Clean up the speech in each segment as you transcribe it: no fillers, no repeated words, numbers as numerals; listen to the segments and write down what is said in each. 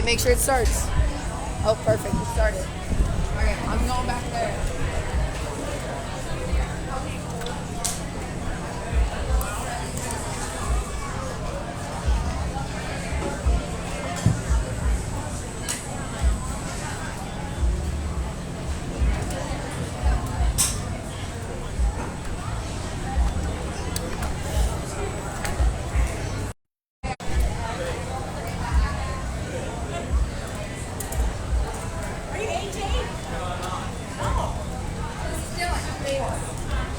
make sure it starts. Oh, perfect. It started. Okay, I'm going back there. Are you AJ? Oh.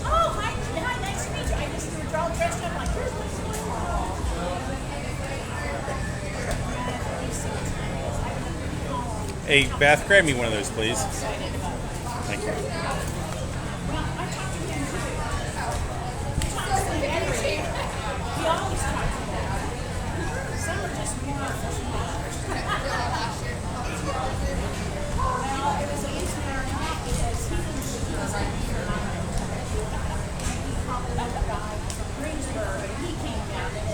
Oh, hi. Hi, nice to meet you. I just, you were all dressed up like, here's what's going on. Hey, Beth, grab me one of those, please. Thank you. Well, I talked to him too. He talks to me every day. He always talks to me. Some are just wonderful. Well, it was easier not because he was he called another guy from Greensburg and he came down and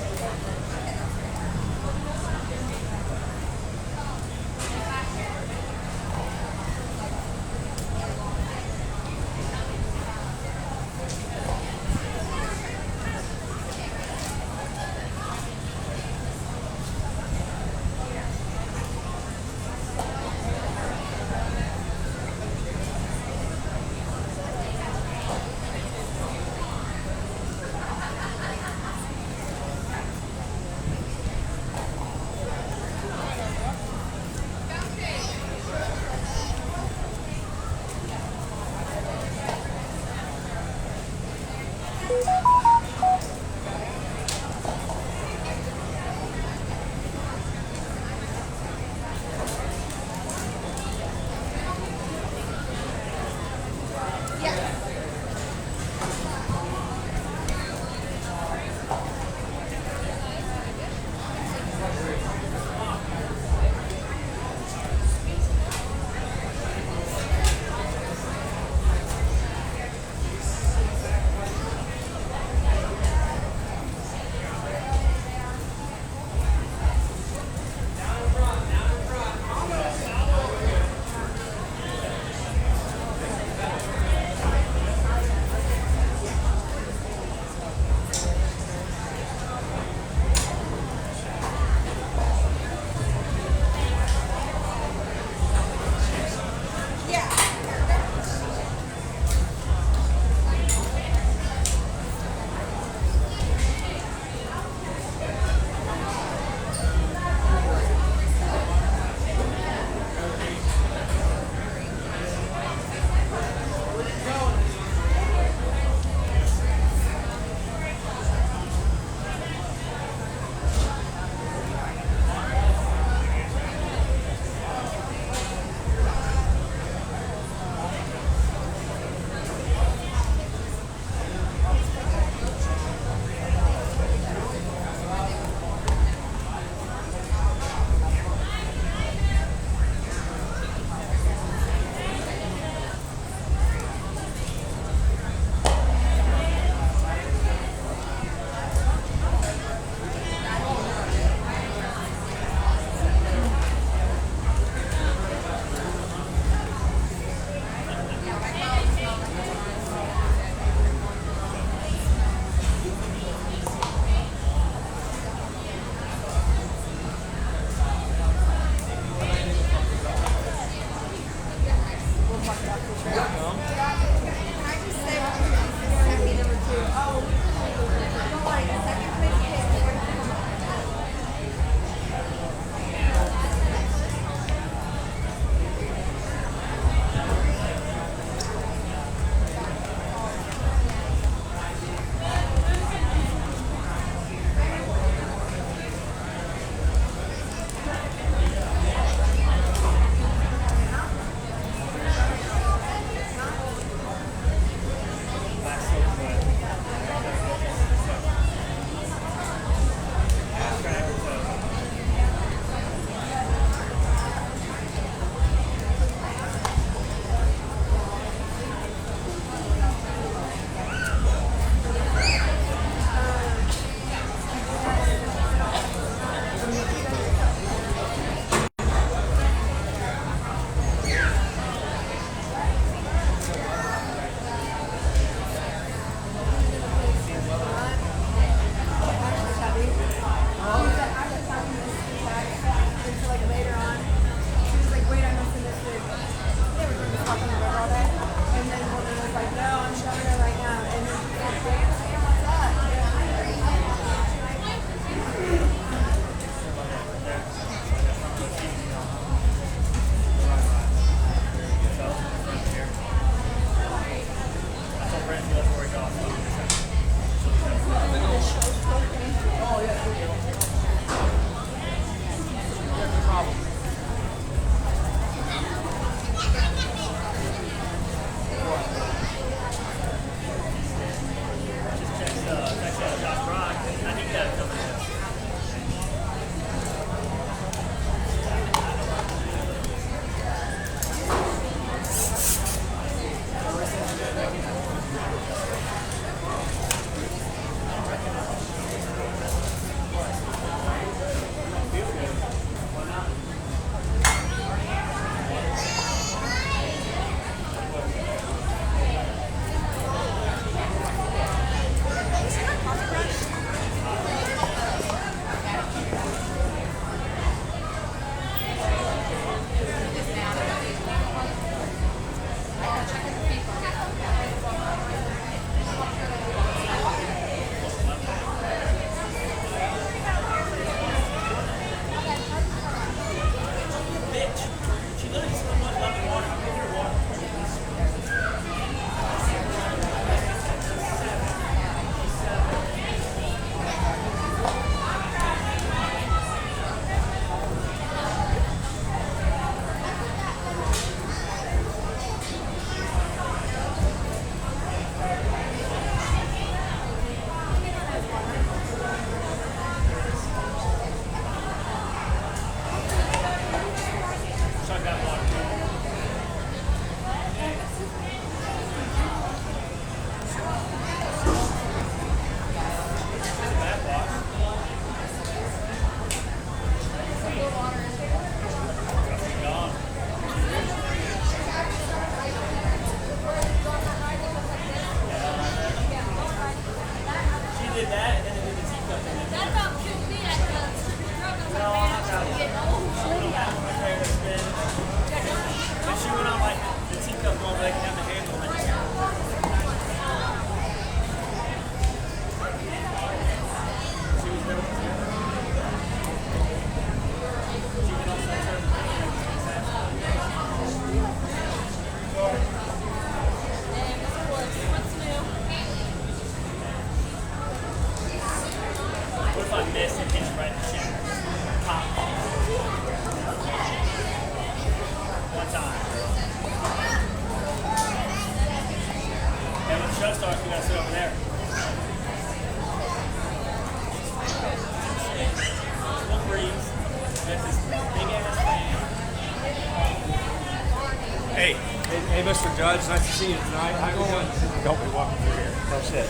Hey, Mr. Judge, nice to see you tonight. How you doing? Don't be walking through here. Oh shit.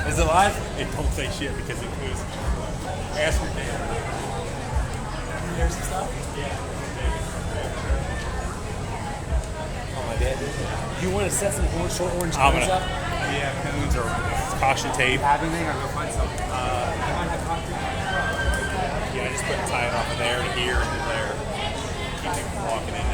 Is it live? It don't say shit because it was. Ask your dad. Here's some stuff? Yeah. Oh my dad. You want to set some short orange I'm cones gonna. up? Yeah, cones or caution tape. Have anything? I'll go find some. I might have coffee. Yeah, just put tie it off of there to here and to there. Keep it from walking in there.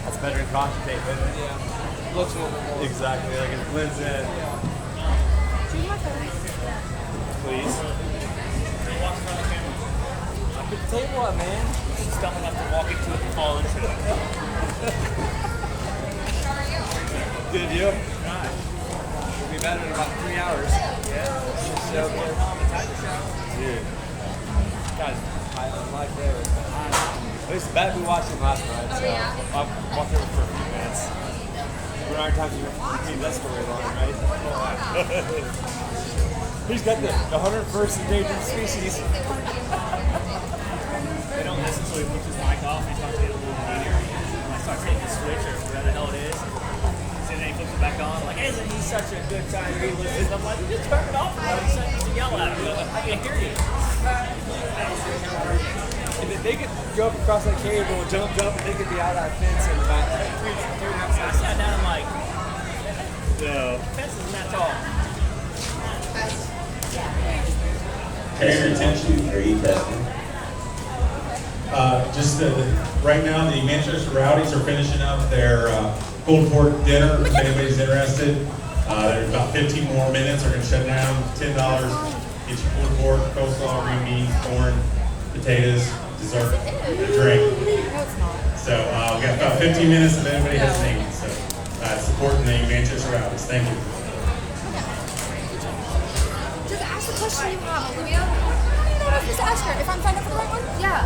That's better than caution tape, isn't it? Yeah. Looks a little bit more. Exactly, like it blends in. Please. I could tell you what, man. Just don't have to walk into it and fall into it. Did you? Right. We'll be better in about 3 hours. Yeah. So good. Dude. Guys, I like there. At least the bad we watched him last night, so I walked over for a few minutes. We're not talking about that storyline, right? He's got the 101st endangered species. They don't listen until he puts his mic off and he starts getting a little meaner. I start taking the switch or whatever the hell it is. So then he flips it back on, like, isn't he such a good time he listens? I'm like, just turn it off. I'm just to yell at him. I can hear you. And then they could go up across that cable and jump, and they could be out that fence in about 3.5 I seconds. sat down and like, the fence isn't that tall. Pay your attention. Are you testing? Right now, the Manchester Rowdies are finishing up their pulled pork dinner. If anybody's interested, there's about 15 more minutes. They're going to shut down. $10. Get your pulled pork, coleslaw, green beans, corn, potatoes, dessert, and a drink. No, it's not. So we got about 15 minutes if anybody has needs. So supporting the Manchester Rowdies. Thank you. Just ask the question you have, Olivia. I don't even know if just ask her if I'm signed up for the right one. Yeah.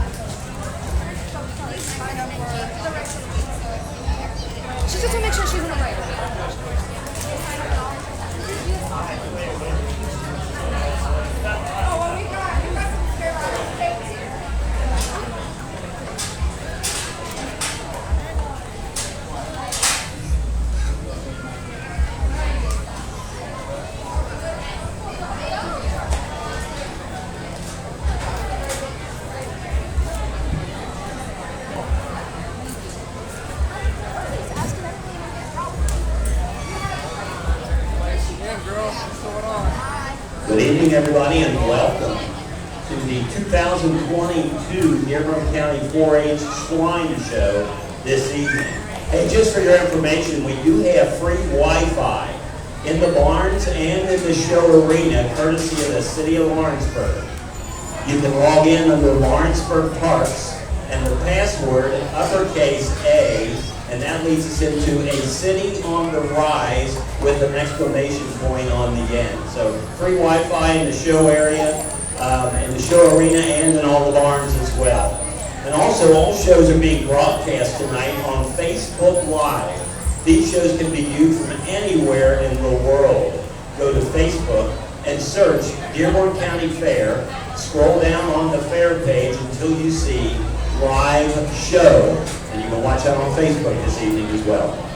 She just to make sure she's in the right one. Oh, well, we got some spare rounds. Good evening, everybody, and welcome to the 2022 Dearborn County 4-H Swine Show this evening. Hey, just for your information, we do have free Wi-Fi in the barns and in the show arena, courtesy of the City of Lawrenceburg. You can log in under Lawrenceburg Parks, and the password, uppercase A, and that leads us into a city on the rise with an exclamation point on the end. So free Wi-Fi in the show area, in the show arena, and in all the barns as well. And also, all shows are being broadcast tonight on Facebook Live. These shows can be viewed from anywhere in the world. Go to Facebook and search Dearborn County Fair. Scroll down on the fair page until you see live show. And you can watch that on Facebook this evening as well.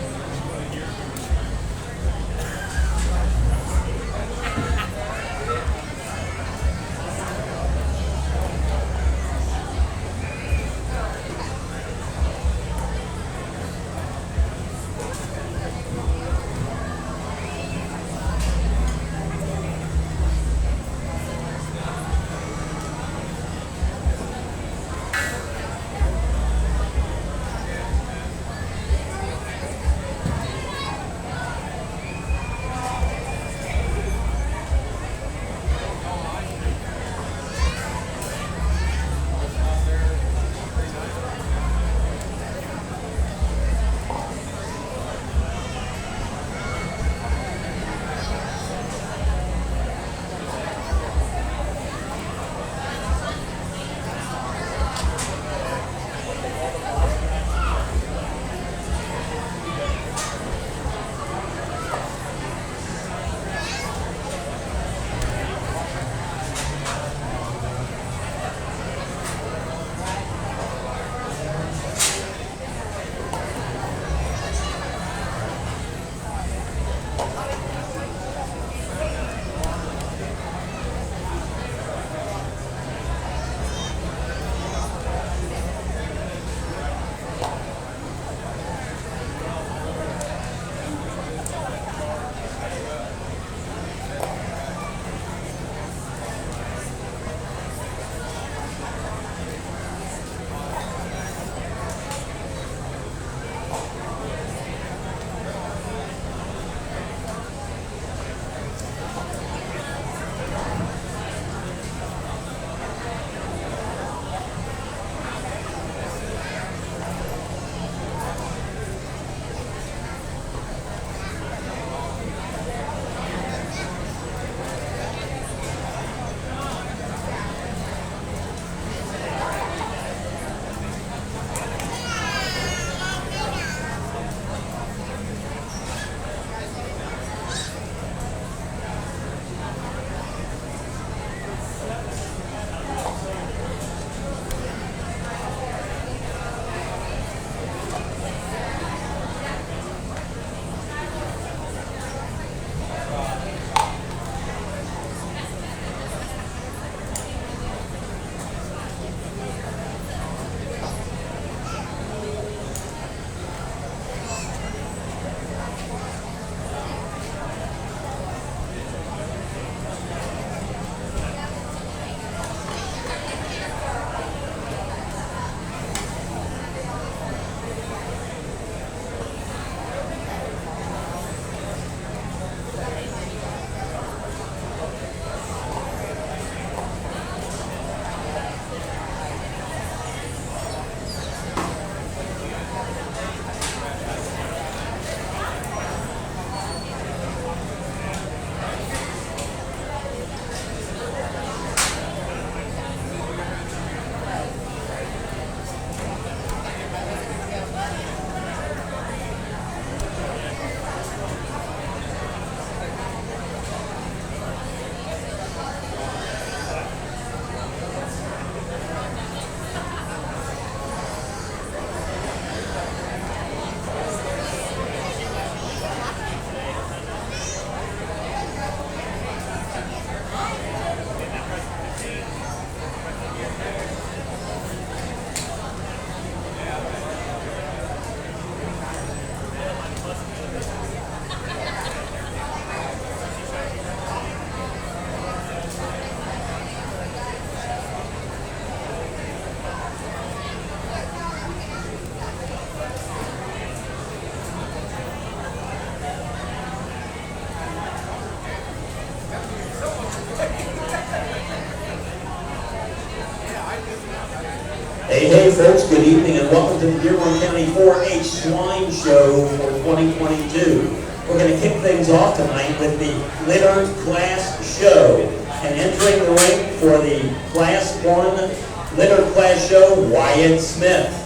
Hey folks, good evening and welcome to the Dearborn County 4-H Swine Show for 2022. We're going to kick things off tonight with the Litter Class Show. And entering the ring for the Class 1 Litter Class Show, Wyatt Smith.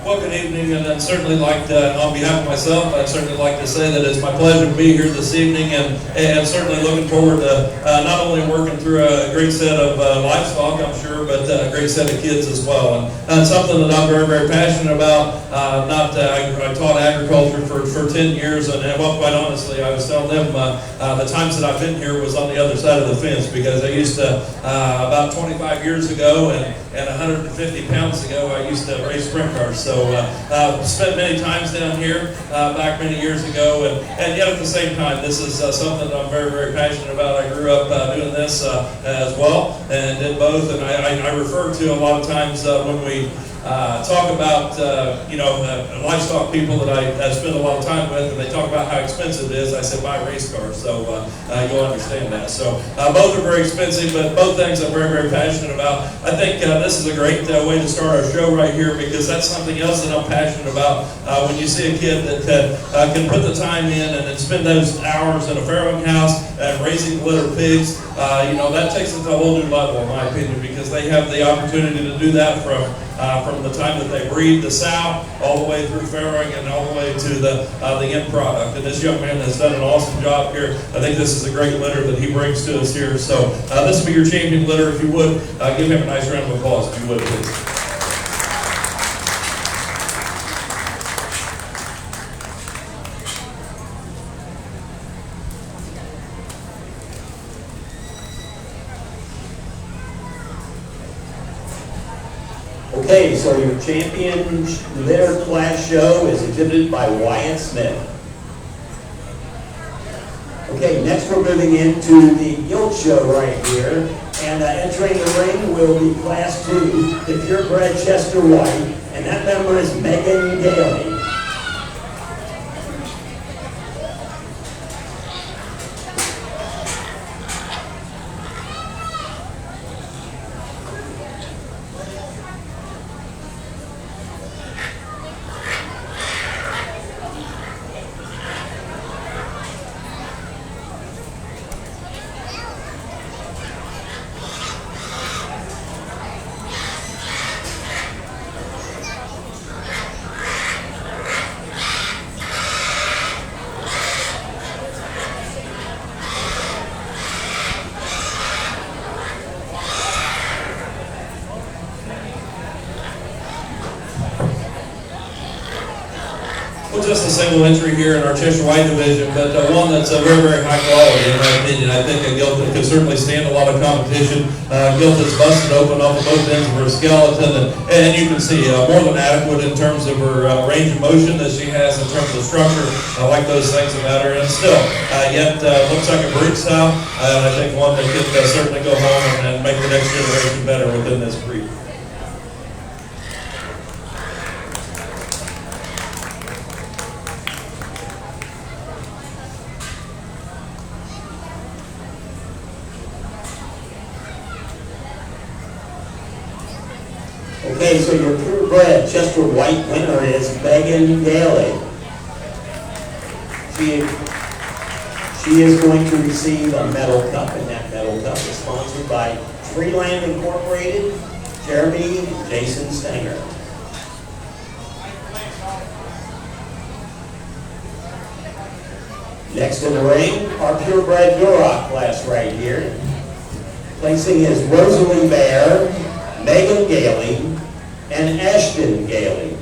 Well, good evening, and I'd certainly like to, on behalf of myself, I'd certainly like to say that it's my pleasure to be here this evening, and certainly looking forward to not only working through a great set of livestock, I'm sure, but a great set of kids as well. And something that I'm very, very passionate about. I taught agriculture for 10 years, and well, quite honestly, I was telling them the times that I've been here was on the other side of the fence, because I used to, about 25 years ago and 150 pounds ago, I used to race sprint cars. So spent many times down here back many years ago, and yet at the same time, this is something that I'm very, very passionate about. I grew up doing this as well, and did both. And I refer to a lot of times when we talk about livestock people that I spend a lot of time with, and they talk about how expensive it is. I said, buy race cars, so you'll understand that. So both are very expensive, but both things I'm very, very passionate about. I think this is a great way to start our show right here, because that's something else that I'm passionate about. When you see a kid that can put the time in and then spend those hours in a farrowing house and raising litter pigs, that takes it to a whole new level, in my opinion, because they have the opportunity to do that from the time that they breed the sow all the way through farrowing and all the way to the end product. And this young man has done an awesome job here. I think this is a great litter that he brings to us here. So this will be your champion litter. If you would, give him a nice round of applause, if you would, please. Okay, so your champion litter class show is exhibited by Wyatt Smith. Okay, next we're moving into the gilt show right here. And entering the ring will be Class 2, the purebred Chester White, and that member is Megan Daly. Just a single entry here in our Cheshire White division, but one that's very, very high quality in my opinion. I think a gilt that could certainly stand a lot of competition. Gilt that's busted open off of both ends of her skeleton, and you can see more than adequate in terms of her range of motion that she has in terms of structure. I like those things about her, and still, yet looks like a breed sow. I think one that could certainly go home and make the next generation better within this breed. Okay, so your purebred Chester White winner is Megan Daly. She is going to receive a medal cup, and that medal cup is sponsored by Freeland Incorporated, Jeremy and Jason Stanger. Next in the ring, our purebred Duroc class right here. Placing is Rosalie Bear, Megan Gailey, and Ashton Gailey.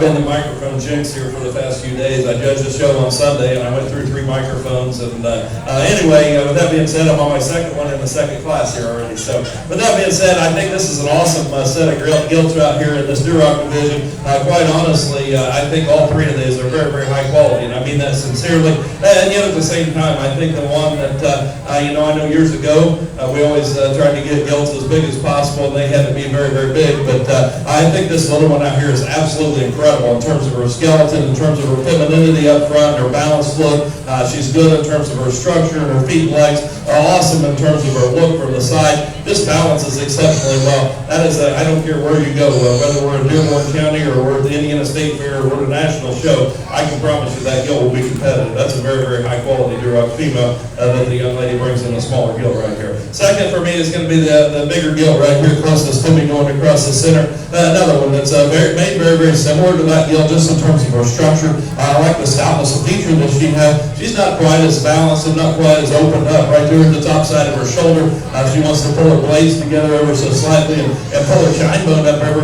been the microphone jinx here for the past few days. I judged the show on Sunday, and I went through 3 microphones. And anyway, with that being said, I'm on my second one in the second class here already. So with that being said, I think this is an awesome set of gilts out here in this Duroc division. Quite honestly, I think all 3 of these are very, very high quality, and I mean that sincerely. And yet at the same time, I think the one that, I know years ago, we always tried to get gilts as big as possible, and they had to be very, very big. But I think this little one out here is absolutely incredible in terms of her skeleton, in terms of her femininity up front, her balanced look. She's good in terms of her structure and her feet and legs. Awesome in terms of her look from the side. This balances exceptionally well. That is, I don't care where you go, whether we're in Dearborn County or we're at the Indiana State Fair or we're at a national show, I can promise you that gilt will be competitive. That's a very, very high quality Duroc female that the young lady brings in a smaller gilt right here. Second for me is going to be the bigger gilt right here, closest to me going across the center. Another one that's made very, very similar to that gilt just in terms of her structure. I like the stoutness of feature that she has. She's not quite as balanced and not quite as opened up right there at the top side of her shoulder. She wants to pull her blades together ever so slightly and pull her shine bone up ever,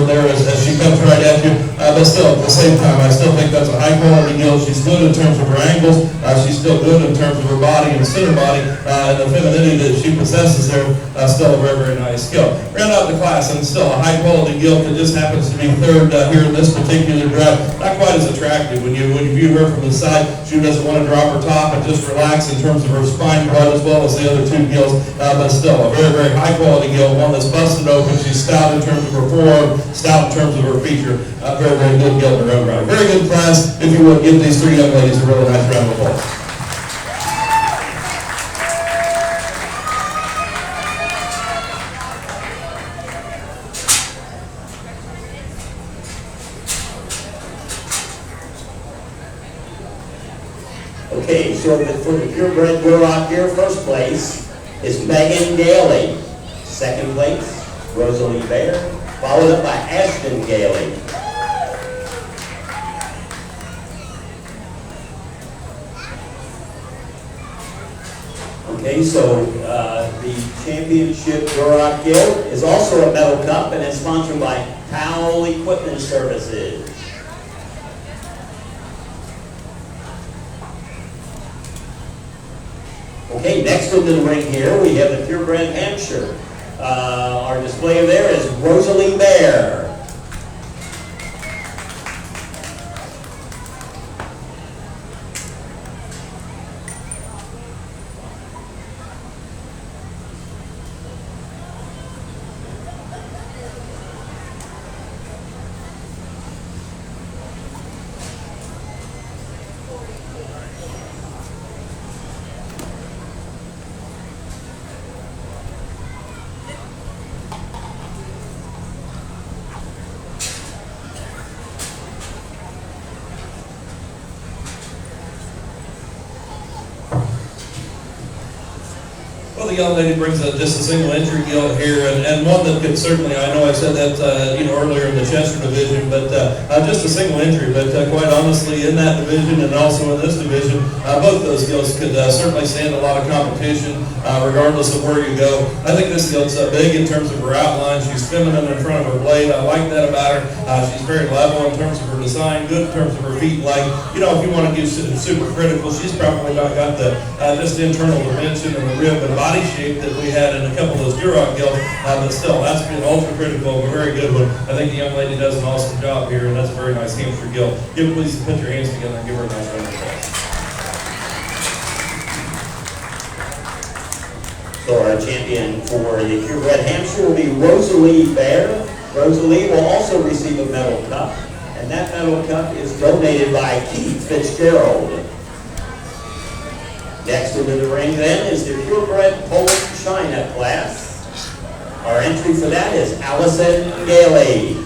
there as she comes right at you. But still, at the same time, I still think that's a high quality gilt. She's good in terms of her angles. She's still good in terms of her body and center body, and the femininity that she possesses there. Still a very, very nice gilt. Round out the class, and still a high quality gilt that just happens to be third here in this particular draft. Not quite as attractive when you view her from the side. She doesn't want to drop her top and just relax in terms of her spine quite as well as the other 2 gilts, but still a very, very high quality gilt, one that's busted open. She's stout in terms of her forearm, stout in terms of her feature. Very, very good gilt in her own right. Very good class. If you would, give these 3 young ladies a really nice round of applause. Okay, so for the purebred Duroc here, first place is Megan Gailey. Second place, Rosalie Bear, followed up by Ashton Gailey. Okay, so the championship Duroc gilt is also a metal cup, and it's sponsored by Powell Equipment Services. Okay, next into the ring here, we have the purebred Hampshire. Our displayer there is Rosalie Bear. Well, the young lady brings just a single entry gilt here, and one that could certainly, I know I said that earlier in the Chester division, but just a single entry. But quite honestly, in that division and also in this division, both those gilts could certainly stand a lot of competition, regardless of where you go. I think this gilt's big in terms of her outline. She's feminine in front of her blade. I like that about her. She's very level in terms of her design, good in terms of her feet and leg. If you want to get super critical, she's probably not got the just internal dimension and the rib and body shape that we had in a couple of those Duroc gilts, but still, that's been ultra critical, a very good one. I think the young lady does an awesome job here, and that's a very nice Hampshire gilt. Please put your hands together and give her a nice round of applause. So our champion for the purebred Hampshire will be Rosalie Bear. Rosalie will also receive a metal cup, and that metal cup is donated by Keith Fitzgerald. Next into the ring then is the purebred Polish China class. Our entry for that is Allison Gailey.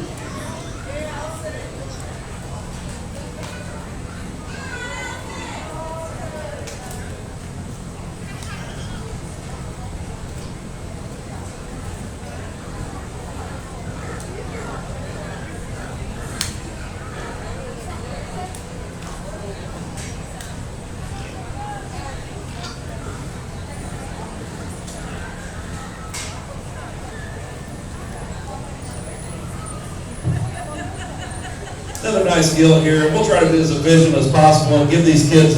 another nice deal here. We'll try to be as efficient as possible and give these kids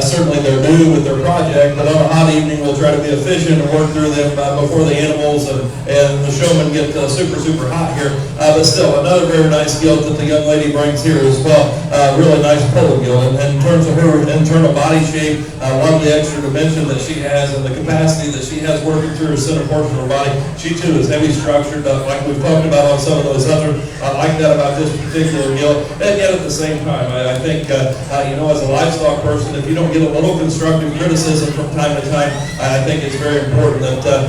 certainly their due with their project, but on a hot evening we'll try to be efficient and work through them before the animals and the showmen get super hot here. But still, another very nice gilt that the young lady brings here as well. Really nice polo gilt. And in terms of her internal body shape, love the extra dimension that she has and the capacity that she has working through her center portion of her body. She too is heavy structured, like we've talked about on some of those other. I like that about this particular gilt. And yet at the same time, I think, as a livestock person, if you don't get a little constructive criticism from time to time, I think it's very important that,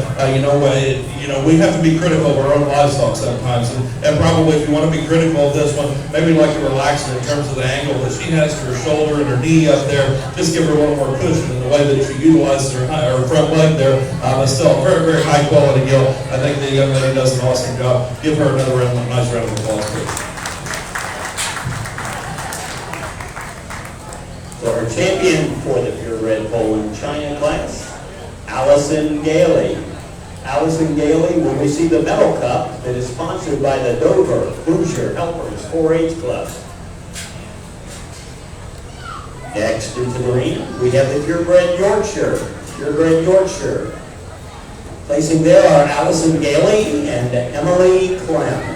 we have to be critical of our own livestock sometimes. And probably if you want to be critical of this one, maybe like to relax it in terms of the angle that she has to her shoulder and her knee up there. Just give her a little more cushion in the way that she utilizes her front leg there. But still, very high quality gilt. I think the young lady does an awesome job. Give her another nice round of applause, please. So our champion for the purebred Poland China class, Allison Gailey. Allison Gailey will receive the medal cup that is sponsored by the Dover Hoosier Helpers 4-H Club. Next into the ring, we have the purebred Yorkshire. Placing there are Allison Gailey and Emily Clem.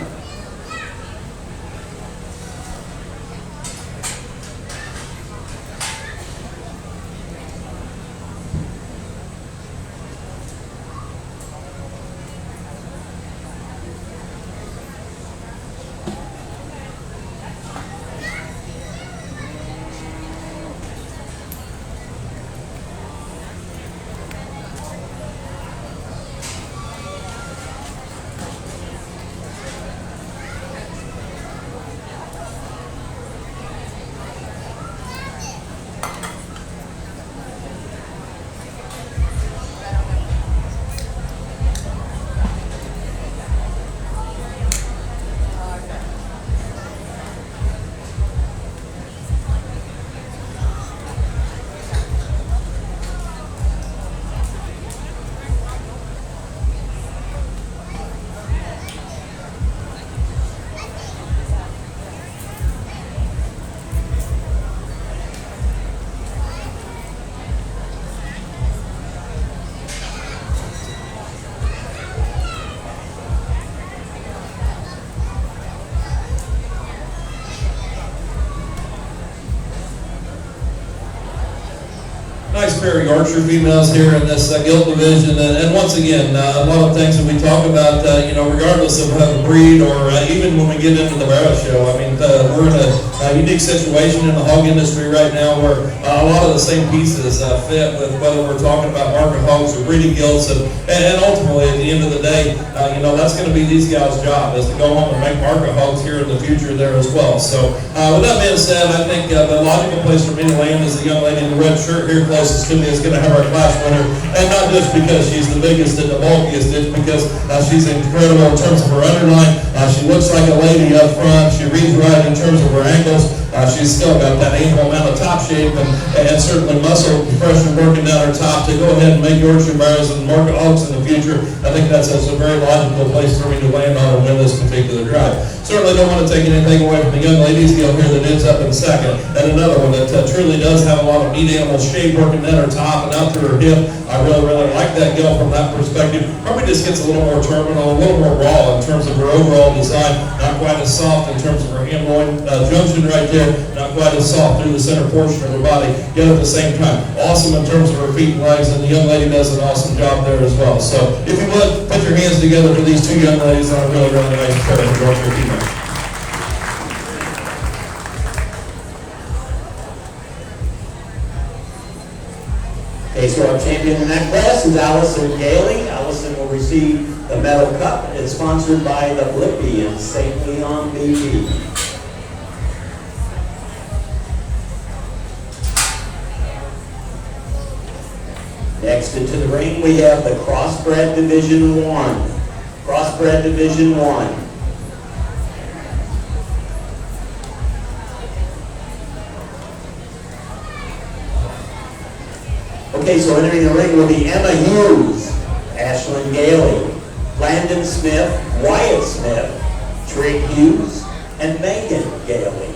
Nice pair of Yorkshire females here in this gilt division, and once again, a lot of things that we talk about, regardless of breed or even when we get into the barrow show. I mean, we're in a unique situation in the hog industry right now where a lot of the same pieces fit with whether we're talking about market hogs or breeding gilts, and ultimately at the end of the day, that's going to be these guys' job is to go home and make market hogs here in the future there as well. So with that being said, I think the logical place for me to land is the young lady in the red shirt here closest to me is going to have our class winner, and not just because she's the biggest and the bulkiest, it's because she's incredible in terms of her underline. She looks like a lady up front. She reads right in terms of her ankles. She's still got that ample amount of top shape and certainly muscle compression working down her top to go ahead and make Yorkshire barrows and market hogs in the future. I think that's a very logical place for me to land on and win this particular drive. Certainly don't want to take anything away from the young ladies deal here that ends up in second. And another one that truly does have a lot of meat animal shape working down her top and out through her hip. I really like that gill from that perspective. Probably just gets a little more terminal, a little more raw in terms of her overall design. Not quite as soft in terms of her ham-loin junction right there. Not quite as soft through the center portion of her body, yet at the same time, awesome in terms of her feet and legs, and the young lady does an awesome job there as well. So if you would, put your hands together for these two young ladies on a really nice pair of Yorkshire females. Okay, so our champion in that class is Allison Gailey. Allison will receive the medal cup. It's sponsored by the Blippi in St. Leon, BP. Next into the ring, we have the Crossbred Division 1. Crossbred Division 1. Okay, so entering the ring will be Emma Hughes, Ashlyn Gailey, Landon Smith, Wyatt Smith, Trig Hughes, and Megan Gailey.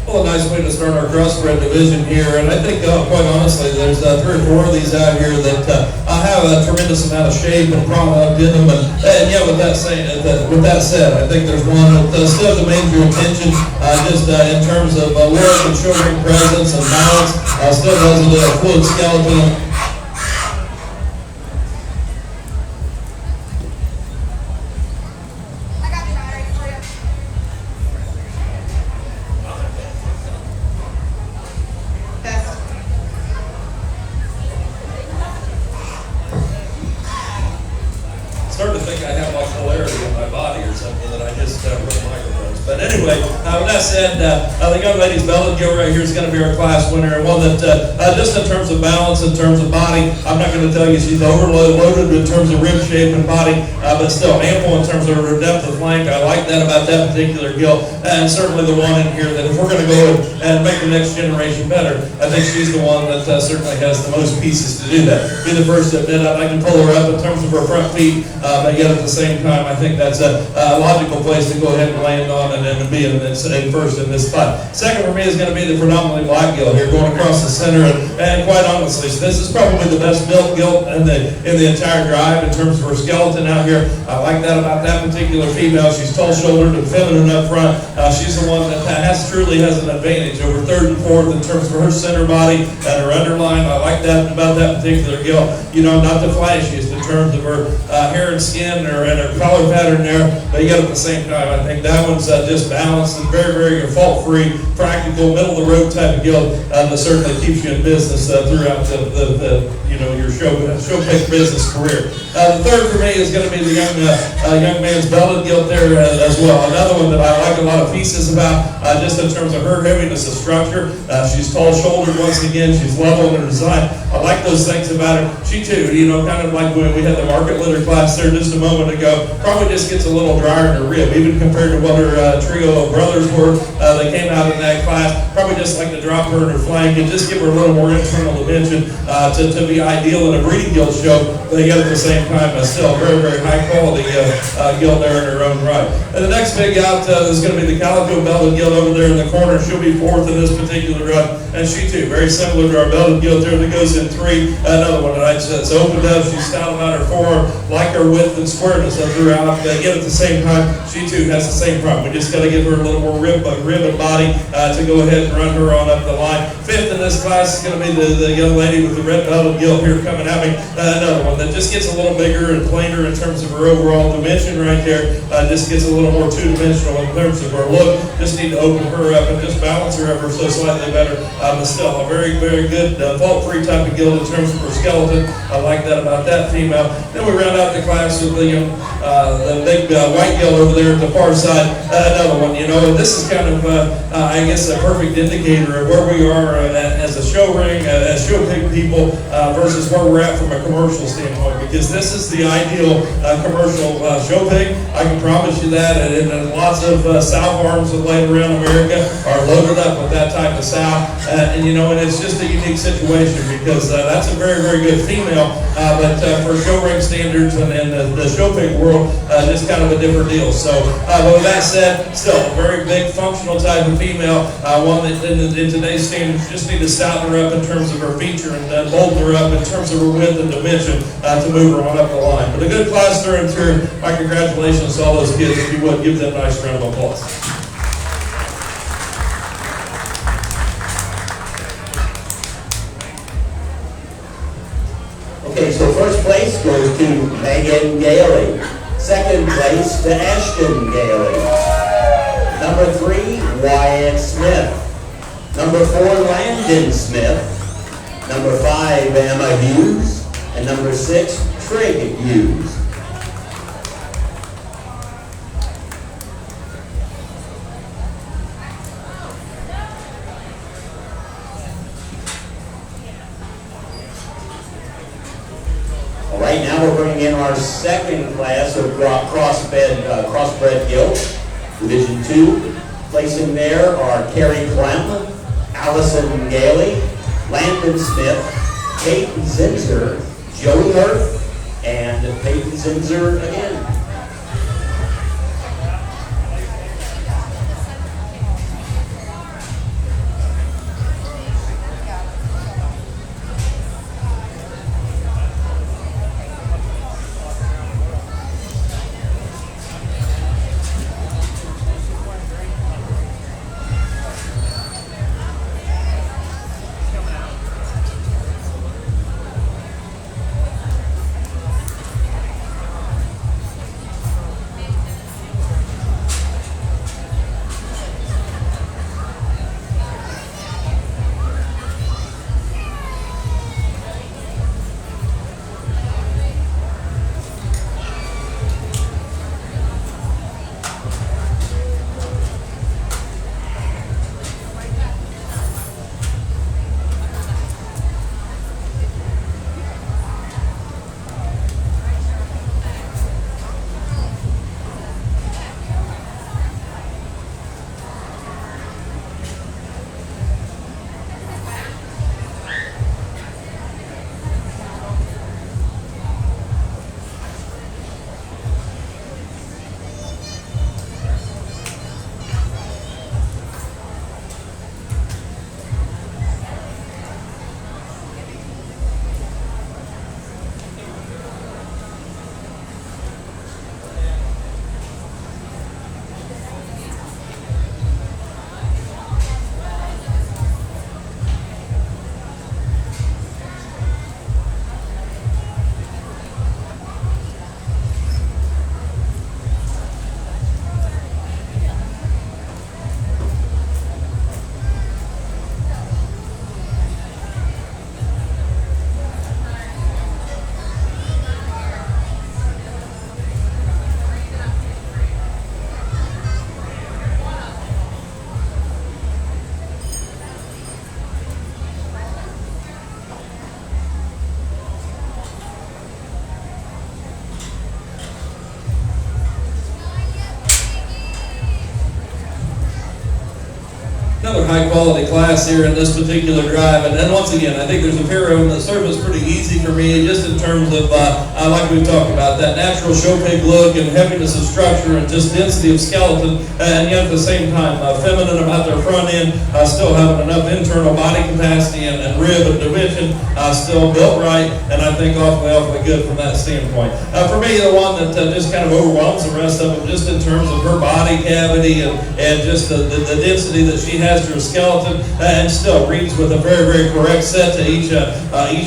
Well, a nice way to start our crossbred division here, and I think, quite honestly, there's 3 or 4 of these out here that have a tremendous amount of shape and product in them, and yeah, with that said, I think there's one that still demands your attention, just in terms of work and showing presence and balance, still has a fluid skeleton. Starting to think I have like polarity in my body or something that I just run microphones. But anyway, with that said, the young lady's Bella Gill right here is going to be our class winner, and one that just in terms of balance, in terms of body, I'm not going to tell you she's overloaded in terms of rib shape and body, but still ample in terms of her depth of flank. I like that about that particular gill, and certainly the one in here that if we're going to go and make the next generation better, I think she's the one that certainly has the most pieces to do that. Be the first to admit I can pull her up in terms of her front feet. But yet at the same time, I think that's a logical place to go ahead and land on and then be in first in this spot. Second for me is going to be the predominantly black gill here going across the center, and quite honestly, this is probably the best built gill in the entire drive in terms of her skeleton out here. I like that about that particular female. She's tall-shouldered and feminine up front. She's the one that truly has an advantage over third and fourth in terms of her center body and her underline. I like that about that particular gill. You know, not the flashiest in terms of her hair and skin and her color pattern there, but yet at the same time, I think that one's just balanced and very, very fault-free, practical, middle-of-the-road type of gill that certainly keeps you in business throughout your show-pick business career. The third for me is going to be the young man's belted gilt there as well. Another one that I like a lot of pieces about, just in terms of her heaviness of structure. She's tall-shouldered once again. She's level in her design. I like those things about her. She too, kind of like when we had the market litter class there just a moment ago, probably just gets a little drier in her rib, even compared to what her trio of brothers were. They came out in that class. Probably just like to drop her in her flank and just give her a little more internal dimension to be ideal in a breeding gilt show. But yet at the same time, still very, very high quality gilt there in her own right. And the next big out is going to be the calico belted gilt over there in the corner. She'll be fourth in this particular run, and she too very similar to our belted gilt there that goes in 3. Another one that's opened up. She's stout about her forearm, like her width and squareness throughout. Yet at the same time, she too has the same problem. We just got to give her a little more rib and body to go ahead and run her on up the line. Fifth in this class is going to be the young lady with the red belted gilt here coming at me. Another one that just gets a little bigger and plainer in terms of her overall dimension right there. Just gets a little more two-dimensional in terms of her look. Just need to open her up and just balance her ever so slightly better. But still a very, very good fault-free type of gilt in terms of her skeleton. I like that about that female. Then we round out the class with the big white gilt over there at the far side. Another one, and this is kind of, I guess, a perfect indicator of where we are as a show ring, as show pig people, versus where we're at from a commercial standpoint, because this is the ideal commercial show pig. I can promise you that, and lots of sow farms that lay around America are loaded up with that type of sow, and it's just a unique situation because that's a very, very good female, but for show ring standards and the show pig world, just kind of a different deal. So, with that said, still a very big functional type of female, one that in today's standards just need to stouten her up in terms of her feature and bolden her up in terms of her width and dimension to move her on up the line. But a good class through and through. My congratulations to all those kids. If you would, give them a nice round of applause. Okay, so first place goes to Megan Gailey. Second place to Ashton Gailey. Number 3, Wyatt Smith. Number 4, Landon Smith. Number 5, Emma Hughes. And number 6, Trig Hughes. All right, now we're bringing in our second class of crossbred gilt, Division 2. Placing there are Carrie Clem, Allison Gailey, Landon Smith, Kate Zinzer, Joey Hurth, and Peyton Zinzer again. another high quality class here in this particular drive. And then once again, I think there's a pair of them that surface pretty easy for me, just in terms of, like we've talked about, that natural show pig look and heaviness of structure and just density of skeleton, and yet at the same time, feminine about their front end, still having enough internal body capacity and rib and dimension, still built right, and I think awfully good from that standpoint. For me, the one that just kind of overwhelms the rest of them, just in terms of her body cavity and just the density that she has to her skeleton, and still reads with a very correct set to each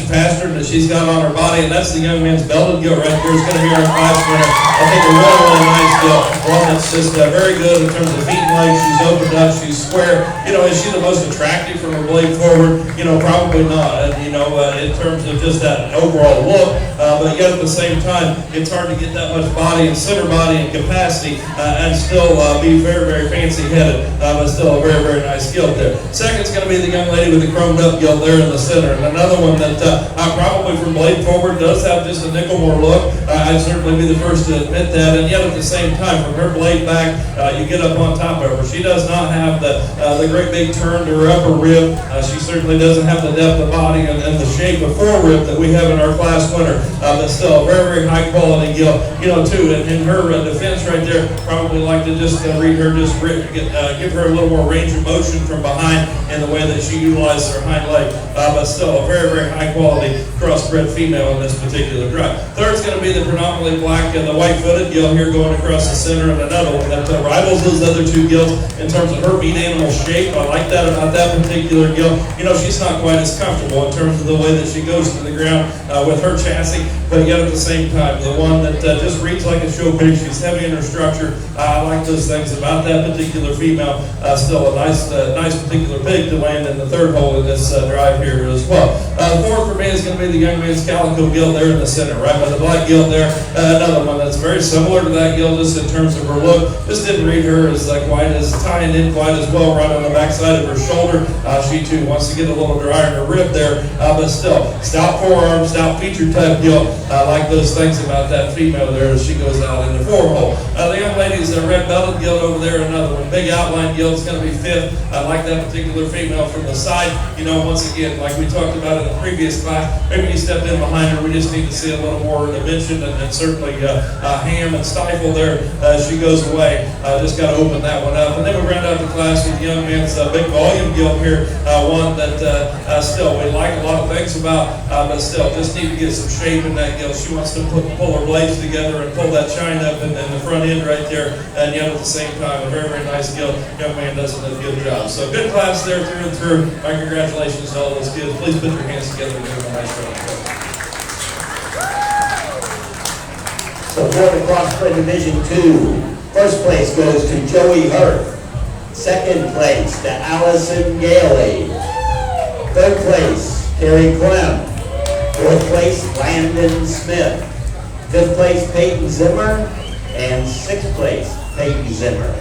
pattern that she's got on her body, and that's the young man's belted gilt right there. It's going to be our class winner. I think a really nice gilt, one that's just very good in terms of feet and legs. She's opened up, she's square. Is she the most attractive from her blade forward? Probably not. In terms of just that overall look, but yet at the same time, it's hard to get that much body and center body and capacity and still be very fancy headed, but still a very nice gilt there. Second's going to be the young lady with the chromed up gilt there in the center, and another one that probably from blade forward does have just a nickel more look. I'd certainly be the first to admit that, and yet at the same time, from her blade back, you get up on top of her. She does not have the great big turn to her upper rib. She certainly doesn't have the depth of body and the shape of forerib that we have in our class winner, but still a very high quality gilt. Too, in her defense right there, probably like to just read her, give her a little more range of motion from behind in the way that she utilizes her hind leg, but still a very high quality crossbred female in this particular drive. Third's going to be the predominantly black and the white-footed gilt here going across the center, and another one that rivals those other two gilts in terms of her meat animal shape. I like that about that particular gilt. She's not quite as comfortable in terms of the way that she goes to the ground with her chassis, but yet at the same time, the one that just reads like a show pig. She's heavy in her structure. I like those things about that particular female. Still a nice particular pig to land in the third hole in this drive here as well. Fourth for me is going to be the young man's calico gilt there in the center, right by the black gilt there. Another one that's very similar to that gilt just in terms of her look. Just didn't read her as quite as tying in quite as well right on the backside of her shoulder. She too wants to get a little drier in her rib there, but still stout forearm, stout feature type gilt. I like those things about that female there as she goes out in the four hole. The young lady's red belted gilt over there, another one. Big outline gilt is going to be fifth. I like that particular female from the side. Once again, like we talked about in the previous class, maybe you stepped in behind her. We just need to see a little more dimension and certainly ham and stifle there as she goes away. Just got to open that one up. And then we round out the class with the young man's big volume gilt here. One that still we like a lot of things about, but still just need to get some shape in that gilt. She wants to pull her blades together and pull that shine up in the front end right there, and yet at the same time, a very nice gilt. Young man does a good job. So good class there through and through. My congratulations to all those kids. Please put your hands together and give them a nice round of applause. So for the crossbred division 2, first place goes to Joey Hurt. Second place to Allison Gailey. Third place, Terry Clem. Fourth place, Landon Smith. Fifth place, Peyton Zimmer. And sixth place, Peyton Zimmer.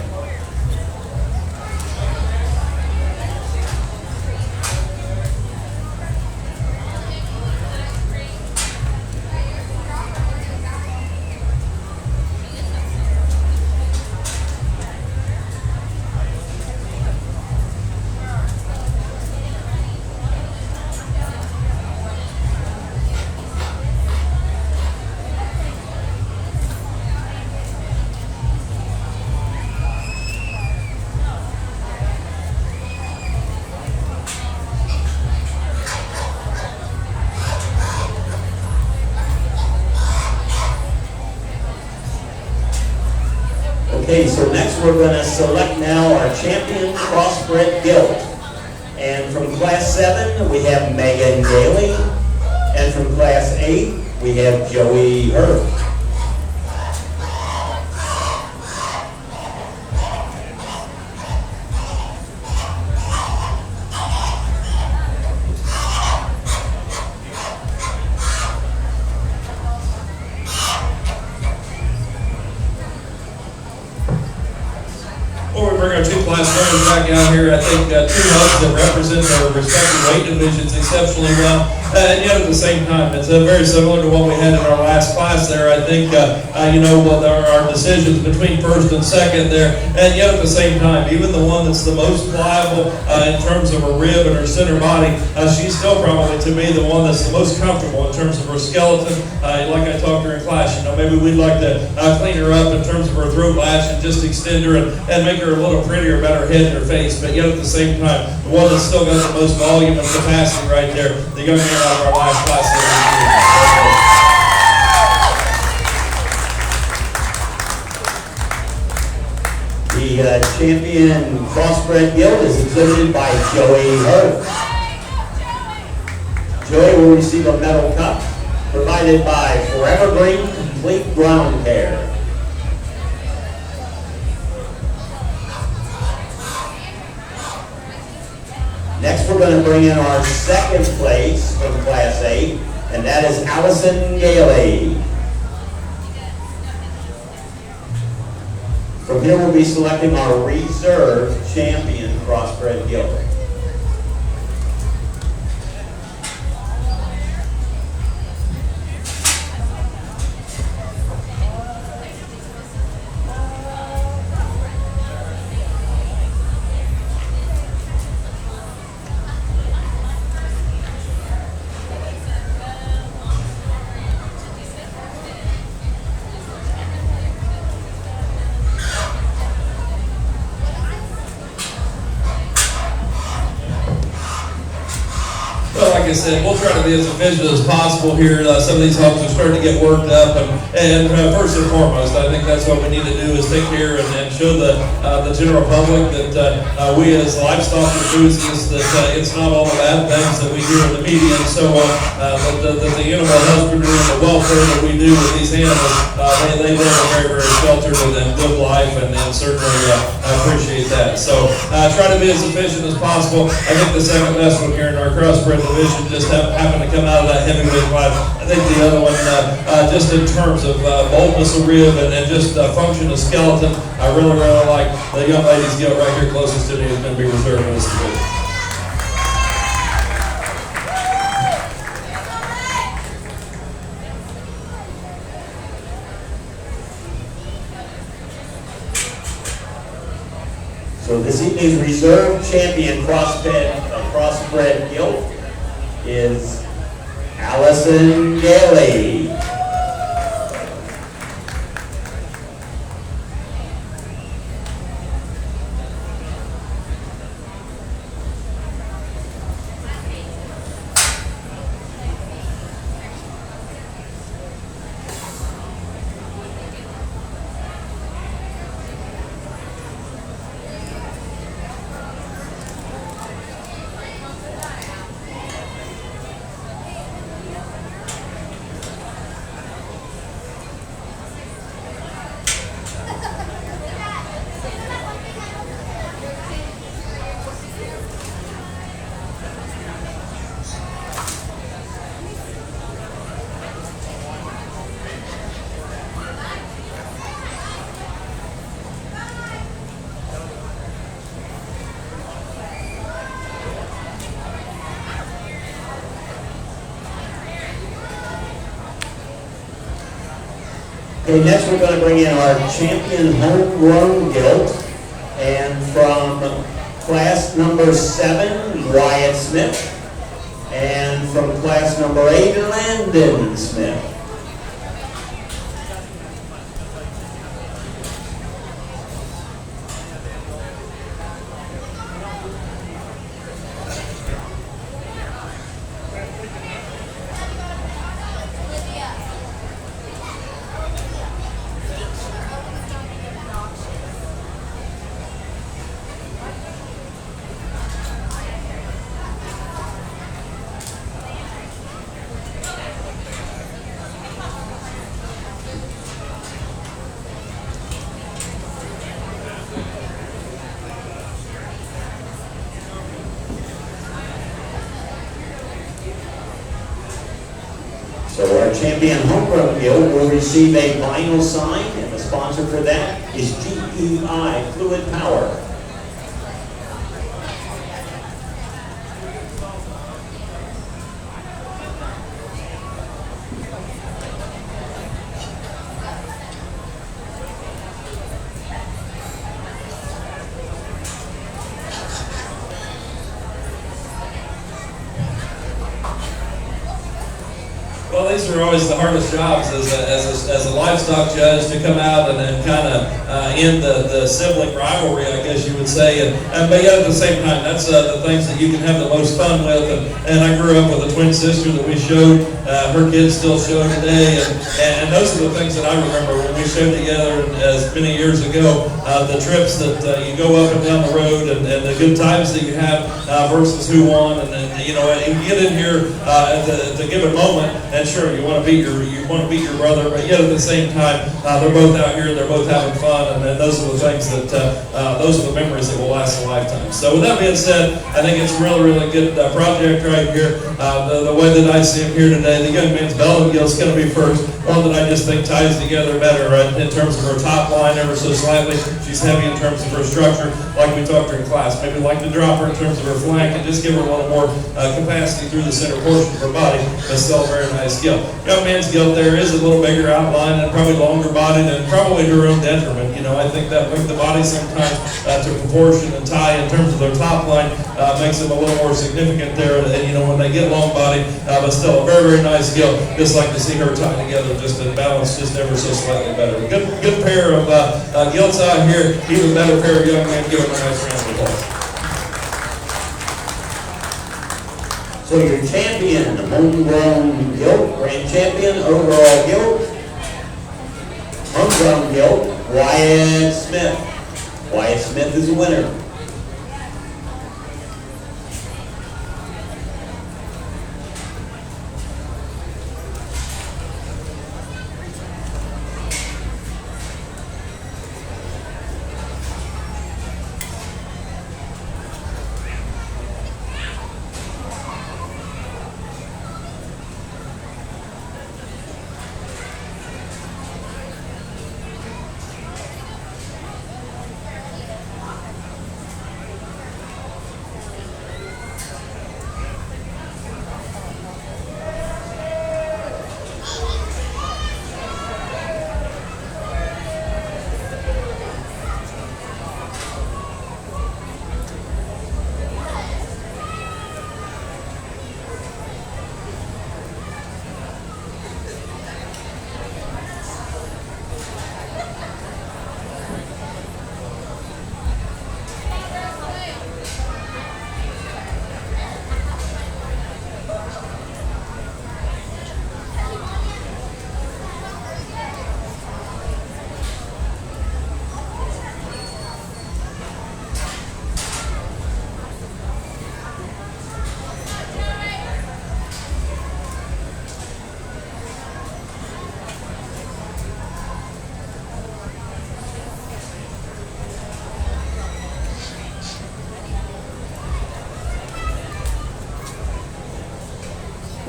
Okay, so next we're going to select now our champion crossbred gilt. And from class 7, we have Megan Gailey. And from class 8, we have Joey Hurt. Before we bring our two class runners back out here, I think, two hubs that represent their respective weight divisions exceptionally well. And yet at the same time, it's very similar to what we had in our last class there. I think, well, there are decisions between first and second there. And yet at the same time, even the one that's the most pliable in terms of her rib and her center body, she's still probably, to me, the one that's the most comfortable in terms of her skeleton. Like I talked to her in class, maybe we'd like to clean her up in terms of her throat latch and just extend her and make her a little prettier about her head and her face. But yet at the same time, the one that's still got the most volume and capacity right there, the young man out of our last class. The champion crossbred guild is exhibited by Joey Hope. Joey will receive a medal cup provided by Forever Green Complete Ground Care. Next, we're going to bring in our second place from Class 8, and that is Allison Gailey. From here, we'll be selecting our reserve champion crossbred guild. Well, like I said, we'll try to be as efficient as possible here. Some of these hubs are starting to get worked up, and first and foremost, I think that's what we need to do is take care and show the general public that we as livestock enthusiasts, that it's not all the bad things that we hear in the media and so on, that the animal husbandry and the welfare that we do with these animals, they live a very, very sheltered and good life, and certainly I appreciate that. So try to be as efficient as possible. I think the second best one here in our crossbred division just happened to come out of that heavyweight fight. I think the other one, just in terms of boldness of rib and just function of skeleton, I really like the young lady's guild right here closest to me is going to be reserved for this division. So this evening's reserve champion crossbred guild is Allison Gailey. Okay, next we're going to bring in our champion homegrown guild, and from class number 7, Wyatt Smith, and from class number 8, Landon Smith. So our champion homegrown guild will receive a vinyl sign, and the sponsor for that is GEI Fluid Power. these are always the hardest jobs as a livestock judge, to come out and kind of end the sibling rivalry, I guess you would say. But yet at the same time, that's the things that you can have the most fun with. And I grew up with a twin sister that we showed. Her kids still show today. And those are the things that I remember when we showed together as many years ago. The trips that you go up and down the road, and the good times that you have versus who won. And then, you get in here at the given moment, and sure, you want to beat your brother, but yet at the same time, they're both out here, they're both having fun, and those are the things that those are the memories that will last a lifetime. So with that being said, I think it's a really good project right here. The way that I see him here today, the young man's Bellingill is going to be first. One that I just think ties together better in terms of her top line ever so slightly. She's heavy in terms of her structure, like we talked during class. Maybe like to drop her in terms of her flank and just give her a little more capacity through the center portion of her body, but still a very nice gilt. Young man's gilt there is a little bigger outline and probably longer bodied, and probably to her own detriment. I think that length of body sometimes to proportion and tie in terms of their top line makes them a little more significant there. And when they get long body, but still a very nice gilt. Just like to see her tie together, just to balance just ever so slightly better. Good pair of gilts out here. Even better pair of young men. Give them a nice round of applause. So your champion, the homegrown gilt, grand champion, overall gilt, homegrown gilt, Wyatt Smith. Wyatt Smith is the winner.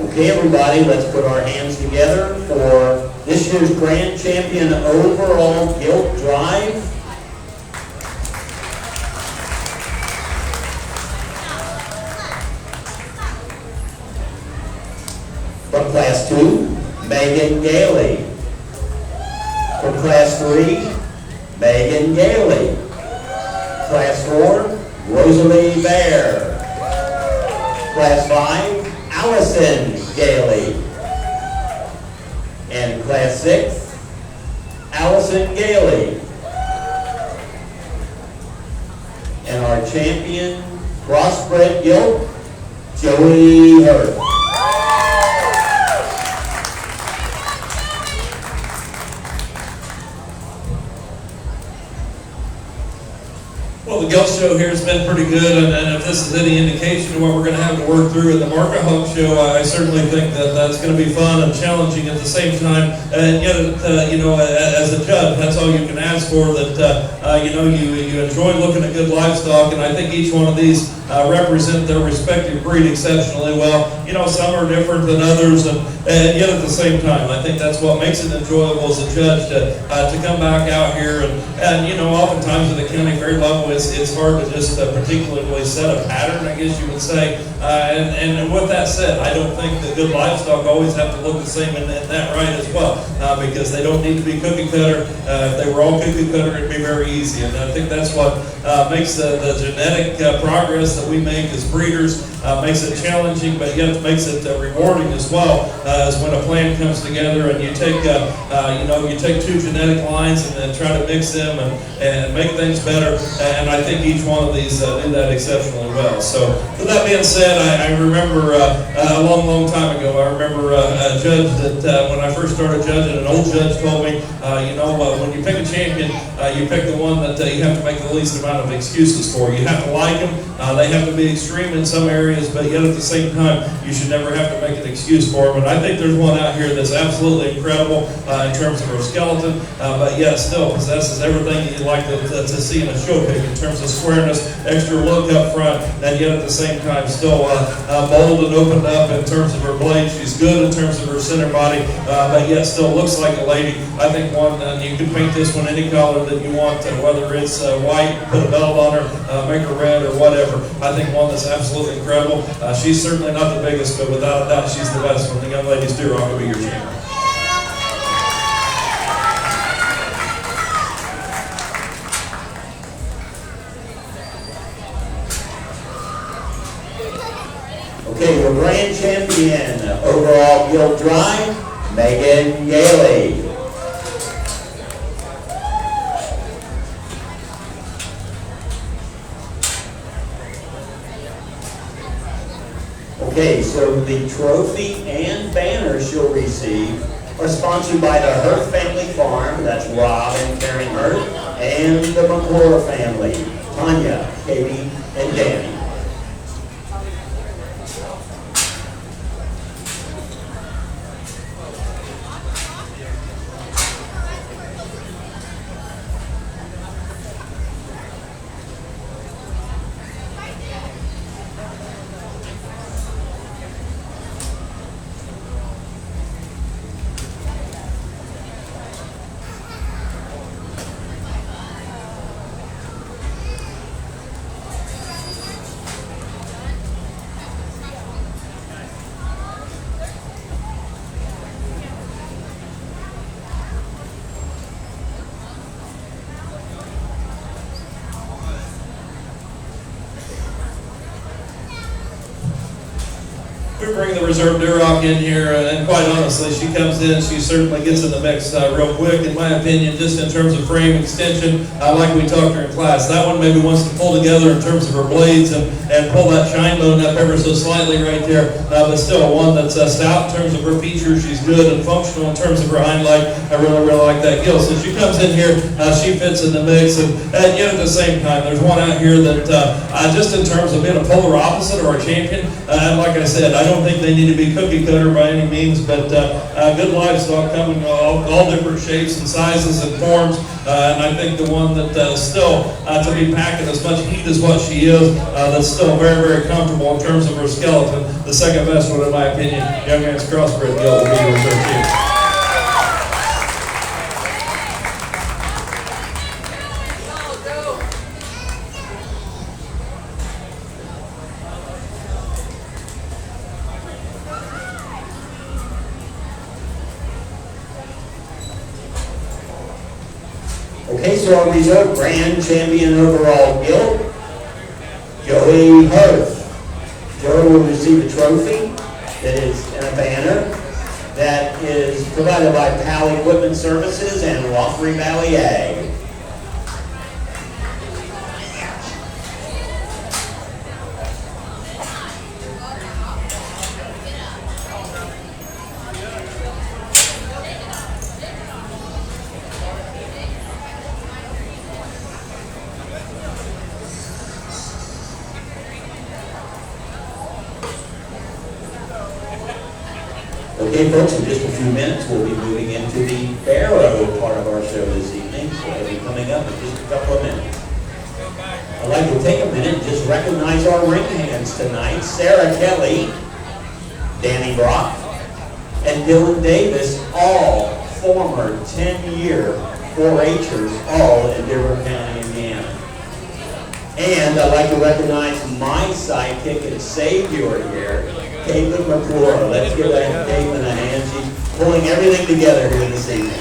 Okay, everybody, let's put our hands together for this year's grand champion overall gilt drive. From Class 2, Megan Gailey. From Class 3, Megan Gailey. Class 4, Rosalie Bear. Class 5, Allison Gailey. And Class 6, Allison Gailey. And our champion crossbred gilt, Joey Hurt. Well, the gilt show here has been pretty good, and if this is any indication of what we're going to have to work through in the Market Hog show, I certainly think that that's going to be fun and challenging at the same time. And yet, as a judge, that's all you can ask for. That you enjoy looking at good livestock, and I think each one of these represent their respective breed exceptionally well. Some are different than others, and yet at the same time, I think that's what makes it enjoyable as a judge to come back out here and oftentimes at the county fair level, it's hard to just particularly set a pattern, I guess you would say. And with that said, I don't think that good livestock always have to look the same in that right as well, because they don't need to be cookie cutter. If they were all cookie cutter, it'd be very easy. And I think that's what makes the genetic progress that we make as breeders, makes it challenging, but yet makes it rewarding as well, is when a plan comes together and you take, you take two genetic lines and then try to mix them and make things better. And I think each one of these do that exceptionally well. So with that being said, I remember a long time ago, I remember a judge that when I first started judging, an old judge told me, when you pick a champion, you pick the one that you have to make the least amount of excuses for. You have to like them. They have to be extreme in some areas, but yet at the same time, you should never have to make an excuse for them. And I think there's one out here that's absolutely incredible in terms of her skeleton, but yet still possesses everything that you'd like to see in a show pick in terms of squareness, extra look up front, and yet at the same time still bold and opened up in terms of her blade. She's good in terms of her center body, but yet still looks like a lady. I think one, you can paint this one any color that you want, whether it's white, put a belt on her, make her red or whatever. I think one that's absolutely incredible. She's certainly not the biggest, but without a doubt she's the best. When the young ladies do, I'm going to be your champion. Okay, your grand champion, overall Guild Drive, Megan Gailey. Okay, so the trophy and banner she'll receive are sponsored by the Hurth Family Farm, that's Rob and Karen Hurth, and the McClure family, Tanya, Katie, and Danny. We bring the reserve Duroc in here, and quite honestly, she comes in, she certainly gets in the mix real quick, in my opinion, just in terms of frame extension, like we talked during class. That one maybe wants to pull together in terms of her blades and pull that shine bone up ever so slightly right there, but still one that's stout in terms of her features. She's good and functional in terms of her hind leg. I really like that gill. So she comes in here, she fits in the mix, and yet at the same time, there's one out here that just in terms of being a polar opposite or a champion, like I said, I don't think they need to be cookie cutter by any means, but good livestock come in all different shapes and sizes and forms, and I think the one that still to be packing as much heat as what she is, that's still very comfortable in terms of her skeleton. The second best one in my opinion, young man's crossbred gill will be your reserve champion. Okay, so our reserve grand champion overall Guild, Joey Hurth. Joey will receive a trophy that is in a banner that is provided by PAL Equipment Services and Wofford Valley Ag. Okay, folks, in just a few minutes, we'll be moving into the barrow part of our show this evening, so it'll be coming up in just a couple of minutes. I'd like to take a minute and just recognize our ring hands tonight, Sarah Kelly, Danny Brock, and Dylan Davis, all former 10-year 4-H'ers, all in Dearborn County, Indiana. And I'd like to recognize my sidekick and savior here, Caitlin McClure. Let's give that Caitlin a hand. She's pulling everything together here this evening.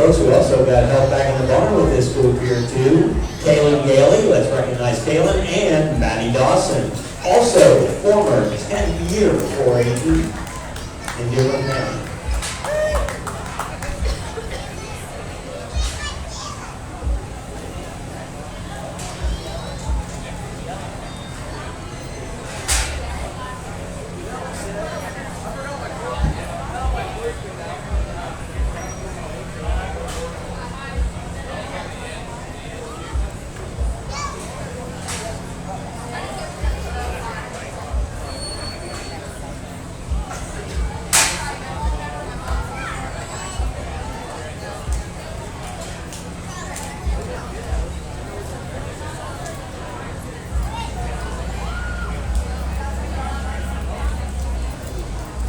folks, we also got help back in the barn with this group here too. Kaylin Gailey, let's recognize Kaylin, and Maddie Dawson. Also, former 10-year 4-H in Dearborn County.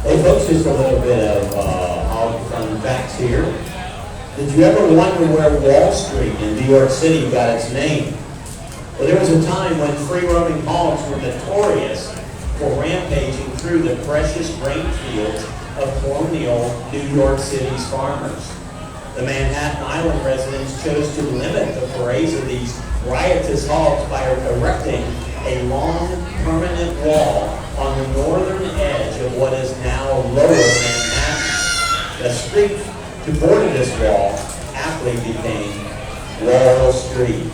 Hey folks, just a little bit of hog fun facts here. Did you ever wonder where Wall Street in New York City got its name? Well, there was a time when free-roaming hogs were notorious for rampaging through the precious grain fields of colonial New York City's farmers. The Manhattan Island residents chose to limit the forays of these riotous hogs by erecting a long, permanent wall on the northern edge of what is now Lower Manhattan. The street to board this wall aptly became Wall Street.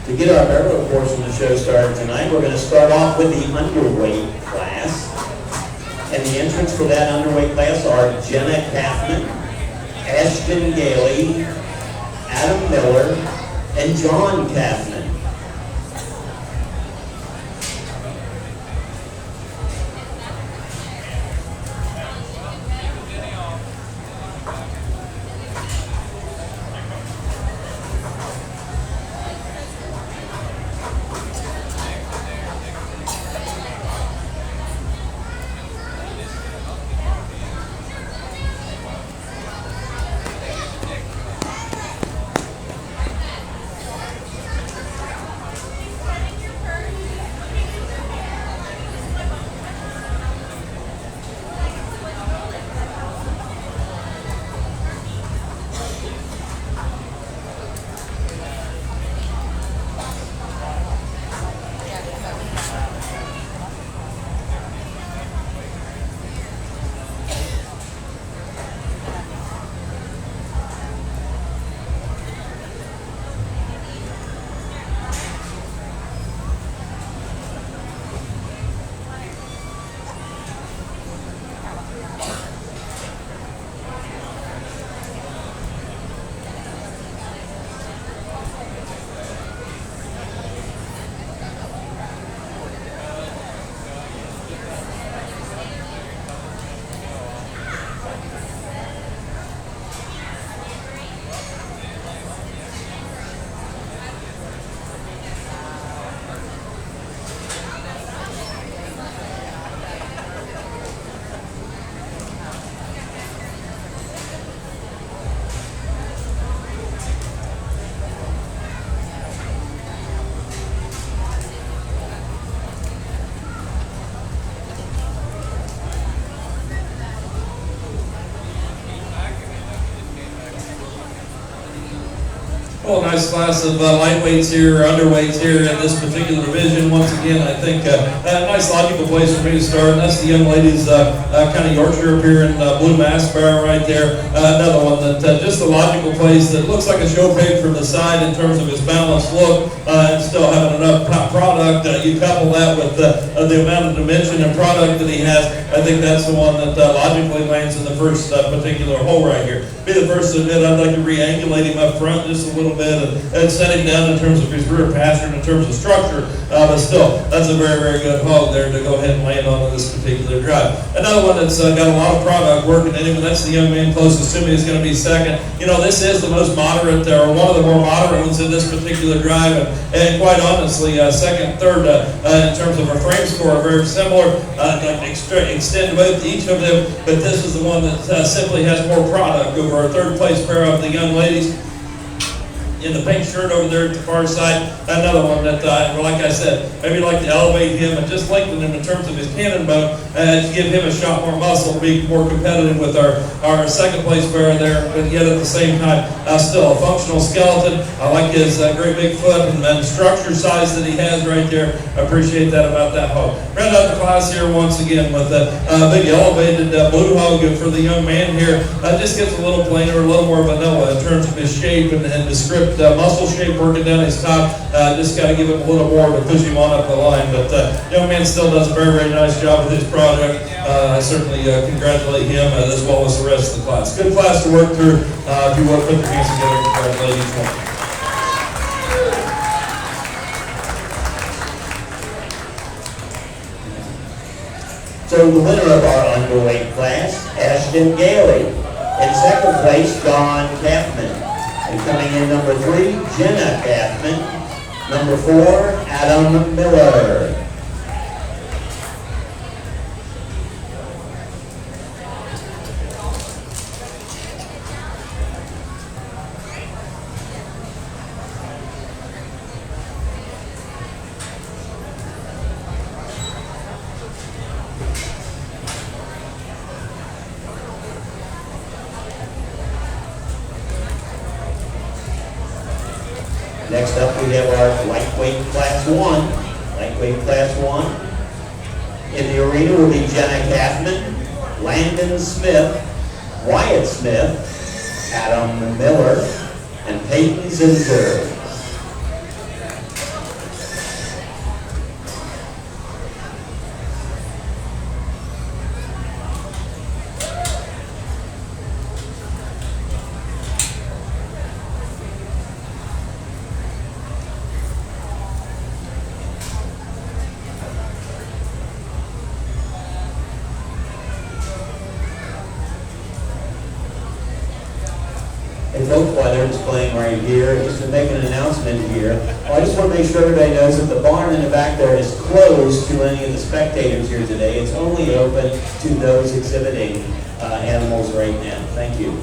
To get our aerial portion of the show started tonight, we're going to start off with the underweight class. And the entrants for that underweight class are Jenna Kaufman, Ashton Gailey, Adam Miller, and John Kaufman. Well, nice class of lightweights here, underweights here in this particular division. Once again, I think a nice logical place for me to start. And that's the young ladies, kind of Yorkshire up here in blue mask barrel right there. Another one that just a logical place that looks like a show pig from the side in terms of his balanced look and still having enough product. You couple that with the amount of dimension and product that he has. I think that's the one that logically lands in the first particular hole right here. Be the first to admit I'd like to re-angulate him up front just a little bit and set him down in terms of his rear pattern, in terms of structure. But still, that's a very, very good hog there to go ahead and land on this particular drive. Another one that's got a lot of product working in him, and that's the young man closest to me is going to be second. You know, this is the most moderate, or one of the more moderate ones in this particular drive, and quite honestly, second, third in terms of a frame score are very similar. Extend both each of them, but this is the one that simply has more product over our third place pair of the young ladies. In the pink shirt over there at the far side, another one that, like I said, maybe like to elevate him and just lengthen him in terms of his cannon bone to give him a shot more muscle, to be more competitive with our second place pair there, but yet at the same time, still a functional skeleton. I like his great big foot and structure size that he has right there. I appreciate that about that hog. Round out the class here once again with a big elevated blue hog for the young man here. Just gets a little plainer, a little more vanilla in terms of his shape and the script. Muscle shape working down his top. Just got to give him a little more to push him on up the line. But young man still does a very, very nice job with his product. I certainly congratulate him as well as the rest of the class. Good class to work through. If you want to put your hands together, congratulate each one. So the winner of our underweight class, Ashton Gailey. In second place, Don Kaufman. And coming in number 3, Jenna Kaufman. Number 4, Adam Miller. Next up, we have our lightweight class 1. Lightweight class 1. In the arena will be Jenna Kaufman, Landon Smith, Wyatt Smith, Adam Miller, and Peyton Zinzer. Hey folks, while they're displaying right here, just to make an announcement here, I just want to make sure everybody knows that the barn in the back there is closed to any of the spectators here today. It's only open to those exhibiting animals right now. Thank you.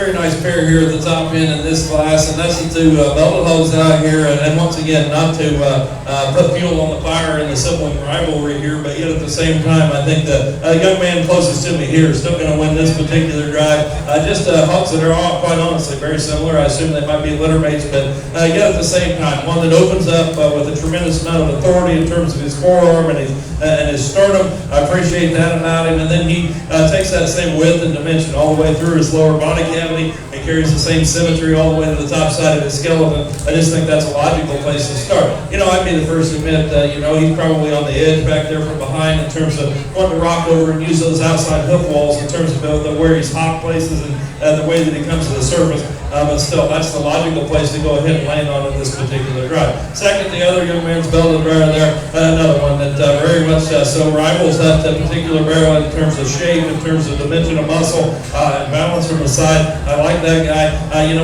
Very nice pair here at the top end in this class, and that's the two belted hogs out here. And once again, not to put fuel on the fire in the sibling rivalry here, but yet at the same time, I think the young man closest to me here is still going to win this particular drive. Just hogs that are all, quite honestly, very similar. I assume they might be litter mates, but yet at the same time, one that opens up with a tremendous amount of authority in terms of his forearm and his sternum. I appreciate that about him. And then he takes that same width and dimension all the way through his lower body cavity. cavity and carries the same symmetry all the way to the top side of his skeleton. I just think that's a logical place to start. I'd be the first to admit that, he's probably on the edge back there from behind in terms of wanting to rock over and use those outside hoof walls in terms of where he's hot places and the way that he comes to the surface. But still, that's the logical place to go ahead and land on in this particular drive. Second, the other young man's belted barrel there, another one that very much so rivals that particular barrel in terms of shape, in terms of dimension of muscle, and balance from the side. I like that guy.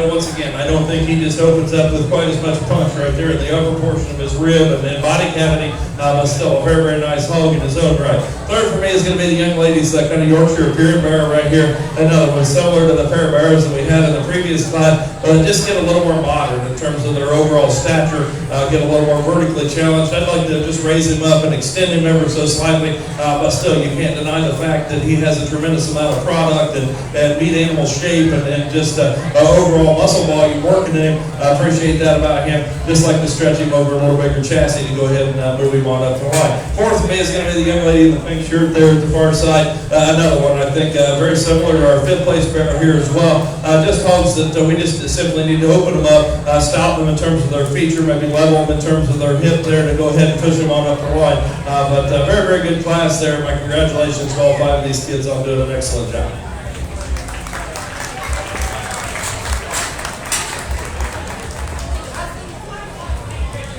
Once again, I don't think he just opens up with quite as much punch right there in the upper portion of his rib and body cavity, but still a very, very nice hog in his own right. Third for me is going to be the young lady's kind of Yorkshire Pier barrel right here. Another one similar to the pair of barrels that we had in the previous class, but just get a little more modern in terms of their overall stature, get a little more vertically challenged. I'd like to just raise him up and extend him ever so slightly, but still you can't deny the fact that he has a tremendous amount of product and meat animal shape and just overall muscle volume working in him. I appreciate that about him. Just like to stretch him over a little bigger chassis to go ahead and move him on up the line. Fourth for me is going to be the young lady in the pink shirt there at the far side. Another one I think very similar to our fifth place barrel here as well. Just hogs that we just simply need to open them up, stop them in terms of their feature, maybe level them in terms of their hip there to go ahead and push them on up the line. But very, very good class there. My congratulations to all 5 of these kids on doing an excellent job.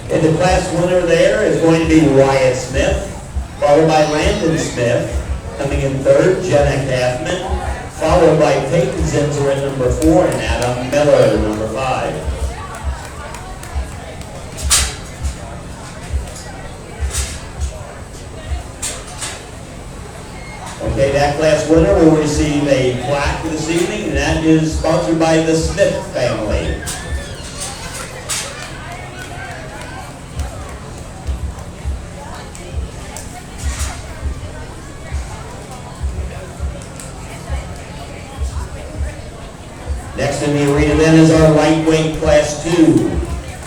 And the class winner there is going to be Wyatt Smith, followed by Landon Smith. Coming in third, Jenna Kaufman, followed by Peyton Zinzer at number 4 and Adam Miller at number 5. Okay, that class winner will receive a plaque this evening, and that is sponsored by the Smith family. Next in the arena then is our lightweight class 2.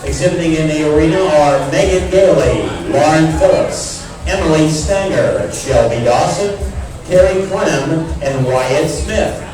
Exhibiting in the arena are Megan Gailey, Lauren Phillips, Emily Stanger, Shelby Dawson, Terry Clem, and Wyatt Smith.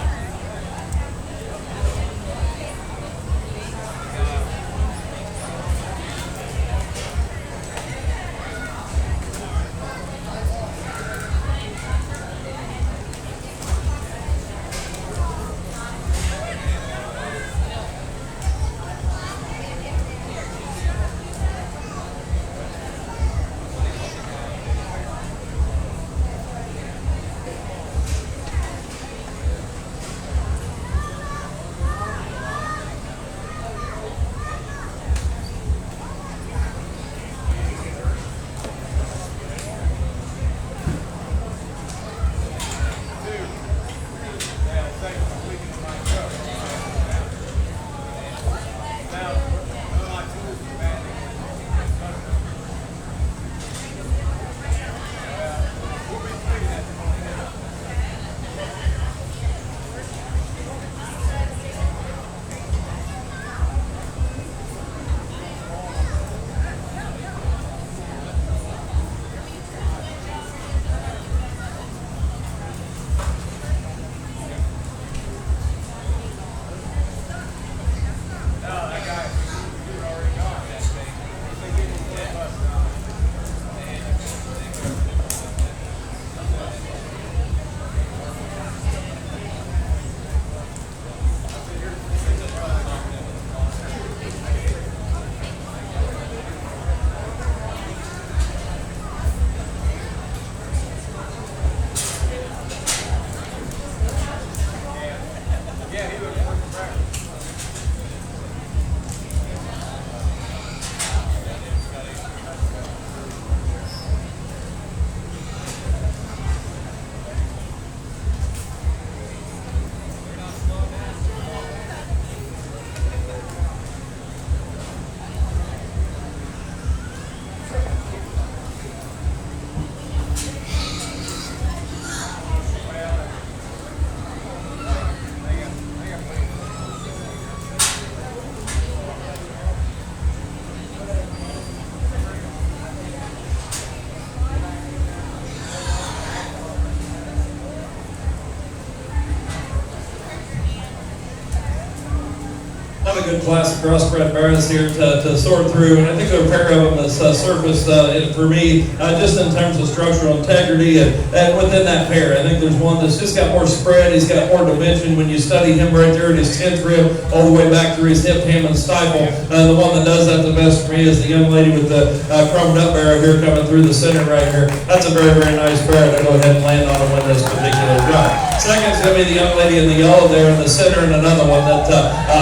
good class of crossbred barons here to sort through, and I think there are a pair of them that's surfaced for me, just in terms of structural integrity, and within that pair, I think there's one that's just got more spread, he's got more dimension. When you study him right there at his 10th rib, all the way back through his hip, ham, and stifle, the one that does that the best for me is the young lady with the chromed up barrow here coming through the center right here. That's a very, very nice barrow to go ahead and land on and win this particular drive. Second's going to be the young lady in the yellow there in the center, and another one that,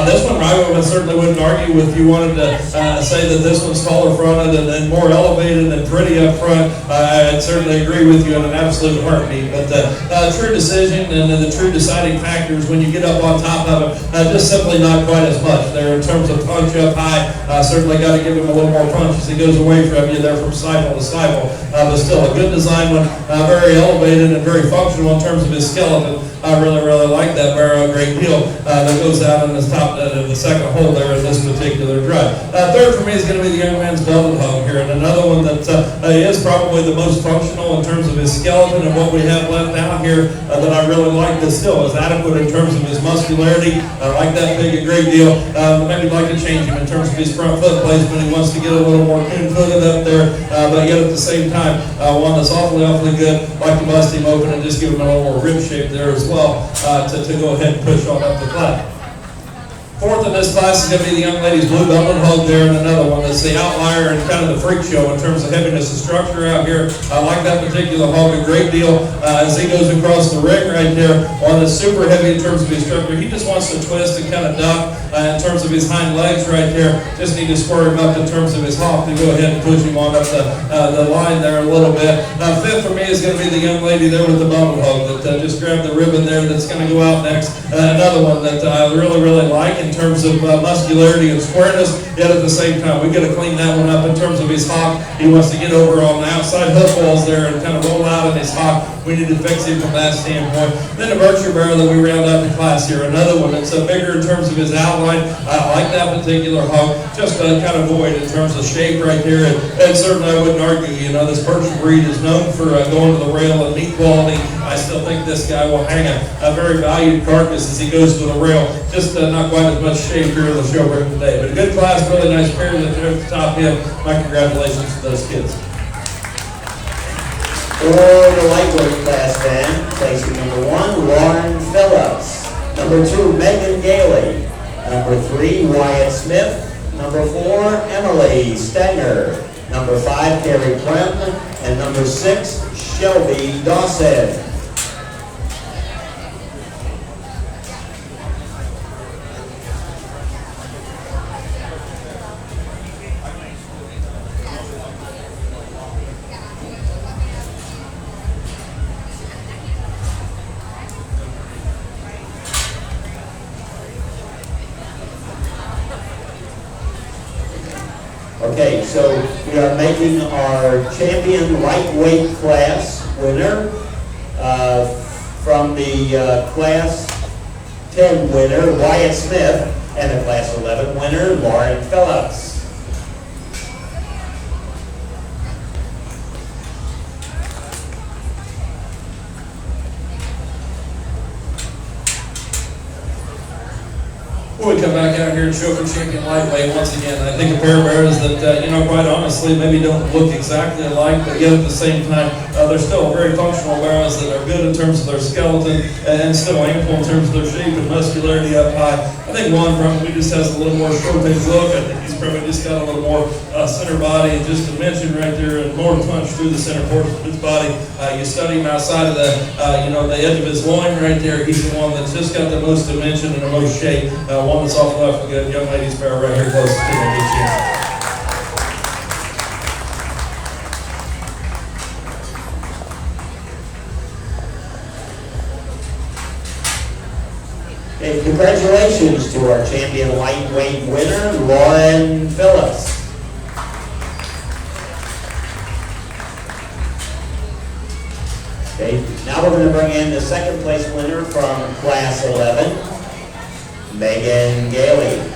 this one I certainly wouldn't argue with. You wanted to say that this one's taller fronted and more elevated and pretty up front. I'd certainly agree with you in an absolute heartbeat. But true decision and the true deciding factors when you get up on top of it, just simply not quite as much there in terms of punch up high. Certainly got to give him a little more punch as he goes away from you there from stifle to stifle. But still a good design one, very elevated and very functional in terms of his skeleton. I really, really like that barrow a great deal. That goes out in the top, the second hole there in this particular drive. Third for me is going to be the young man's belted hog here, and another one that is probably the most functional in terms of his skeleton and what we have left out here that I really like. That still is adequate in terms of his muscularity. I like that pig a great deal. Maybe like to change him in terms of his front foot placement. He wants to get a little more coon-footed up there, but yet at the same time, one that's awfully, awfully good. Like to bust him open and just give him a little more rib shape there as well. To go ahead and push on up the class. Fourth in this class is going to be the young lady's blue belted hog there, and another one that's the outlier and kind of the freak show in terms of heaviness and structure out here. I like that particular hog a great deal as he goes across the ring right there. One that's super heavy in terms of his structure. He just wants to twist and kind of duck in terms of his hind legs right there. Just need to square him up in terms of his hop to go ahead and push him on up the line there a little bit. Fifth for me is going to be the young lady there with the belted hog that just grabbed the ribbon there that's going to go out next. Another one that I really, really like in terms of muscularity and squareness, yet at the same time, we got to clean that one up in terms of his hop. He wants to get over on the outside hoof walls there and kind of roll out in his hop. We need to fix him from that standpoint. Then the Berkshire barrow that we round out the class here, another one that's bigger in terms of his outline. I like that particular hog, just kind of void in terms of shape right there. And certainly I wouldn't argue, this Berkshire breed is known for going to the rail and meat quality. I still think this guy will hang a very valued carcass as he goes to the rail. Just not quite as much shape here in the showroom today. But a good class, really nice pair that they're at the top end. My congratulations to those kids. For the lightweight class then, placing number 1, Lauren Phillips. Number 2, Megan Gailey. Number 3, Wyatt Smith. Number 4, Emily Stenger. Number 5, Carrie Clem. And number 6, Shelby Dawson. Okay, so we are making our champion lightweight class winner from the class 10 winner, Wyatt Smith, and the class 11 winner, Lauren Phillips. Before we come back out here and show for champion lightweight once again, I think a pair of barrows that, quite honestly, maybe don't look exactly alike, but yet at the same time, they're still very functional barrows that are good in terms of their skeleton and still ample in terms of their shape and muscularity up high. I think one probably just has a little more short-page look. I think he's probably just got a little more center body and just dimension right there and more punch through the center portion of his body. You study him outside of the edge of his loin right there. He's the one that's just got the most dimension and the most shape. One that's awful awful good. Young ladies pair right here close to the good chance. And congratulations to our champion lightweight winner, Lauren Phillips. Okay, now we're going to bring in the second place winner from class 11, Megan Gailey.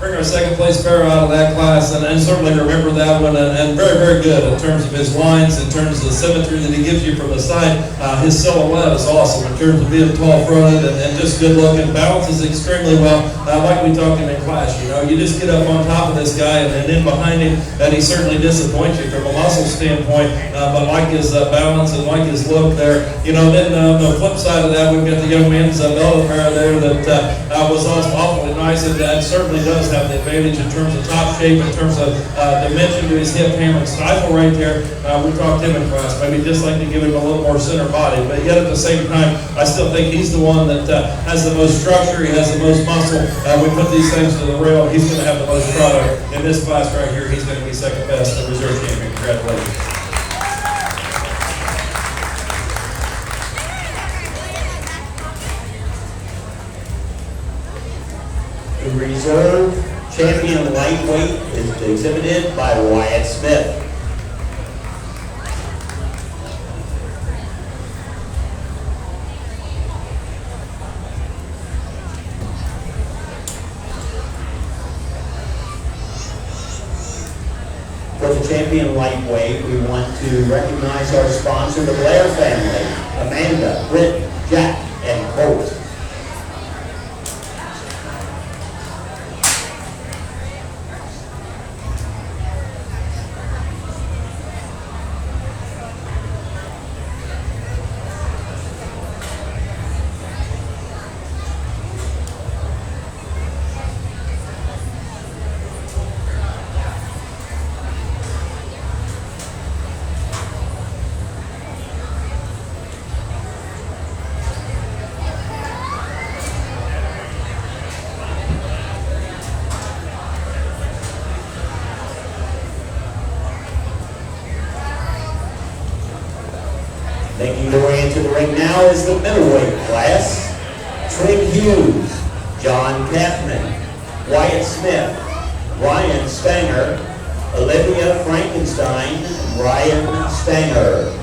bring our second place pair out of that class, and certainly remember that one, and very, very good in terms of his lines, in terms of the symmetry that he gives you from the side. His silhouette is awesome in terms of being tall-fronted and just good looking. Balances extremely well, like we talked in class. You know, you just get up on top of this guy and in behind him, and he certainly disappoints you from a muscle standpoint, but like his balance and like his look there. You know, then the flip side of that, we've got the young man's Bella pair there that was also awfully nice, and certainly does have the advantage in terms of top shape, in terms of dimension to his hip, hammer, and stifle right there. We talked him in class. Maybe just like to give him a little more center body, but yet at the same time, I still think he's the one that has the most structure. He has the most muscle. We put these things to the rail. He's going to have the most product in this class right here. He's going to be second best, the reserve champion. Congratulations. The reserve champion lightweight is exhibited by Wyatt Smith. For the champion lightweight, we want to recognize our sponsor, the Blair family, Amanda, Britt, Jack, and Colt. Making their way into the ring now is the middleweight class. Trig Hughes, John Kathman, Wyatt Smith, Ryan Stanger, Olivia Frankenstein, and Ryan Stanger.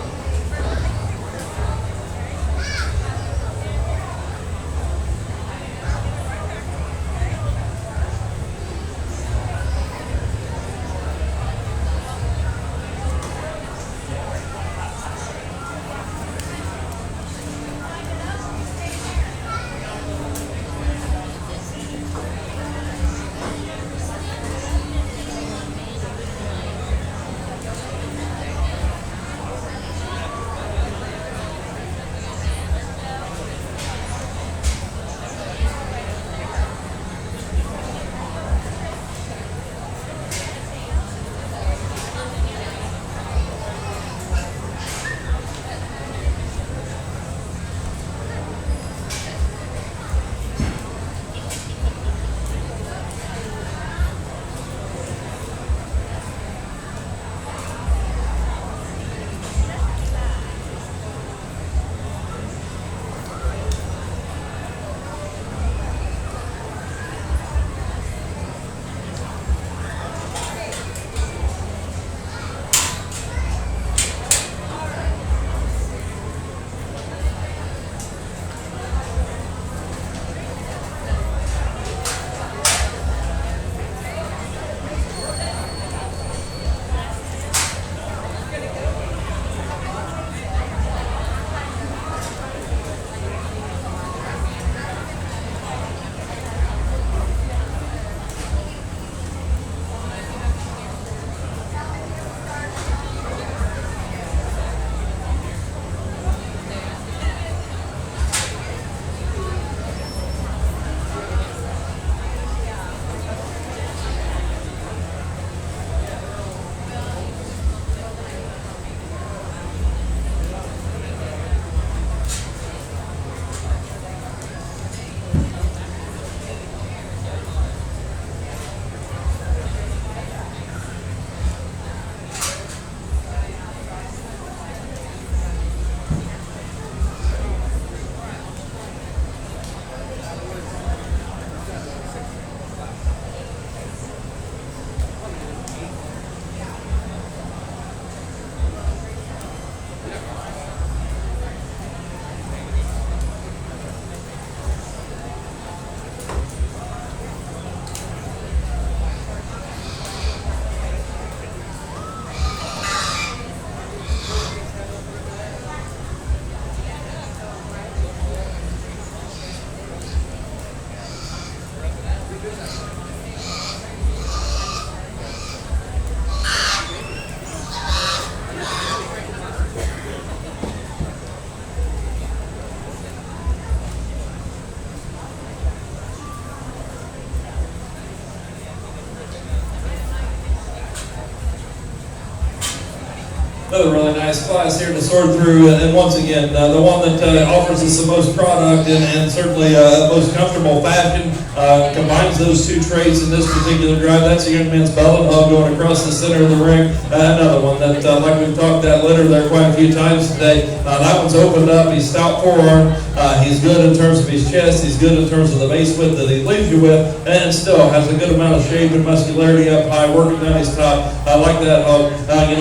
nice class here to sort through, and once again, the one that offers us the most product and certainly most comfortable fashion combines those two traits in this particular drive. That's a young man's bell and hug going across the center of the ring. Another one that, like we've talked that litter there quite a few times today, that one's opened up. He's stout forearm. He's good in terms of his chest. He's good in terms of the base width that he leaves you with, and still has a good amount of shape and muscularity up high, working down his top. I like that hug.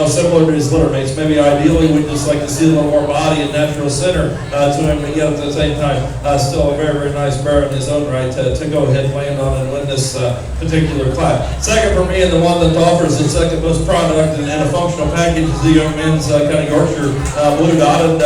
Similar to his litter mates. Maybe ideally we'd just like to see a little more body and natural center to him, but yet at the same time, still a very, very nice bear in his own right to go ahead and land on and win this particular class. Second for me, and the one that offers the second most product and a functional package is the young man's kind of Yorkshire blue dotted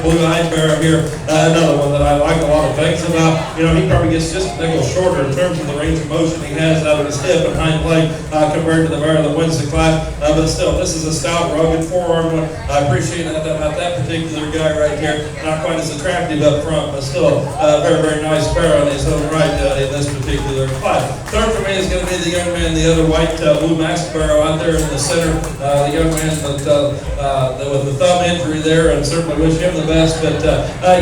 blue-eyed bear here. Another one that I like a lot of things about. He probably gets just a little shorter in terms of the range of motion he has out of his hip and hind leg compared to the bear that wins the class. But still, this is a stout, rugged forearm one. I appreciate that about that particular guy right here. Not quite as attractive up front, but still a very, very nice bear on his own right in this particular class. Third for me is going to be the young man, the other white blue mask sparrow out there in the center. The young man that with the thumb injury there, and certainly wish him the best. But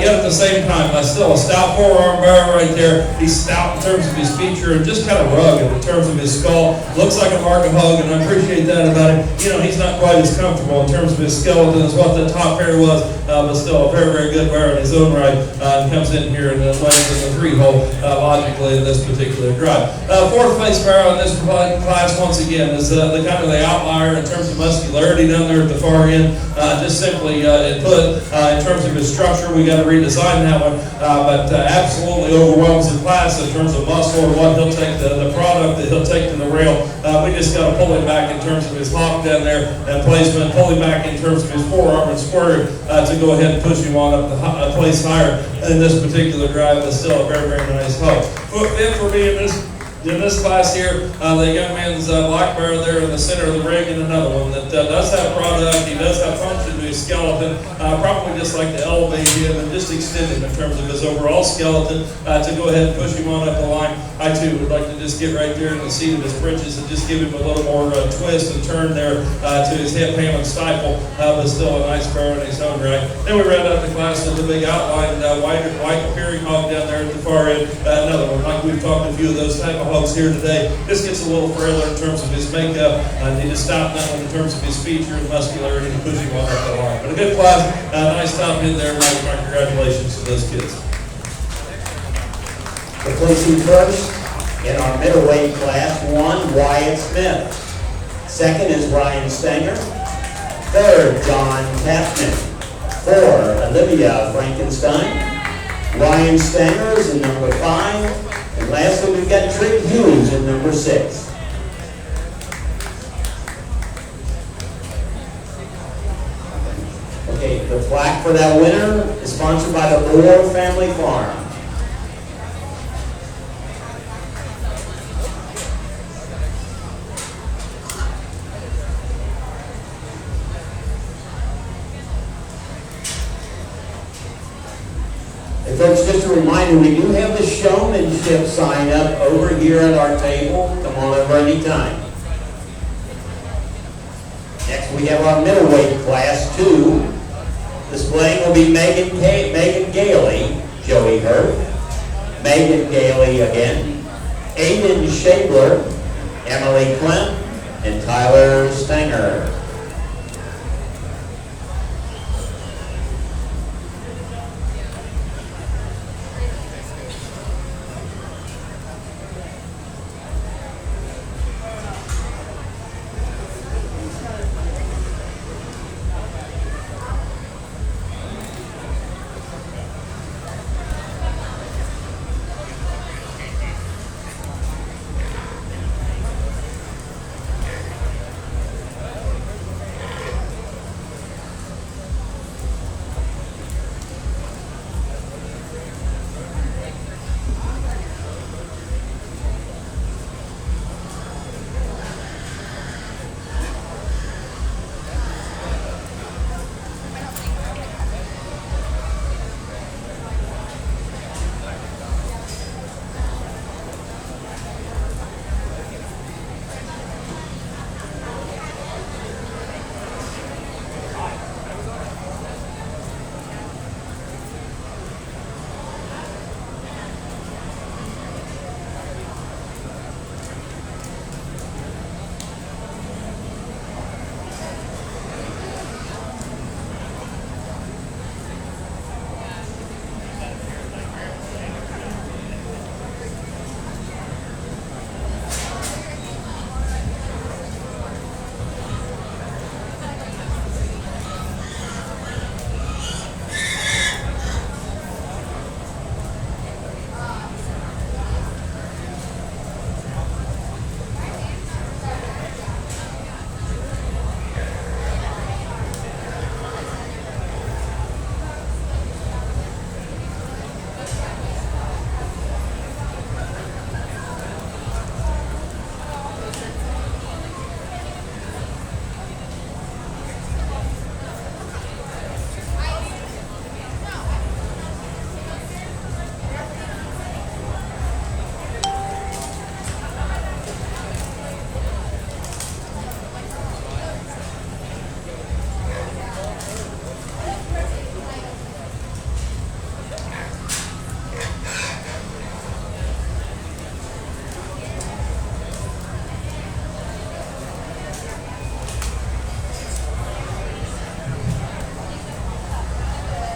yet at the same time, still a stout forearm bear right there. He's stout in terms of his feature and just kind of rugged in terms of his skull. Looks like a market hog, and I appreciate that about him. He's not quite as comfortable in terms of his skeleton as what the top hair was, but still a very, very good bear in his own right, and comes in here and lands in the 3-hole logically in this particular drive. Fourth place bear on this class, once again, is the kind of the outlier in terms of muscularity down there at the far end. Just simply put, in terms of his structure, we got to redesign that one, but absolutely overwhelms the class in terms of muscle and what he'll take, the product that he'll take to the rail. We just got to pull him back in terms of his hop down there and placement, pull him back in terms of his forearm and square to go ahead and push him on up the place higher in this particular drive, but still a very, very nice hug. Fifth for me in this class here, the young man's black bear there in the center of the ring, and another one that does have product. He does have function to his skeleton. Probably just like to elevate him and just extend him in terms of his overall skeleton to go ahead and push him on up the line. I too would like to just get right there in the seat of his britches and just give him a little more twist and turn there to his hip, ham, and stifle, but still a nice bear in his own right. Then we round out the class with the big outline white appearing hog down there at the far end. Another one, like we've talked a few of those type of hogs here today. This gets a little further in terms of his makeup. Need to stop that one in terms of his feature and muscularity and pushing on up the line. But a good class, nice top in there. My congratulations to those kids. The placing first in our middleweight class, 1, Wyatt Smith. Second is Ryan Stenger. Third, John Tapman. 4, Olivia Frankenstein. Ryan Stenger is in number 5. And lastly, we've got Trick Hughes in number 6. Okay, the plaque for that winner is sponsored by the Moore Family Farm. And folks, just a reminder, we do have the showmanship sign up over here at our table. Come on over anytime. Next, we have our middleweight class 2. Displaying will be Megan Gailey, Joey Hurt, Megan Gailey again, Aiden Shabler, Emily Clem, and Tyler Stenger.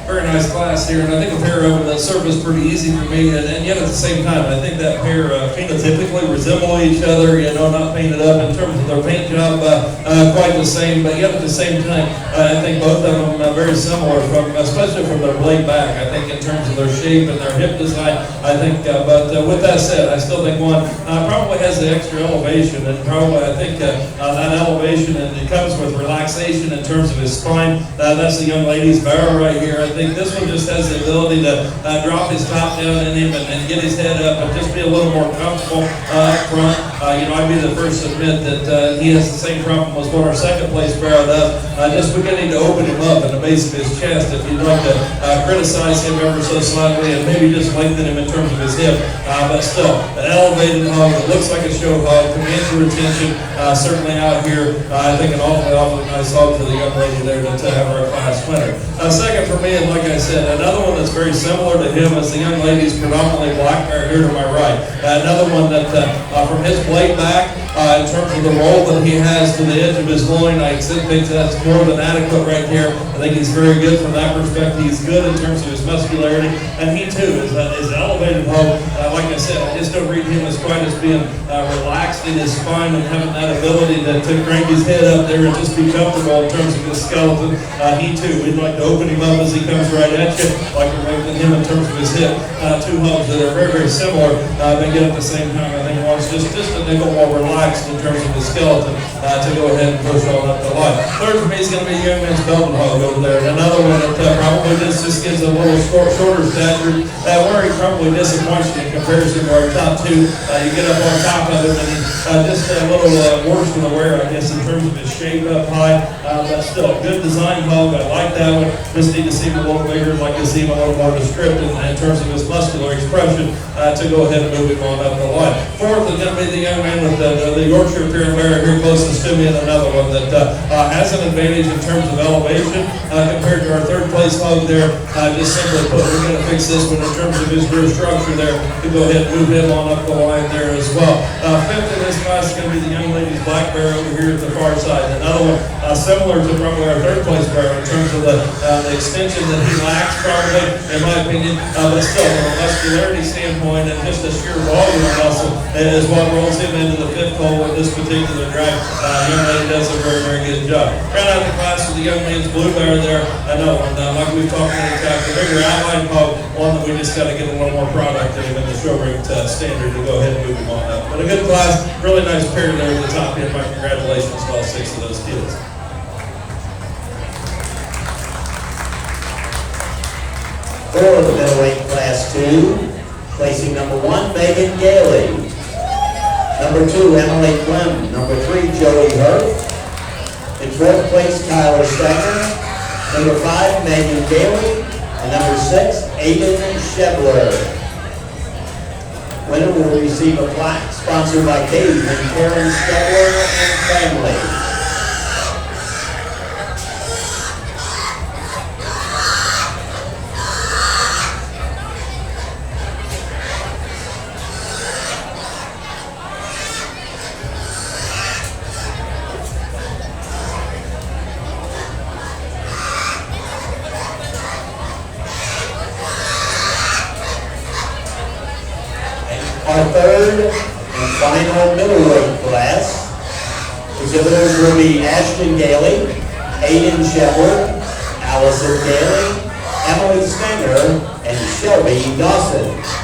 very nice class here, and I think a pair of them that surfaced pretty easy for me, and yet at the same time, I think that pair phenotypically resemble each other, not painted up in terms of their paint job quite the same, but yet at the same time, I think both of them very similar, especially from their blade back. I think in terms of their shape and their hip design, I think, but with that said, I still think one probably has the extra elevation, and probably I think that elevation, and it comes with relaxation in terms of his spine. That's the young lady's barrel right here. I think this one just has the ability to drop his top down in him and get his head up and just be a little more comfortable up front. I'd be the first to admit that he has the same problem as what our second place barrel does, just beginning to open him up in the base of his chest. If you'd like to criticize him ever so slightly and maybe just lengthen him in terms of his hip, but still, an elevated hog that looks like a show hog, commands your attention, certainly out here. I think an awfully nice hog for the young lady there to have our class winner. Second for me, and like I said, another one that's very similar to him is the young lady's predominantly black bear here to my right. Another one that from his blade back, in terms of the roll that he has to the edge of his loin, I think that's more than adequate right here. I think he's very good from that perspective. He's good in terms of his muscularity, and he too is an elevated hog. Like I said, I just don't read him as quite as being relaxed in his spine and having that ability to crank his head up there and just be comfortable in terms of his skeleton. He too, we'd like to open him up as he comes right at you, like to lengthen him in terms of his hip. Two hogs that are very, very similar, but yet at the same time, I think one's just a nickel more relaxed in terms of his skeleton to go ahead and push on up the line. Third for me is going to be young man's Belton hog over there, and another one that probably just gives a little shorter stature, where he probably disappoints you in comparison to our top two. You get up on top of him, and just a little worse for the wear, I guess, in terms of his shape up high, but still a good design hog. I like that one. Just need to see him a little bigger, like to see him a little more descriptive in terms of his muscular expression to go ahead and move him on up the line. Fourth is going to be the young man with the Yorkshire Pure Bear here closest to me, and another one that has an advantage in terms of elevation compared to our third place hog there. Just simply put, we're going to fix this one in terms of his rear structure there to go ahead and move him on up the line there as well. Fifth in this class is going to be the young lady's black bear over here at the far side. Another one similar to probably our third place bear in terms of the extension that he lacks probably, in my opinion, but still from a muscularity standpoint and just a sheer volume of muscle is what rolls him into the fifth hole with this particular drive. Young lady does a very, very good job. Round out the class with the young man's blue bear there. Another one, like we've talked many times, the bigger outline hog, one that we just got to get a little more product in him in the show ring standard to go ahead and move him on up. But a good class, really nice pair there at the top end. My congratulations to all 6 of those kids. For the middleweight class 2, placing number 1, Megan Gailey. Number 2, Emily Clem. Number 3, Joey Hurt. In 4th place, Tyler Stenger. Number 5, Megan Gailey. And number 6, Aiden Shebler. Winner will receive a plaque sponsored by Dave and Karen Shebler and family. Our third and final middleweight class, exhibitors will be Ashton Gailey, Aiden Shepard, Allison Gailey, Emily Stenger, and Shelby Dawson.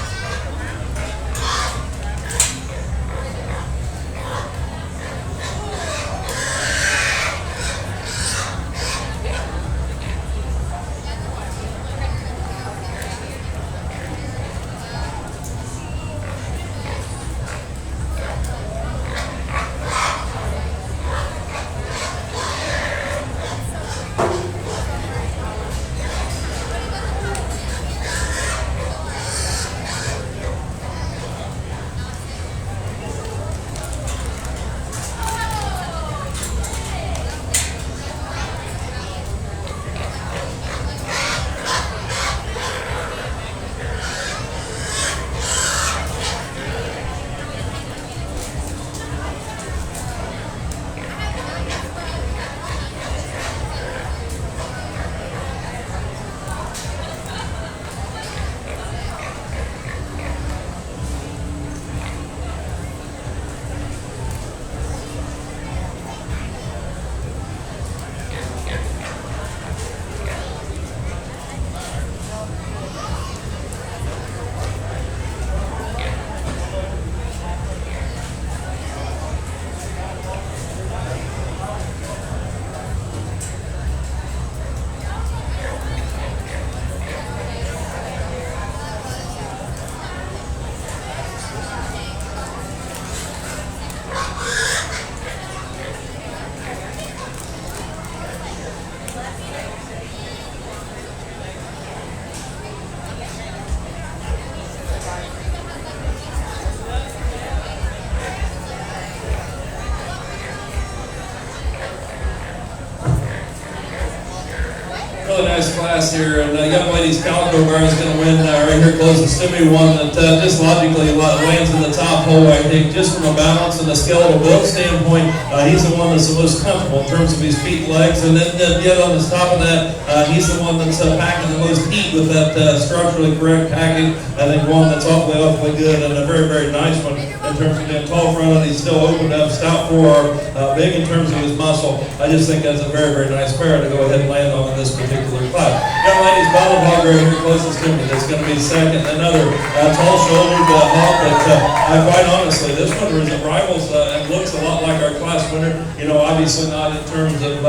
class here, and young ladies Calico Bear is going to win right here closest to me. One that just logically lands in the top hole. I think just from a balance and a skeletal build standpoint, he's the one that's the most comfortable in terms of his feet, legs, and then yet on the top of that, he's the one that's packing the most heat with that structurally correct package. I think one that's awfully good and a very, very nice one in terms of being tall fronted. He's still opened up, stout forearm, big in terms of his muscle. I just think that's a very, very nice pair to go ahead and land on in this particular class. Young ladies, Bottle Hog right here closest to me. That's going to be second. Another tall-shouldered hog that quite honestly, this one rivals and looks a lot like our class winner. You know, obviously not in terms of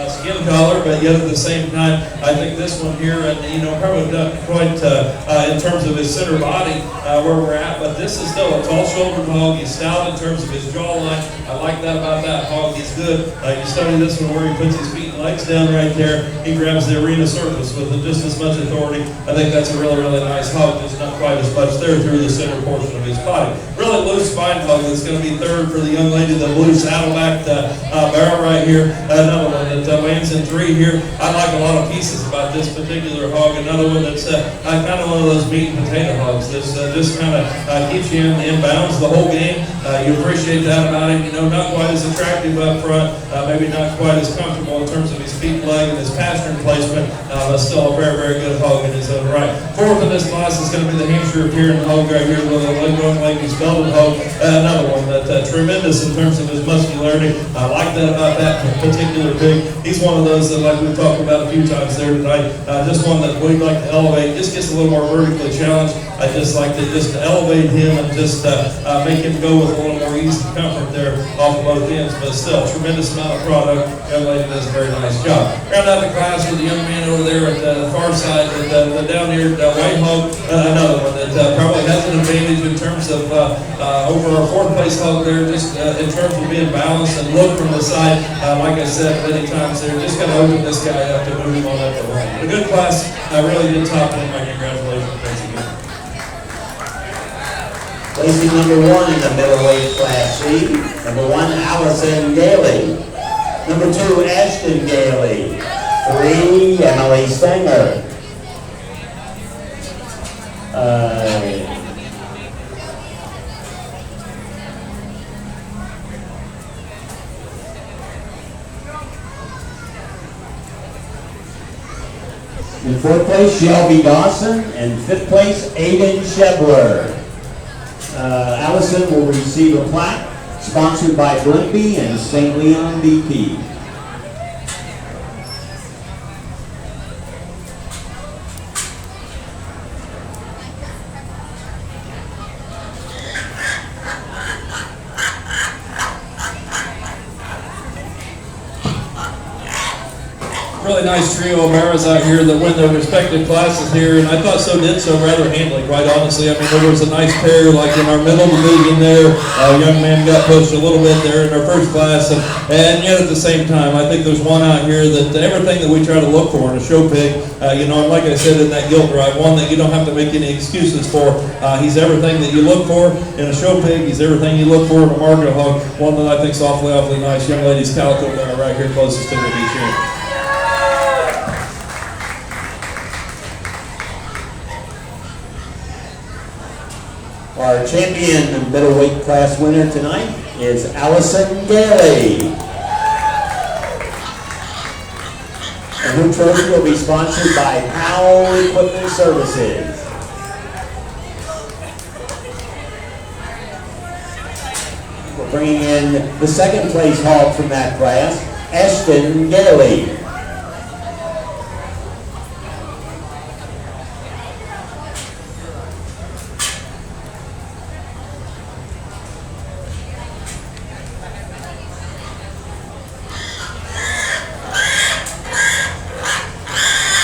skin color, but yet at the same time, I think this one here, and you know, probably not quite in terms of his center body where we're at, but this is still a tall-shouldered hog. He's stout in terms of his jawline. I like that about that hog. He's good. You study this one where he puts his feet and legs down right there. He grabs the arena surface with just as much authority. I think that's a really, really nice hog. Just not quite as much there through the center portion of his body. Really loose spine hog that's going to be third for the young lady, the blue saddleback barrel right here. Another one that lands in 3 here. I like a lot of pieces about this particular hog. Another one that's kind of one of those meat and potato hogs. This just kind of keeps you in bounds the whole game. You appreciate that about him. You know, not quite as attractive up front, maybe not quite as comfortable in terms of his feet, leg, and his pastern placement, but still a very, very good hog in his own right. Fourth in this class is going to be the Hampshire appearing hog right here with a leg belted hog. Another one that tremendous in terms of his muscularity. I like that about that particular pig. He's one of those that, like we've talked about a few times there tonight, just one that we'd like to elevate. Just gets a little more vertically challenged. I just like to just elevate him and just make him go with a little more ease and comfort there off of both ends. But still, tremendous amount of product. Young lady does a very nice job. Round out the class with the young man over there at the far side, the down here, white hog. Another one that probably has an advantage in terms of over our fourth place hog there, just in terms of being balanced and look from the side. Like I said many times there, just kind of open this guy up to move him on up the line. A good class. Really good top 10. My congratulations. Thanks again. Placing number 1 in the middleweight class C, number 1, Allison Gailey. Number 2, Ashton Gailey. 3, Emily Stenger. In 4th place, Shelby Dawson, and 5th place, Aiden Shebler. Allison will receive a plaque sponsored by Blimpie and St. Leon BP. Really nice trio of maras out here that win their respective classes here, and I thought did so rather handily, quite honestly. I mean, there was a nice pair like in our middle division there. A young man got pushed a little bit there in our first class, and yet at the same time, I think there's one out here that everything that we try to look for in a show pig, you know, and like I said in that gilt drive, one that you don't have to make any excuses for. He's everything that you look for in a show pig. He's everything you look for in a market hog. One that I think is awfully nice. Young ladies, Calico Bear right here closest to the beach here. Our champion middleweight class winner tonight is Allison Gailey. And her trophy will be sponsored by Powell Equipment Services. We're bringing in the 2nd place hog from that class, Ashton Gailey.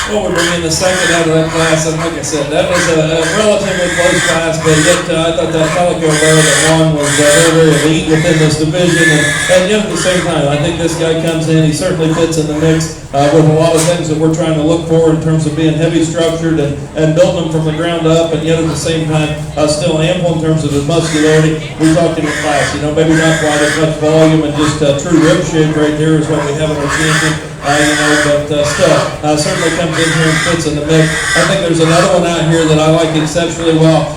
Well, we're bringing the 2nd out of that class, and like I said, that was a relatively close class, but yet I thought that Calico Bear that won was very, very elite within this division, and yet at the same time, I think this guy comes in, he certainly fits in the mix with a lot of things that we're trying to look for in terms of being heavy structured and building them from the ground up, and yet at the same time, still ample in terms of his muscularity. We talked in the class, you know, maybe not quite as much volume and just true rib shape right there is what we have in our champion. but still, certainly comes in here and fits in the mix. I think there's another one out here that I like exceptionally well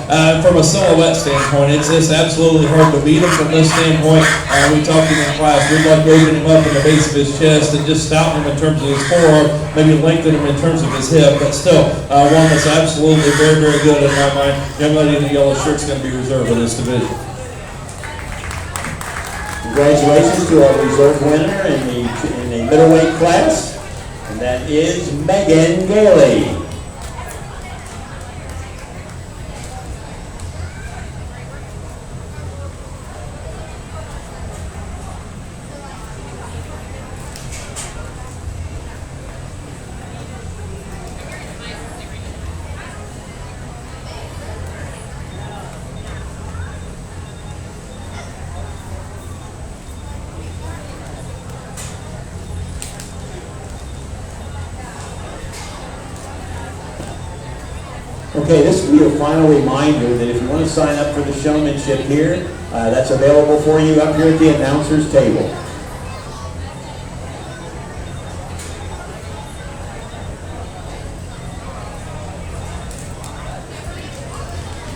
from a silhouette standpoint. It's just absolutely hard to beat him from this standpoint. We talked to him in class. We'd like to open him up in the base of his chest and just stouten him in terms of his forearm, maybe lengthen him in terms of his hip, but still one that's absolutely very, very good in my mind. Young lady in the yellow shirt's going to be reserved for this division. Congratulations to our reserve winner in the middleweight class, and that is Megan Gailey. Okay, this will be a final reminder that if you want to sign up for the showmanship here, that's available for you up here at the announcer's table.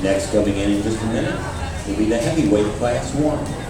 Next coming in just a minute will be the heavyweight class 1.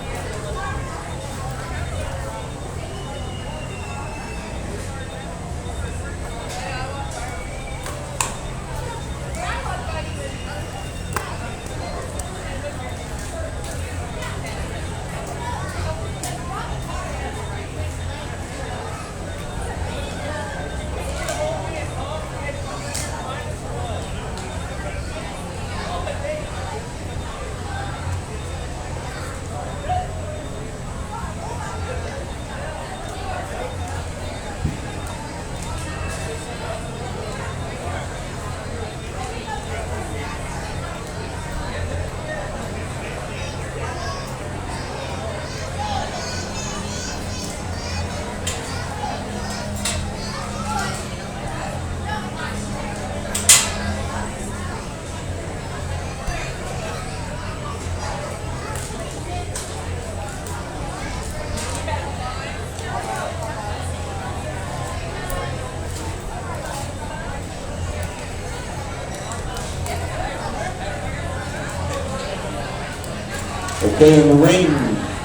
Okay, in the ring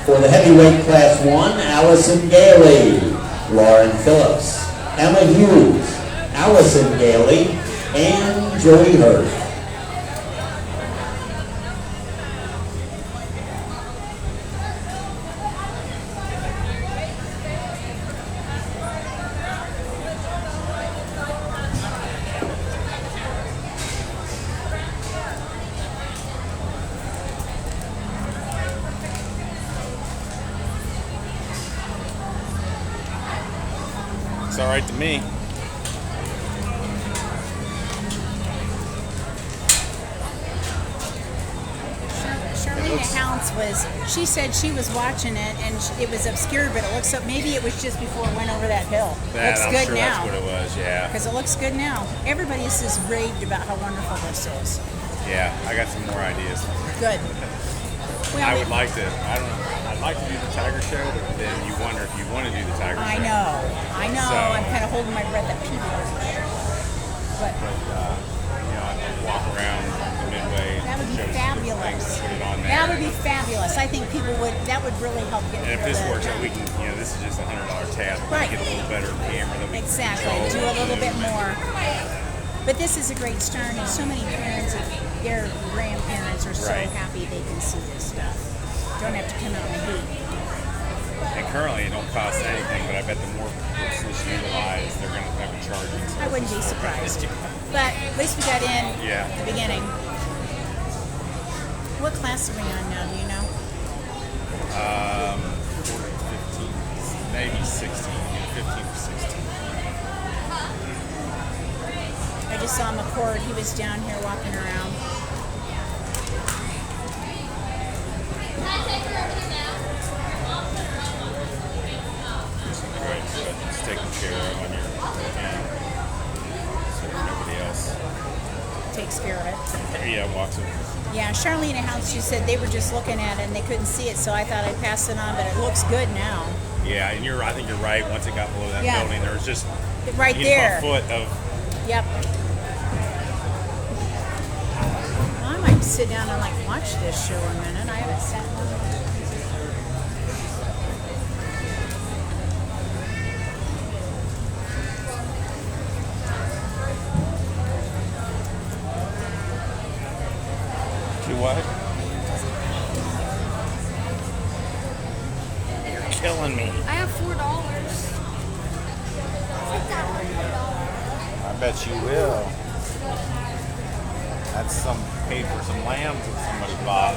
for the heavyweight class 1, Allison Gailey, Lauren Phillips, Emma Hughes, Allison Gailey, and Joey Hurd. It's all right to me. Charlene Hounds she said she was watching it and it was obscure, but it looks up, maybe it was just before it went over that hill. Looks I'm good sure now. that's what it was, yeah. Because it looks good now. Everybody is just raved about how wonderful this is. Yeah, I got some more ideas. Good. Well, I'd like to do the Tiger Show, but then you wonder if you want to do the Tiger Show. I know. So, I'm kind of holding my breath that people But I'd walk around the Midway. that would be show some fabulous. things, put it on there. That would be fabulous. I think that would really help get And if people this to- works out, we can, this is just a $100 tab. We Right. can get a little better camera that we Exactly. can Do a control. little bit more. But this is a great start, and so many parents, their grandparents are so Right. happy they can see this stuff. Don't have to come out in the heat. And currently it don't cost anything, but I bet the more books this utilize, they're going to have to charge you. I wouldn't be surprised. But at least we got in Yeah. at the beginning. What class are we on now, do you know? 15, maybe 16, 15 or 16. I just saw McCord. He was down here walking around. Right, but it's taken care of on your account. So nobody else. Takes care of it. Yeah, walks over. Yeah, Charlene House, she said they were just looking at it and they couldn't see it, so I thought I'd pass it on, but it looks good now. Yeah, and I think you're right. Once it got below that Yeah. building, there was just Right a there. foot of. Yep. I might sit down and like watch this show a minute. I haven't sat down. What? You're killing me. I have $4. I bet you will. That's some paid for some lambs that somebody bought.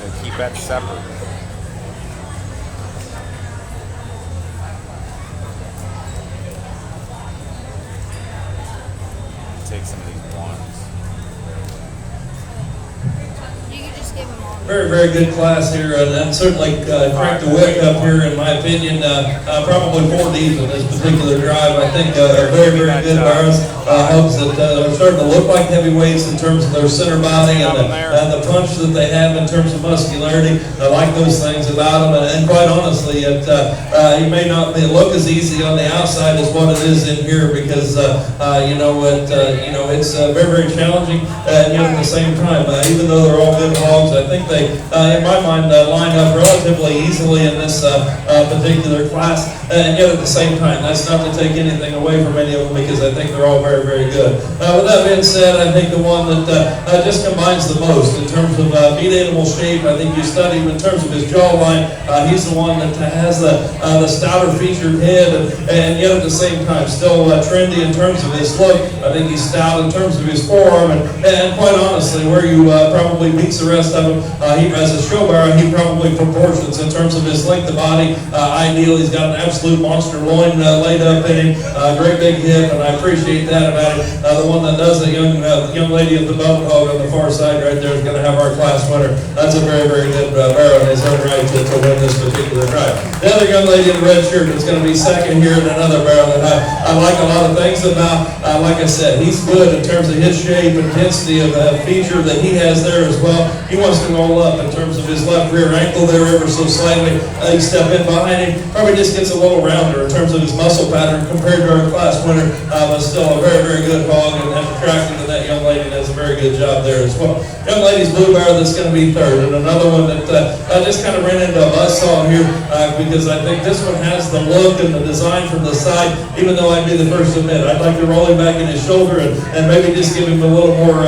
They keep that separate. Take some of these ones. You can just give them all. Very, very good class here, and certainly cranked the wick up here, in my opinion. Probably 4 deep in this particular drive. I think very, very good barrels. Hopes that are starting to look like heavyweights in terms of their center body and the punch that they have in terms of muscularity. I like those things about them, and quite honestly, it may not look as easy on the outside as what it is in here, because it's very, very challenging, and yet at the same time, even though they're all good hogs, I think they, in my mind, line up relatively easily in this particular class, and yet at the same time, that's not to take anything away from any of them, because I think they're all very, very good. With that being said, I think the one that just combines the most in terms of meat animal shape, I think you study him in terms of his jawline. He's the one that has the stouter featured head, and yet at the same time, still trendy in terms of his look. I think he's stout in terms of his forearm, and quite honestly, where you probably beats the rest of him, he, as a show barrow, he probably proportions in terms of his length of body. Ideal, he's got an absolute monster loin laid up in him, great big hip, and I appreciate that about it. The one that does the young lady at the bone hog on the far side right there is going to have our class winner. That's a very, very good barrow in his own right to win this particular drive. The other young lady in the red shirt is going to be second here in another barrow that I like a lot of things about. Like I said, he's good in terms of his shape, intensity of feature that he has there as well. He wants to roll up in terms of his left rear ankle there ever so slightly. You step in behind him, probably just gets a little rounder in terms of his muscle pattern compared to our class winner, but still a very, very good hog, and attractive to that young lady does a very good job there as well. Young lady's blue barrow that's going to be third, and another one that I just kind of ran into a buzzsaw here because I think this one has the look and the design from the side, even though I'd be the first to admit. I'd like to roll him back in his shoulder and maybe just give him a little more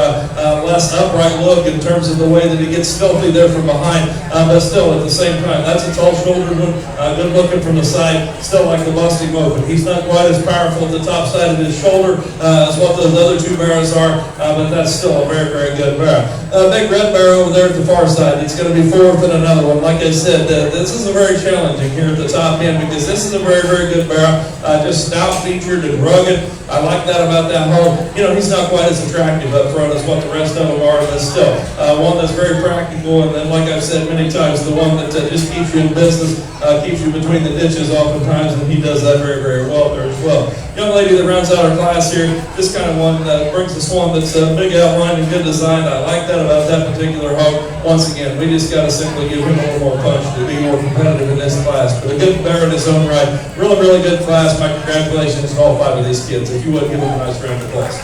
less upright look in terms of the way that he gets stealthy there from behind, but still at the same time, that's a tall shouldered one, good looking from the side, still like the busty open. He's not quite as powerful at the top side of his shoulder as what those other two barrows are, but that's still a very, very good barrow. Big red barrow over there at the far side. It's going to be fourth in another one. Like I said, this is a very challenging here at the top end, because this is a very, very good barrow, just stout featured and rugged. I like that about that hog. He's not quite as attractive up front as what the rest of them are, but still one that's very practical, and then, like I've said many times, the one that just keeps you in business, keeps you between the ditches oftentimes, and he does that very, very well there as well. Young lady that rounds out our class here, this kind of one brings us one that's a big outline and good design. I like that about that particular hog. Once again, we just got to simply give him a little more punch to be more competitive in this class. But a good barrow in his own right. Really, really good class. My congratulations to all 5 of these kids. If you would, give them a nice round of applause.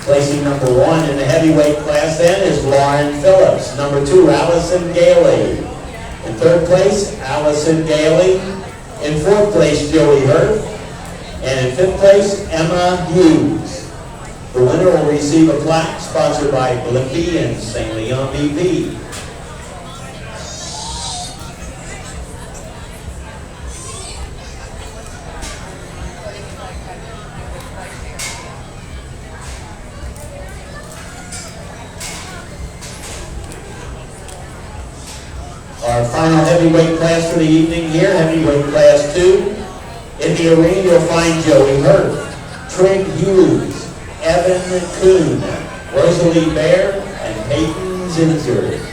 Placing number 1 in the heavyweight class then is Lauren Phillips. Number 2, Allison Gailey. In 3rd place, Allison Gailey. In 4th place, Joey Hurt. And in 5th place, Emma Hughes. The winner will receive a plaque sponsored by Blimpie and St. Leon BP. Our final heavyweight class for the evening here, heavyweight class 2. In the arena, you'll find Joey Hurt, Trig Hughes, Evan Kuhn, Rosalie Bear, and Peyton Zinzer.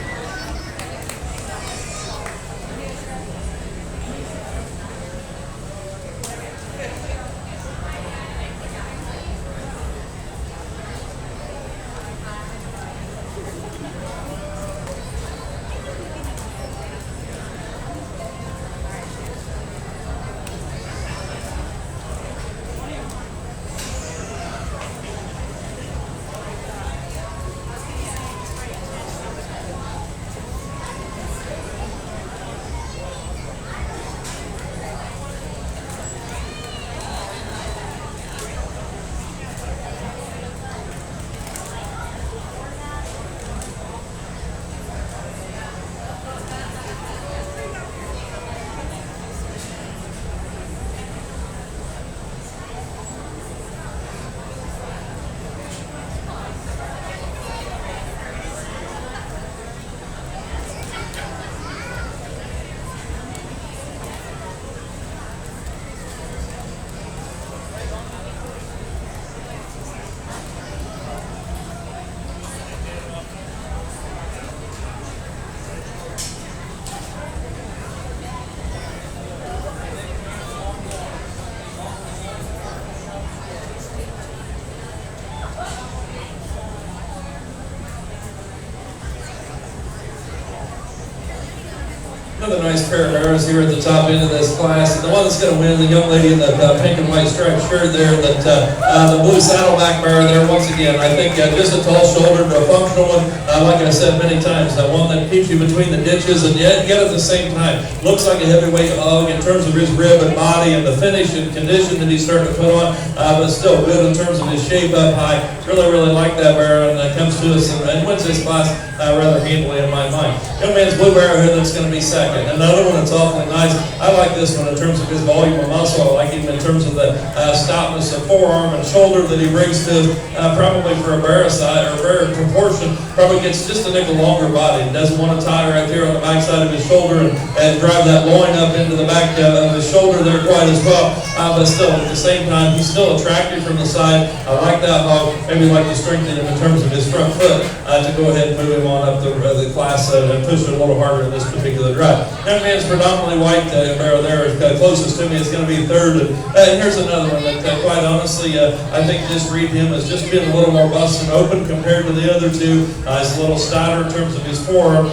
Another nice pair of arrows here at the top end of this class. And the one that's going to win, the young lady in the pink and white striped shirt there, the blue saddleback barrow there, once again, I think just a tall-shouldered, a functional one, like I said many times, the one that keeps you between the ditches and yet at the same time looks like a heavyweight hog in terms of his rib and body and the finish and condition that he's starting to put on, but still good in terms of his shape up high. Really like that barrow, and comes to us and wins this class rather handily in my mind. Young man's blue barrow here that's going to be second. Another one that's awfully nice. I like this one in terms of his volume of muscle. I like him in terms of the stoutness of forearm and shoulder that he brings to probably for a barrow side or a barrow proportion. Probably gets just a nickel longer body and doesn't want to tie right there on the back side of his shoulder and drive that loin up into the back of his shoulder there quite as well. But still, at the same time, he's still attractive from the side. I like that hog. Maybe like to strengthen him in terms of his front foot to go ahead and move him on up the class and push it a little harder in this particular drive. Young man's predominantly white barrow there. Closest to me is going to be third. And here's another one that, quite honestly, I think just read him as just being a little more busted open compared to the other two. He's a little stouter in terms of his forearm.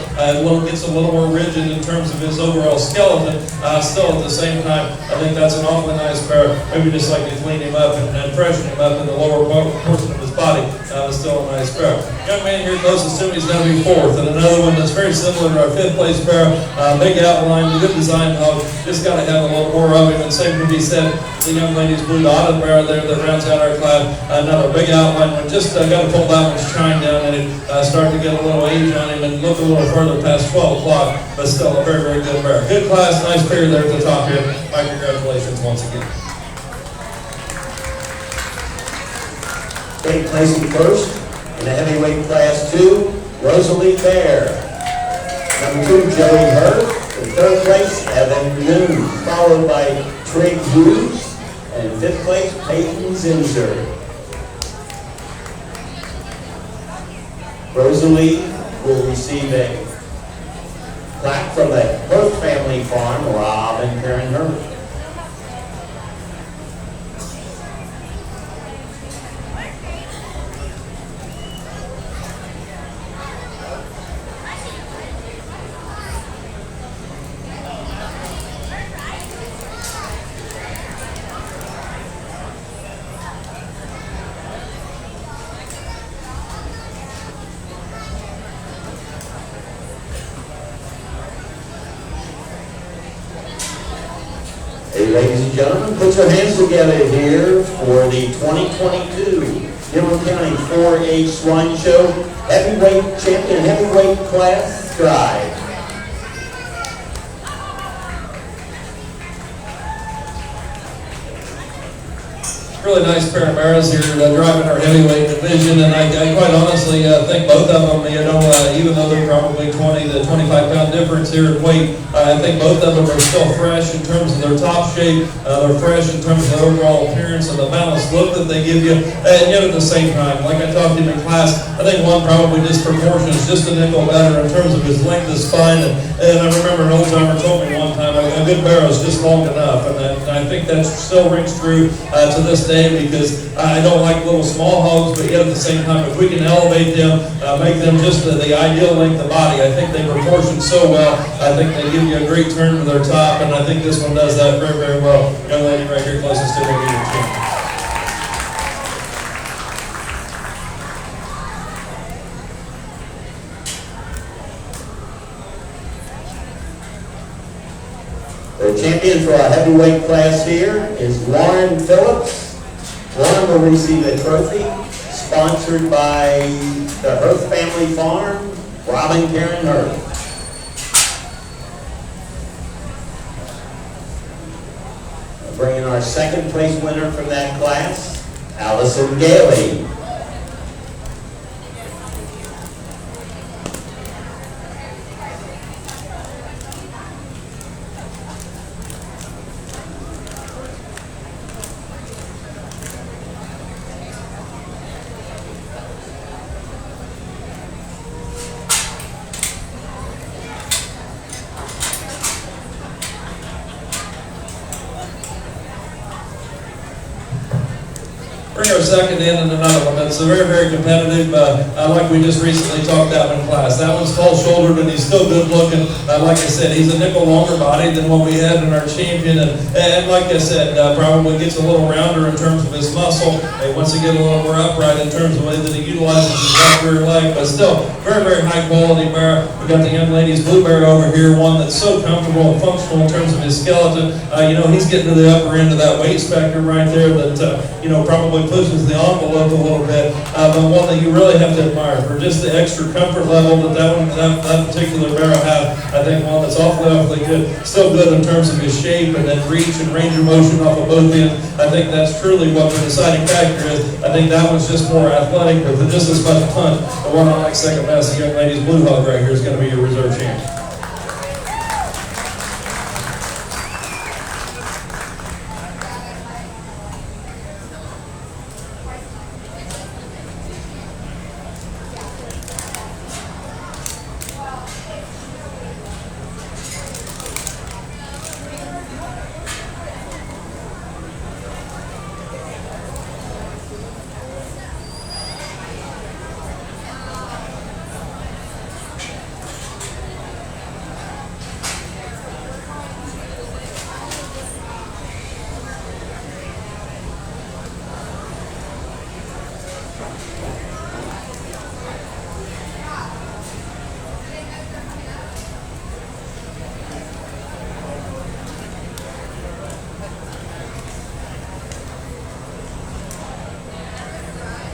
Gets a little more rigid in terms of his overall skeleton. Still, at the same time, I think that's an awfully nice barrow. Maybe just like to clean him up and freshen him up in the lower portion of his body. Still a nice barrow. Young man here closest to me is going to be fourth. And another one that's very similar to our fifth place barrow. Big outline, good design hog. Just got to have a little more of him. And same can be said the young lady's blue dotted barrow there that rounds out our class. Another big outline one. Just got to pull that one's shine down and it start to get a little age on him and look a little further past 12 o'clock. But still a very good barrow. Good class, nice pair there at the top here. My congratulations once again. Great placing first in the heavyweight class 2, Rosalie Bear. Number 2, Joey Hurd. In third place, Evan Noon, followed by Trig Hughes. And in fifth place, Peyton Zinser. Rosalie will receive a plaque from the Hurd family farm, Rob and Karen Hurd. Hey, ladies and gentlemen, put your hands together here for the 2022 Dearborn County 4-H Swine Show Heavyweight Champion Heavyweight Class Drive. Really nice pair of barrows here driving our heavyweight division, and I quite honestly think both of them, even though they're probably 20 to 25 pound difference here in weight, I think both of them are still fresh in terms of their top shape. They're fresh in terms of the overall appearance and the balanced look that they give you, and yet at the same time, like I talked to him in class, I think one probably disproportions just a nickel better in terms of his length of spine, and I remember an old timer told me one time, a good barrow is just long enough, and I think that still rings true to this day, because I don't like little small hogs, but yet at the same time, if we can elevate them, make them just the ideal length of body, I think they proportion so well. I think they give you a great turn to their top, and I think this one does that very well. Young lady right here closest to me. The champion for our heavyweight class here is Warren Phillips. Warren will receive a trophy sponsored by the Hurd family farm, Rob and Karen Hurd. Bringing our second place winner from that class, Allison Gailey. bring our second in and another one. That's very, very competitive, like we just recently talked about in class. That one's tall-shouldered and he's still good looking. Like I said, he's a nickel longer body than what we had in our champion. And like I said, probably gets a little rounder in terms of his muscle. He wants to get a little more upright in terms of the way that he utilizes his left rear leg. But still, very, very high quality bear. We got the young lady's blue bear over here, one that's so comfortable and functional in terms of his skeleton. He's getting to the upper end of that weight spectrum right there that, probably pushes the envelope a little bit. But one that you really have to admire for just the extra comfort level that particular bear will have. I think one that's awfully good. Still good in terms of his shape and then reach and range of motion off of both ends. I think that's truly what the deciding factor is. I think that one's just more athletic, but for just as much punch. The one I like second best, the young lady's blue hog right here, is going to be your reserve champ.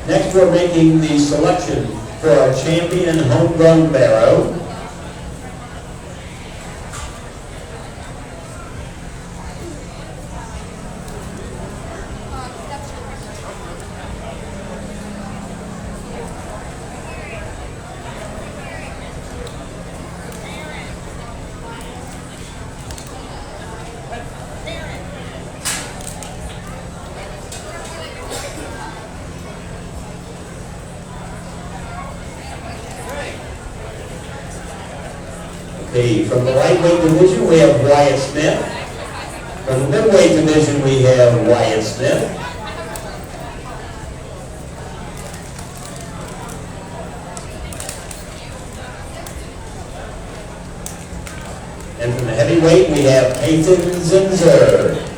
Next, we're making the selection for our champion homegrown barrow. From the lightweight division, we have Wyatt Smith. From the midweight division, we have Wyatt Smith. And from the heavyweight, we have Nathan Zinzer.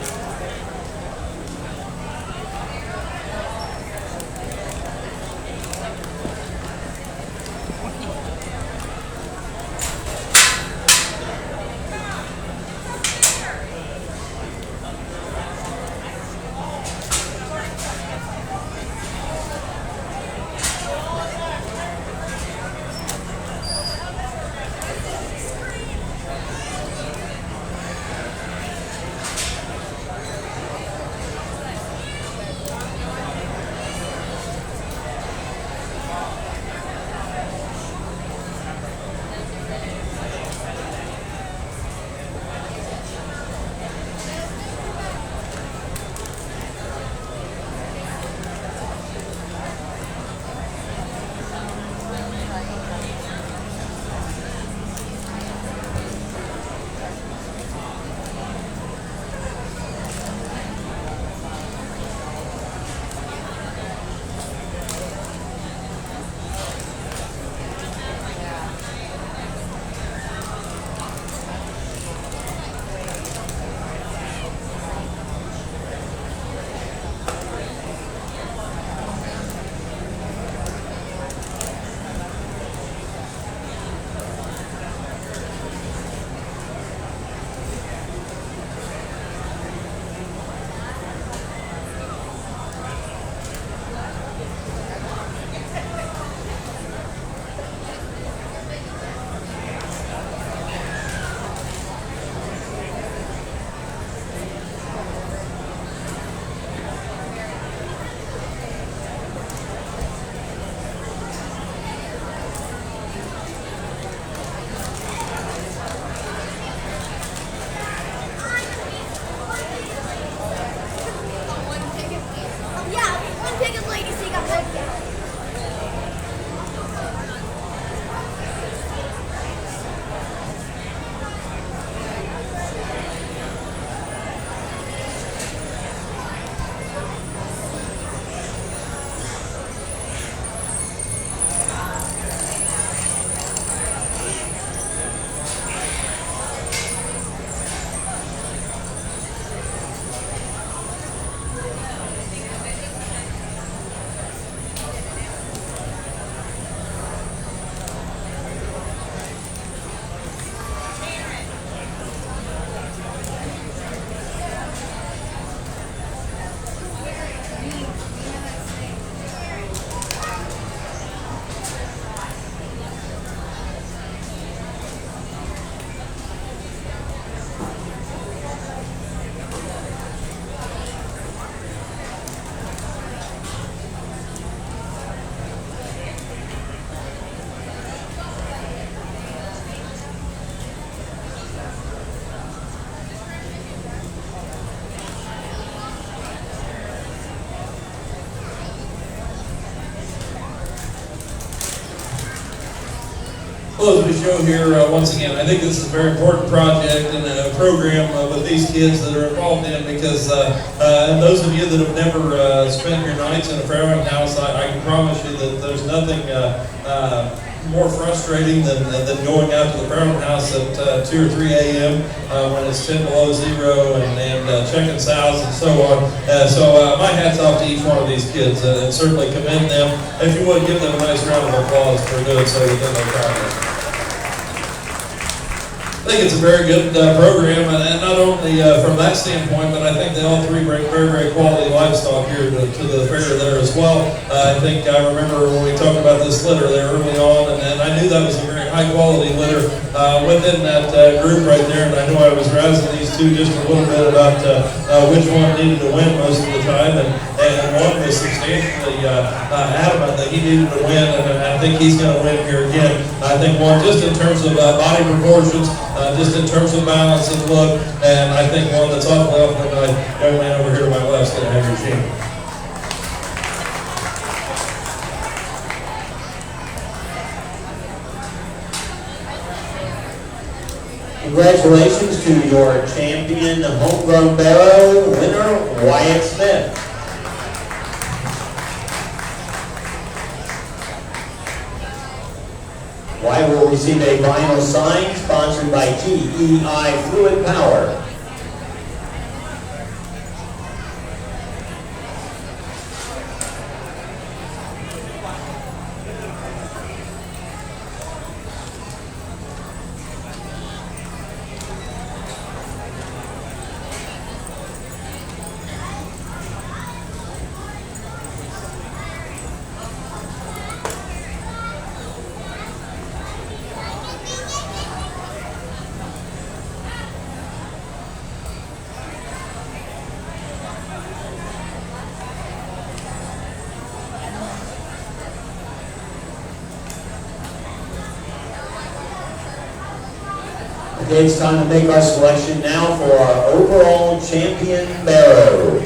close the show here once again. I think this is a very important project and a program with these kids that are involved in, because those of you that have never spent your nights in a farrowing house, I can promise you that there's nothing more frustrating than going out to the farrowing house at 2 or 3 a.m. When it's 10 below zero and checking sows and so on. So my hat's off to each one of these kids and certainly commend them. If you would, give them a nice round of applause for doing so within their progress. I think it's a very good program, and not only from that standpoint, but I think they all three bring very, very quality livestock here to the fair there as well. I think I remember when we talked about this litter there early on, and I knew that was a very high quality litter within that group right there, and I knew I was rousing these two just a little bit about which one needed to win most of the time, and one was substantially adamant that he needed to win, and I think he's going to win here again. I think one just in terms of body proportions, just in terms of balance and look, and I think one that's awfully off my young man over here to my left is going to have your team. Congratulations to your champion homegrown barrow winner, Wyatt Smith. Wyatt will receive a vinyl sign sponsored by GEI Fluid Power. Okay, it's time to make our selection now for our overall champion barrow.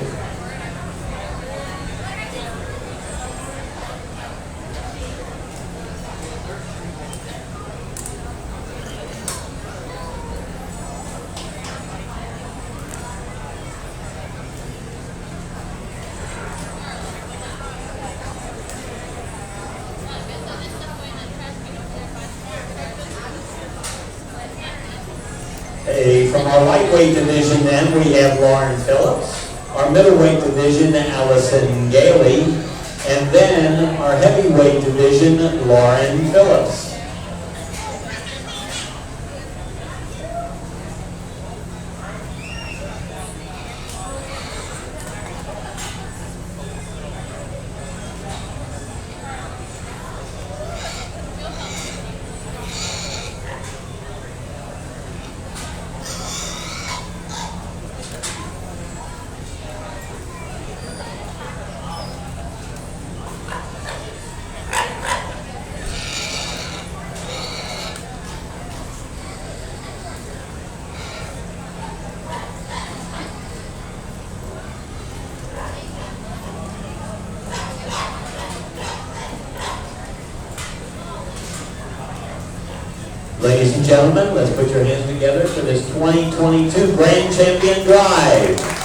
From our lightweight division then, we have Lauren Phillips. Our middleweight division, Allison Gailey. And then our heavyweight division, Lauren Phillips. Ladies and gentlemen, let's put your hands together for this 2022 Grand Champion Drive.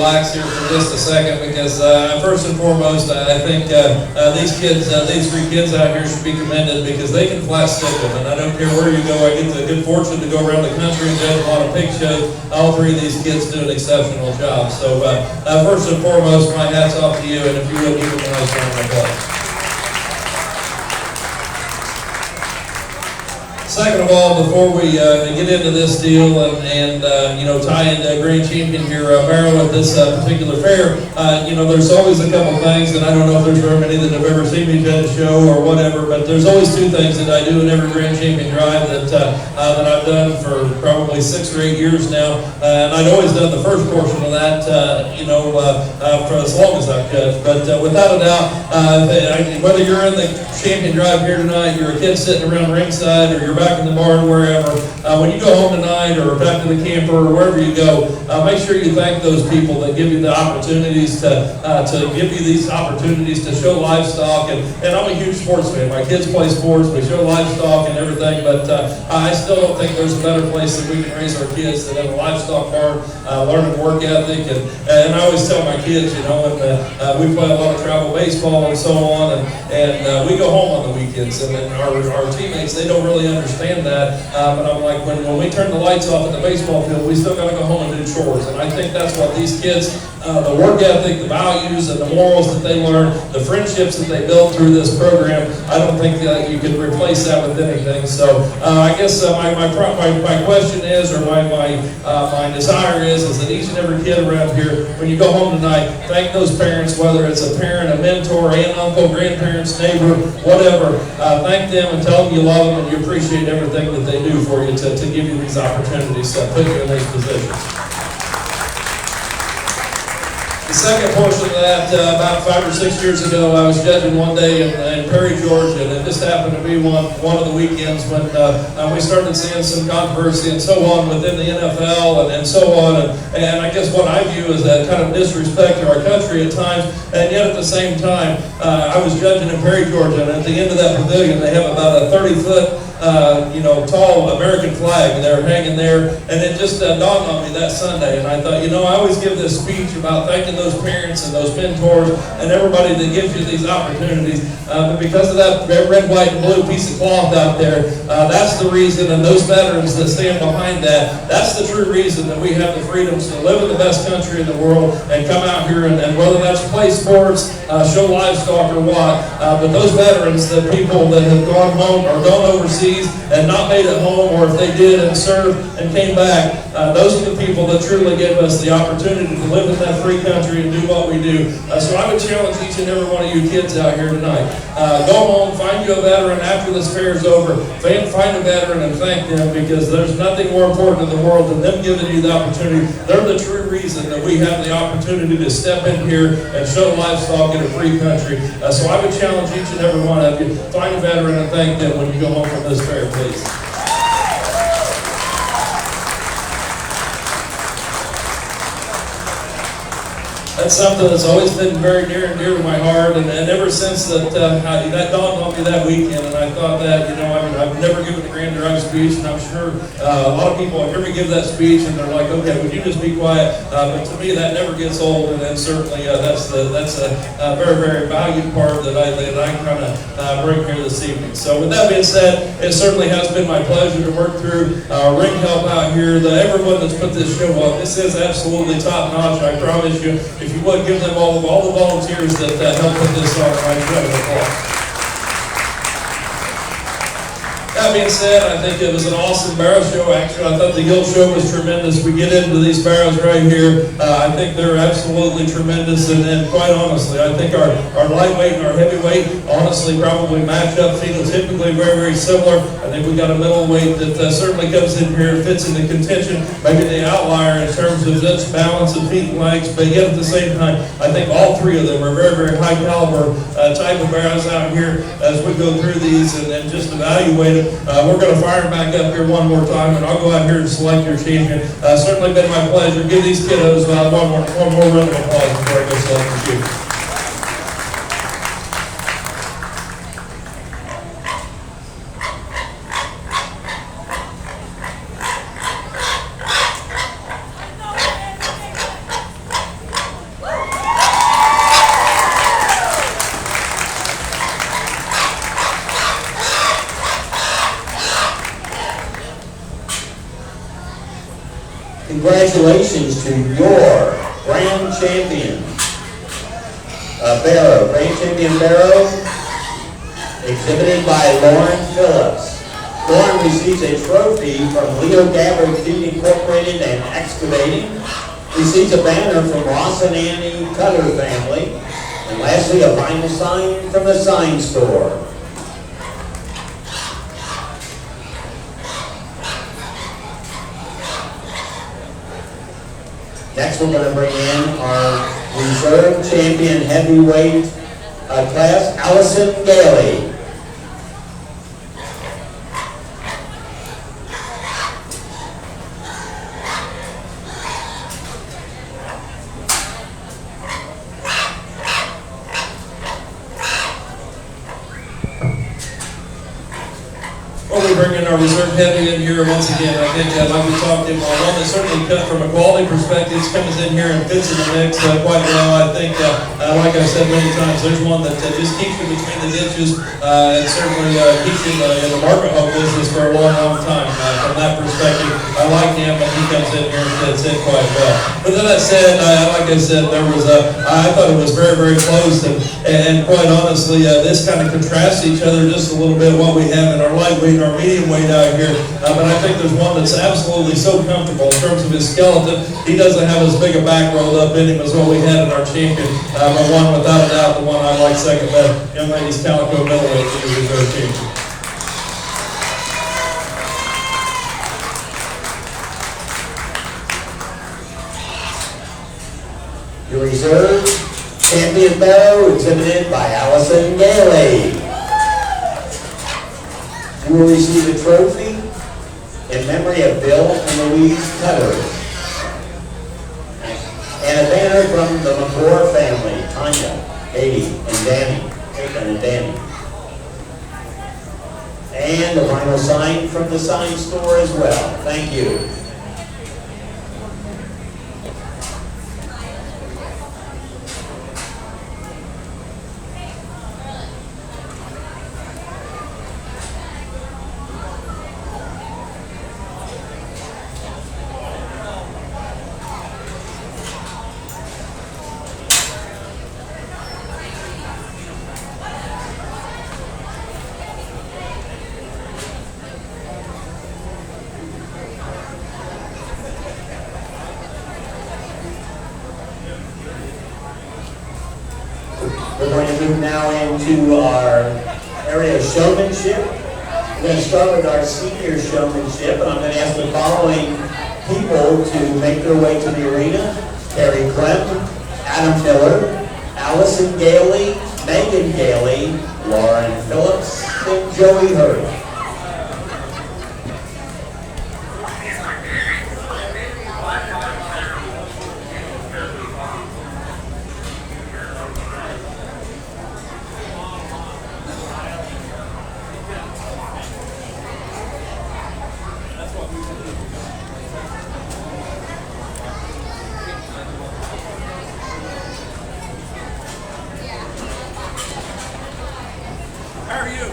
relax here for just a second because first and foremost, I think these three kids out here should be commended because they can flat stick them. And I don't care where you go, I get the good fortune to go around the country and judge a lot of pig shows. All three of these kids do an exceptional job. So first and foremost, my hat's off to you, and if you would give them a nice round of applause. Second of all, before we get into this deal and tie into Grand Champion here, Maryland, at this particular fair, there's always a couple things, and I don't know if there's very many that have ever seen me judge a show or whatever, but there's always two things that I do in every Grand Champion drive that I've done for probably 6 or 8 years now, and I'd always done the first portion of that, for as long as I could. But without a doubt, whether you're in the Champion drive here tonight, you're a kid sitting around ringside, or you're back in the barn, wherever, when you go home tonight or back to the camper or wherever you go, make sure you thank those people that give you the opportunities to give you these opportunities to show livestock. And I'm a huge sports fan. My kids play sports. We show livestock and everything, but I still don't think there's a better place that we can raise our kids than in a livestock barn, learning work ethic. And I always tell my kids, we play a lot of travel baseball and so on, and we go home on the weekends, and our teammates, they don't really understand that, but I'm like, when we turn the lights off at the baseball field, we still got to go home and do chores. And I think that's what these kids, the work ethic, the values, and the morals that they learn, the friendships that they build through this program, I don't think you can replace that with anything. So I guess my question is, or my desire is that each and every kid around here, when you go home tonight, thank those parents, whether it's a parent, a mentor, aunt, uncle, grandparents, neighbor, whatever. Thank them and tell them you love them and you appreciate everything that they do for you to give you these opportunities to put you in these positions. The second portion of that, about 5 or 6 years ago, I was judging one day in Perry, Georgia, and it just happened to be one of the weekends when we started seeing some controversy and so on within the NFL and so on, and I guess what I view as a kind of disrespect to our country at times, and yet at the same time, I was judging in Perry, Georgia, and at the end of that pavilion, they have about a 30-foot tall American flag there hanging there, and it just dawned on me that Sunday, and I thought, I always give this speech about thanking those parents and those mentors and everybody that gives you these opportunities, but because of that red, white, and blue piece of cloth out there, that's the reason, and those veterans that stand behind that, that's the true reason that we have the freedoms to live in the best country in the world and come out here and whether that's play sports, show livestock or what, but those veterans, the people that have gone home or gone overseas and not made it home, or if they did and served and came back, those are the people that truly gave us the opportunity to live in that free country and do what we do. So I would challenge each and every one of you kids out here tonight. Go home, find you a veteran after this fair is over, find a veteran and thank them, because there's nothing more important in the world than them giving you the opportunity. They're the true reason that we have the opportunity to step in here and show livestock in a free country. So I would challenge each and every one of you, find a veteran and thank them when you go home from this fair, please. That's something that's always been very near and dear to my heart, and ever since that dawned on me that weekend, and I thought that, I've never given a grand drive speech, and I'm sure a lot of people hear me give that speech, and they're like, okay, would you just be quiet? But to me, that never gets old, and certainly that's a very, very valued part that I kind of bring here this evening. So with that being said, it certainly has been my pleasure to work through ring help out here. Everyone that's put this show up, this is absolutely top notch, I promise you. If you would, give them all the volunteers that helped put this on. Right, round of applause. That being said, I think it was an awesome barrow show. Actually, I thought the Gill show was tremendous. We get into these barrows right here. I think they're absolutely tremendous, and quite honestly, I think our lightweight and our heavyweight honestly probably match up phenotypically very, very similar. I think we got a middleweight that certainly comes in here, fits into contention, maybe the outlier in terms of just balance of feet and legs, but yet at the same time, I think all three of them are very, very high caliber type of barrows out here as we go through these and just evaluate them. We're going to fire them back up here one more time, and I'll go out here and select your champion. Certainly been my pleasure. Give these kiddos one more round of applause before I go select your champion. Congratulations to your grand champion, Barrow. Grand champion Barrow, exhibited by Lauren Phillips. Lauren receives a trophy from Leo Gabbard Feed Incorporated and Excavating. Receives a banner from Ross and Annie Cutter family. And lastly, a vinyl sign from the sign store. Next, we're going to bring in our reserve champion heavyweight class, Allison Gailey. Well, we bring in our reserve heavy in here once again. I think, like we talked about, one that certainly cut from a quality perspective comes in here and fits in the mix quite well. I think, like I said many times, there's one that just keeps you between the ditches and certainly keeps you in the market hog business for a long, long time. From that perspective, I like him, and he comes in here and fits in quite well. But then that said, like I said, there was I thought it was very, very close, and quite honestly, this kind of contrasts each other just a little bit what we have in our lightweight, our medium weight out here, but I think there's one that's absolutely so comfortable in terms of his skeleton. He doesn't have as big a back rolled up in him as what we had in our champion, but one without a doubt, the one I like second best, young lady's calico middleweight reserve champion. Your reserve champion Barrow, exhibited by Allison Gailey. You will receive a trophy in memory of Bill and Louise Cutter. And a banner from the McClure family, Tanya, Katie, and Danny. Nathan and Danny. And a vinyl sign from the sign store as well. Thank you. We're going to move now into our area of showmanship. We're going to start with our senior showmanship, and I'm going to ask the following people to make their way to the arena. Terry Clem, Adam Miller, Allison Gailey, Megan Gailey, Lauren Phillips, and Joey Hurd. How are you?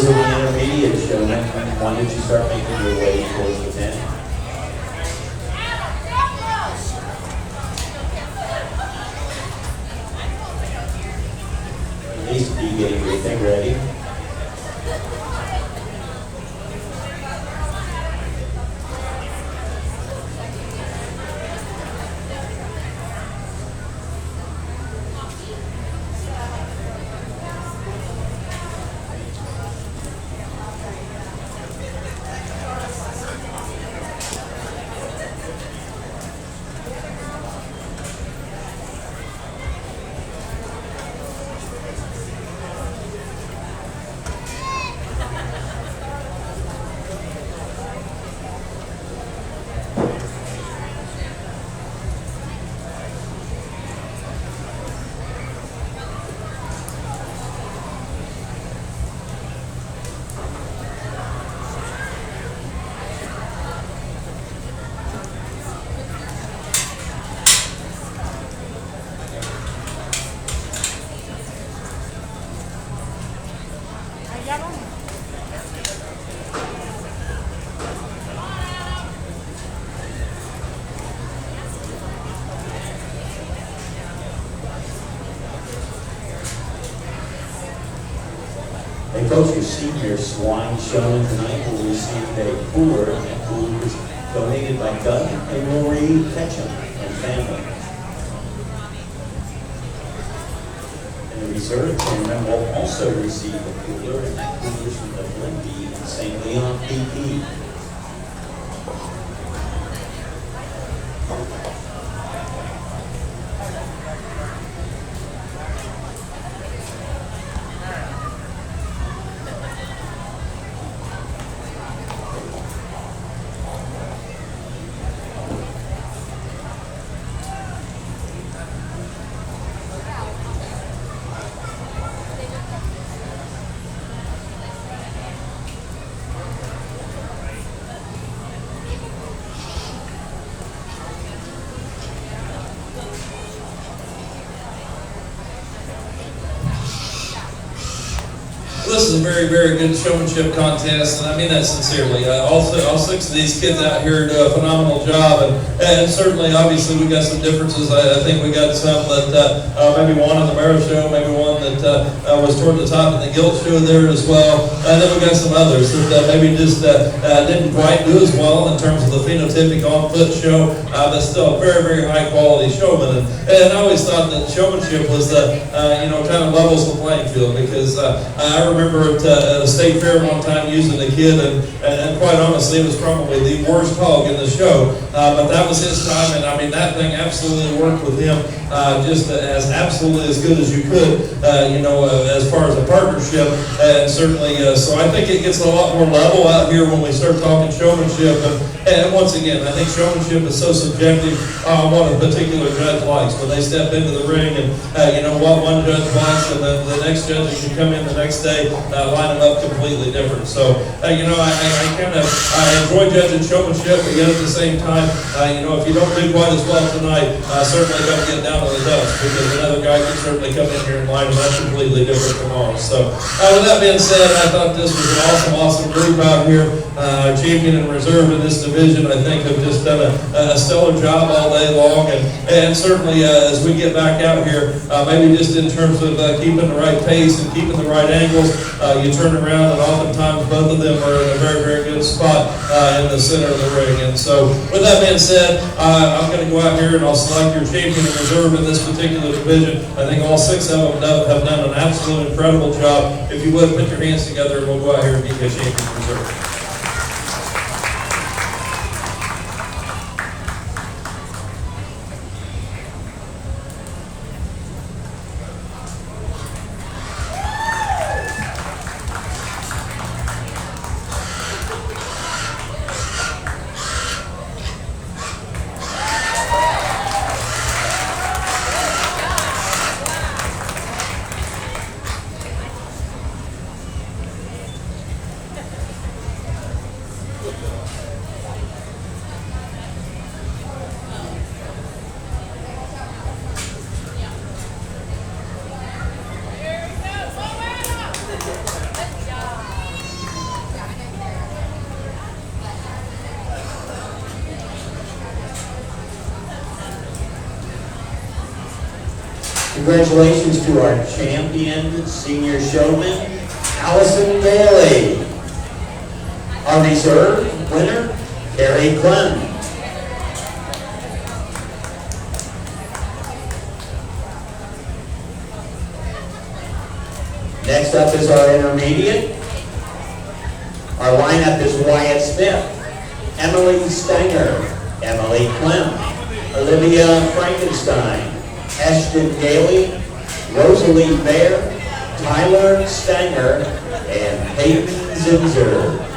members of the intermediate showmen, when did you start making your way towards the 10? At least be getting everything ready. Hey folks, your senior swine showman tonight will receive a cooler, and that cooler is donated by Doug and Marie Ketchum and family. And the reserve chairman will also receive a cooler, and that cooler is from the Blimpie in St. Leon, PP. This is a very, very good showmanship contest, and I mean that sincerely. All six of these kids out here do a phenomenal job, and certainly, obviously, we got some differences. I think we got some that maybe won in the Mara show, maybe one that was toward the top in the Guild show there as well, and then we got some others that maybe just didn't quite do as well in terms of the phenotypic on-foot show, but still a very, very high-quality showman. And I always thought that showmanship was the, kind of levels the playing field, because I remember at a state fair one time using a kid, and quite honestly, it was probably the worst hog in the show, but that was his time, and I mean, that thing absolutely worked with him just as absolutely as good as you could, as far as a partnership, and certainly, so I think it gets a lot more level out here when we start talking showmanship, and once again, I think showmanship is so subjective on what a particular judge likes. When they step into the ring and, what one judge likes, and the next judge who can come in the next day, line them up completely different. So, I enjoy judging showmanship, but yet at the same time, if you don't do quite as well tonight, certainly don't get down on the dust, because another guy can certainly come in here and line them up completely different tomorrow. So, with that being said, I thought this was an awesome group out here. Our champion and reserve in this division, I think, have just done a stellar job all day long, and certainly as we get back out here, maybe just in terms of keeping the right pace and keeping the right angles, you turn around and oftentimes both of them are in a very, very good spot in the center of the ring. And so with that being said, I'm going to go out here and I'll select your champion and reserve in this particular division. I think all six of them have done an absolute incredible job. If you would, put your hands together and we'll go out here and be the champion and reserve. Congratulations to our champion senior showman, Allison Bailey. Our reserve winner, Carrie Clem. Next up is our intermediate. Our lineup is Wyatt Smith, Emily Stenger, Emily Clem, Olivia Frankenstein, Ashton Gailey, Rosalie Baer, Tyler Stenger, and Peyton Zinzer.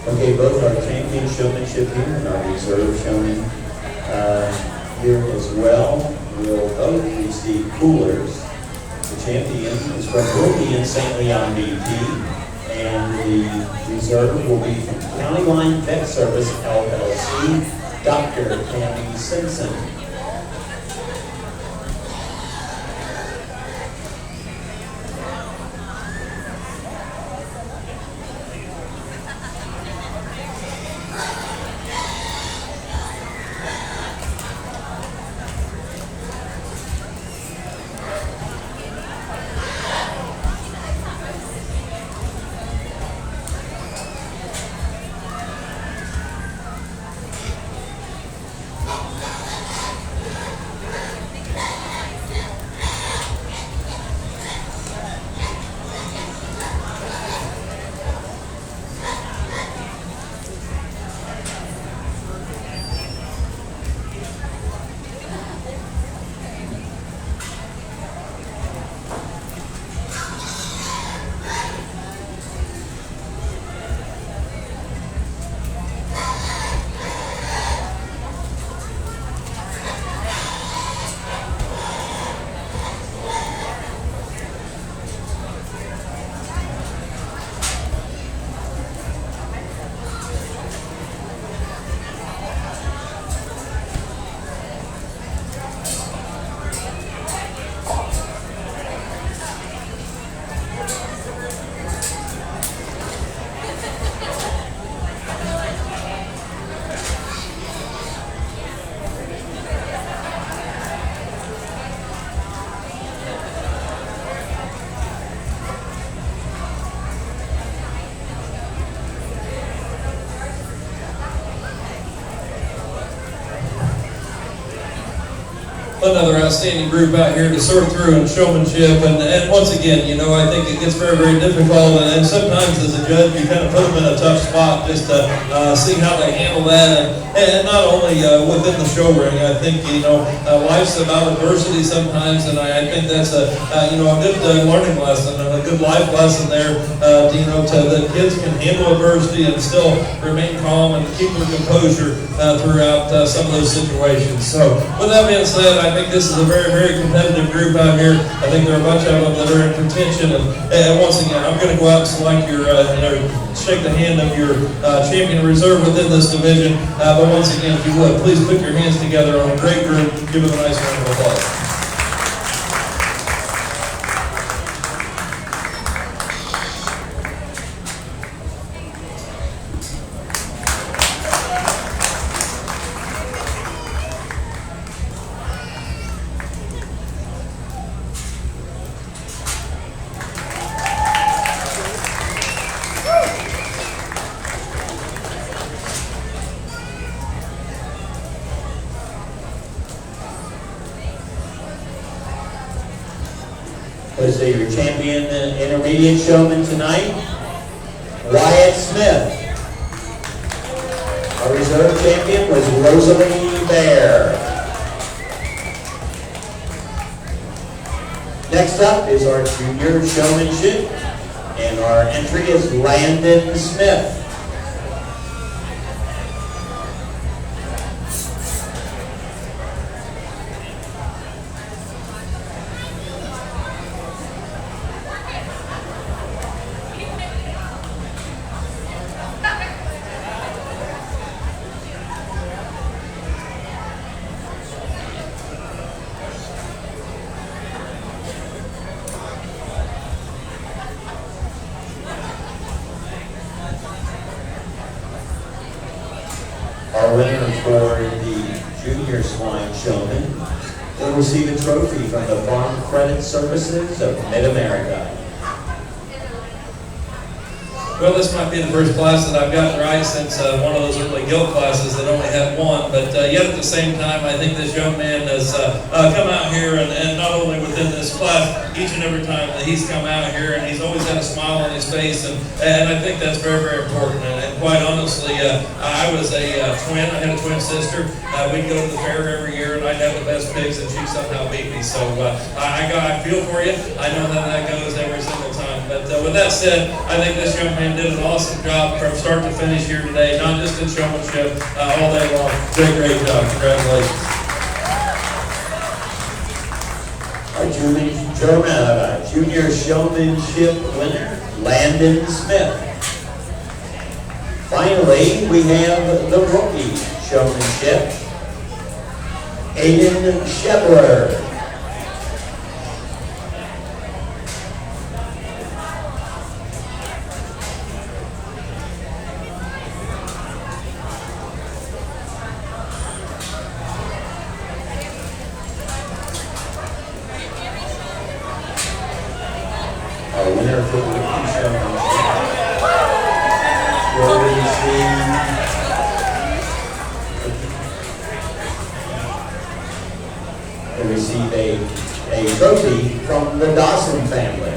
Okay, both our champion showmanship here and our reserve showman here as well will both receive coolers. The champion will be in St. Leon BP, and the reserve will be from County Line Vet Service LLC, Dr. Tammy Simpson. Another outstanding group out here to sort through in showmanship, and once again, you know, I think it gets very, very difficult, and sometimes as a judge you kind of put them in a tough spot just to see how they handle that, and not only within the show ring. I think, you know, life's about adversity sometimes, and I think that's a you know, a good learning lesson and a good life lesson there, you know, that kids can handle adversity and still remain calm and keep their composure throughout some of those situations. So with that being said, I I think this is a very, very competitive group out here. I think there are a bunch of them that are in contention. And once again, I'm going to go out and select your, shake the hand of your champion reserve within this division. But once again, if you would, please put your hands together on a great group. Give them a nice round of applause. Let's say your champion intermediate showman tonight, Wyatt Smith. Our reserve champion was Rosalie Bear. Next up is our junior showmanship, and our entry is Landon Smith. Our winner for the Junior Swine Showman will receive a trophy from the Farm Credit Services of Mid-America. Well, this might be the first class that I've gotten right since one of those early guild classes that only had one, but yet at the same time, I think this young man has come out here and not only within this class, each and every time that he's come out here, and he's always had a smile on his face, and I think that's very, very important. And quite honestly, I was a twin. I had a twin sister. We'd go to the fair every year, and I'd have the best pigs, and she somehow beat me. So I feel for you. I know how that goes every single time. But with that said, I think this young man did an awesome job from start to finish here today, not just in showmanship, all day long. Great job. Congratulations. Our junior showmanship winner, Landon Smith. Finally, we have the rookie showmanship, Aiden Shepler. Our winner for the rookie showmanship will receive a trophy from the Dawson family.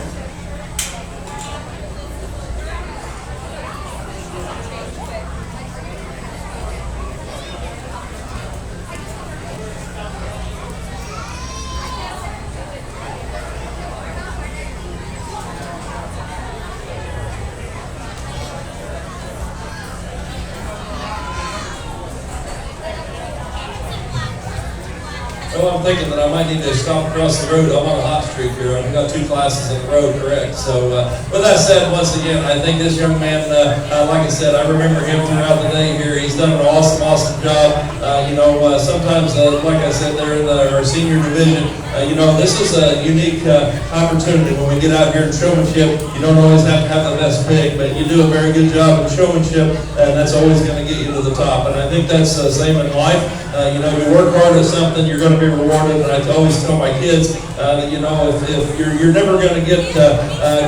Well, I'm thinking that I might need to stop across the road. I'm on a hot streak here. I've got 2 classes in the road, correct? So, with that said, once again, I think this young man, like I said, I remember him throughout the day here. He's done an awesome job. Sometimes, like I said, they're in our senior division. This is a unique opportunity when we get out here in showmanship. You don't always have to have the best pig, but you do a very good job in showmanship, and that's always going to get you to the top. And I think that's the same in life. You work hard at something, you're going to be rewarded. And I always tell my kids that if you're never going to get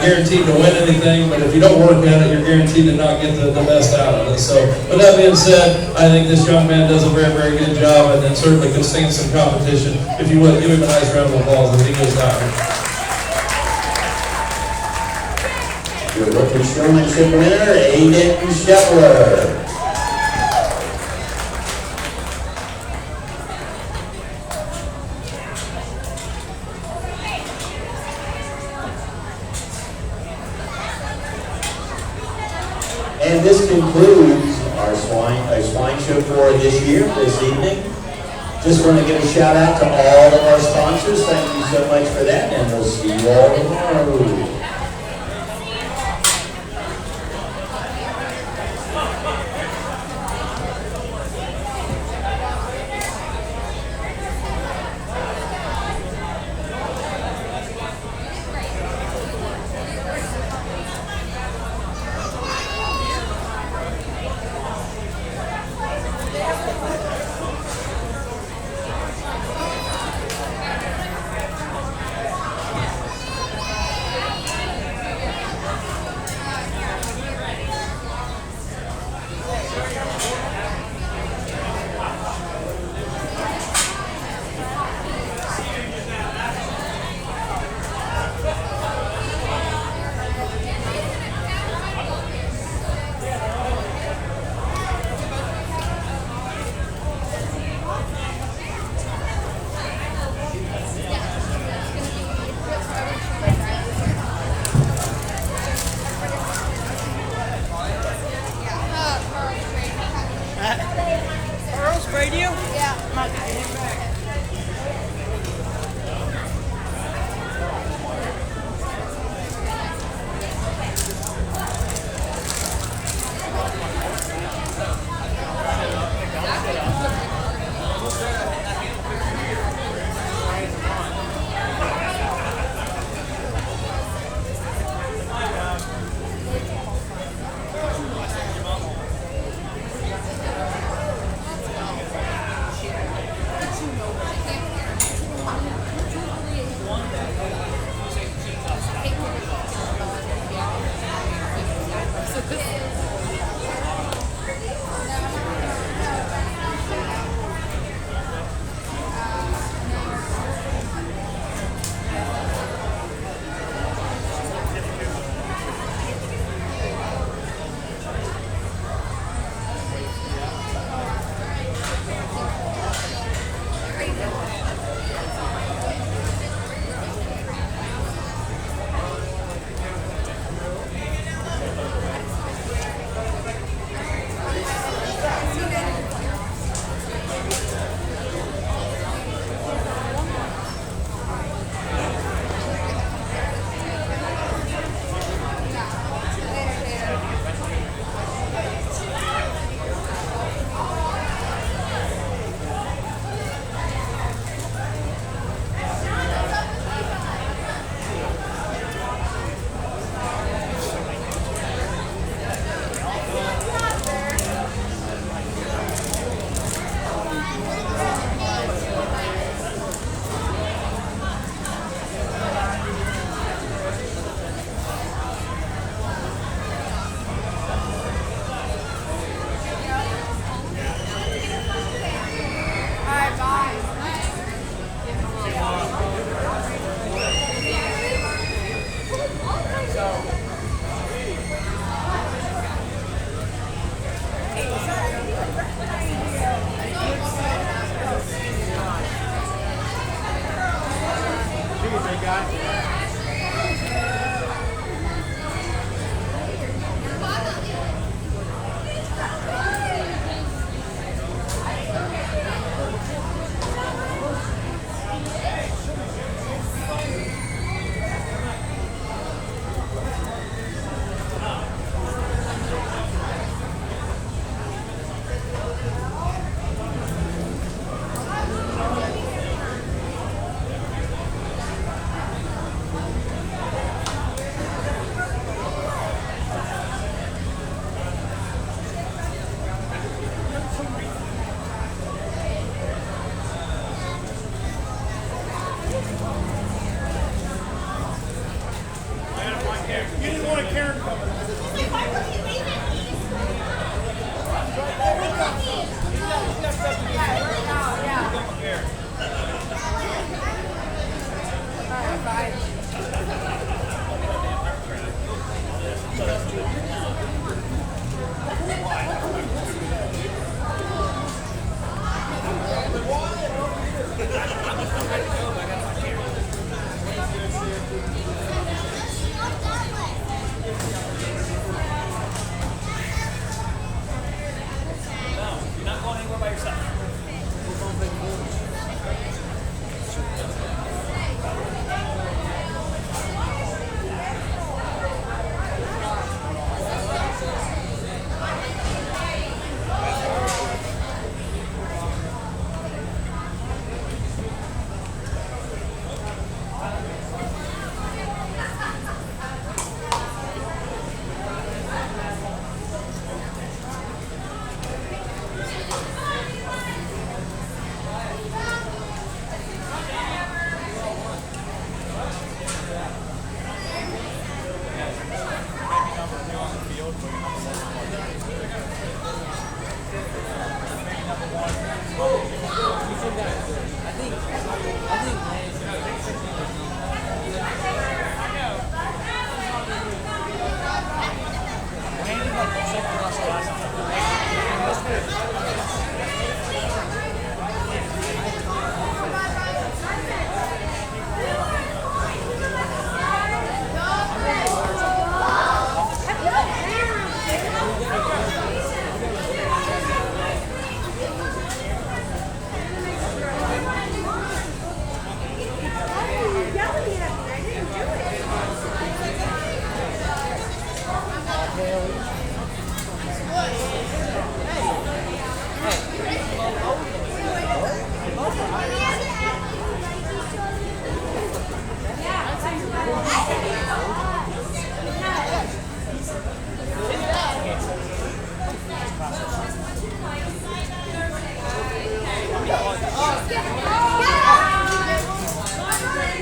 guaranteed to win anything, but if you don't work at it, you're guaranteed to not get the best out of it. So with that being said, I think this young man does a very, very good job, and certainly could stand some competition. If you would, give him a nice round of applause as he goes down. Your rookie showmanship winner, Aiden Shepler. And this concludes our swine show for this year, this evening. Just want to give a shout out to all of our sponsors. Thank you so much for that, and we'll see you all tomorrow.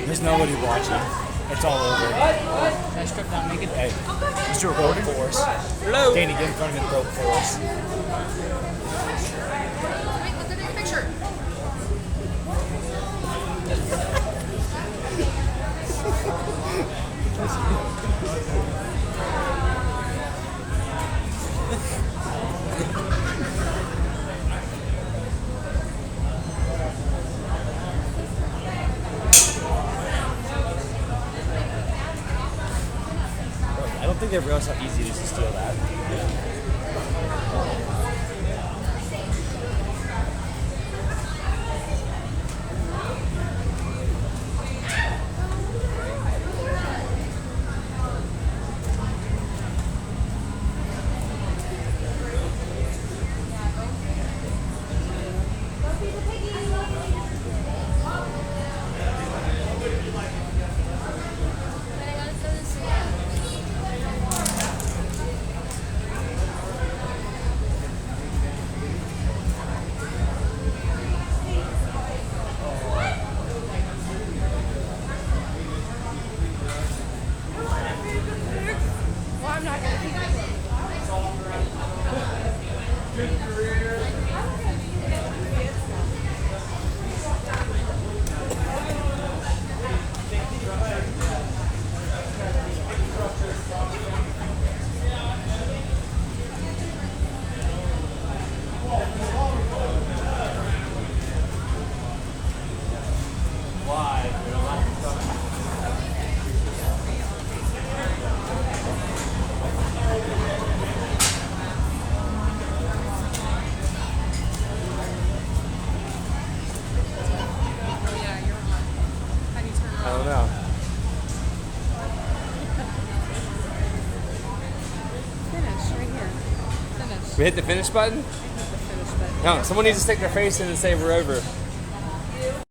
There's nobody watching. It's all over. Can I strip down naked? Hey, just do a recording for us. Hello. Danny, get in front of me and throw it for us. Let's take a picture. I don't think they realize how easy it is to steal that. I don't know. Finish right here. Finish. We hit the finish button? The finish button. No, someone needs to stick their face in and say we're over.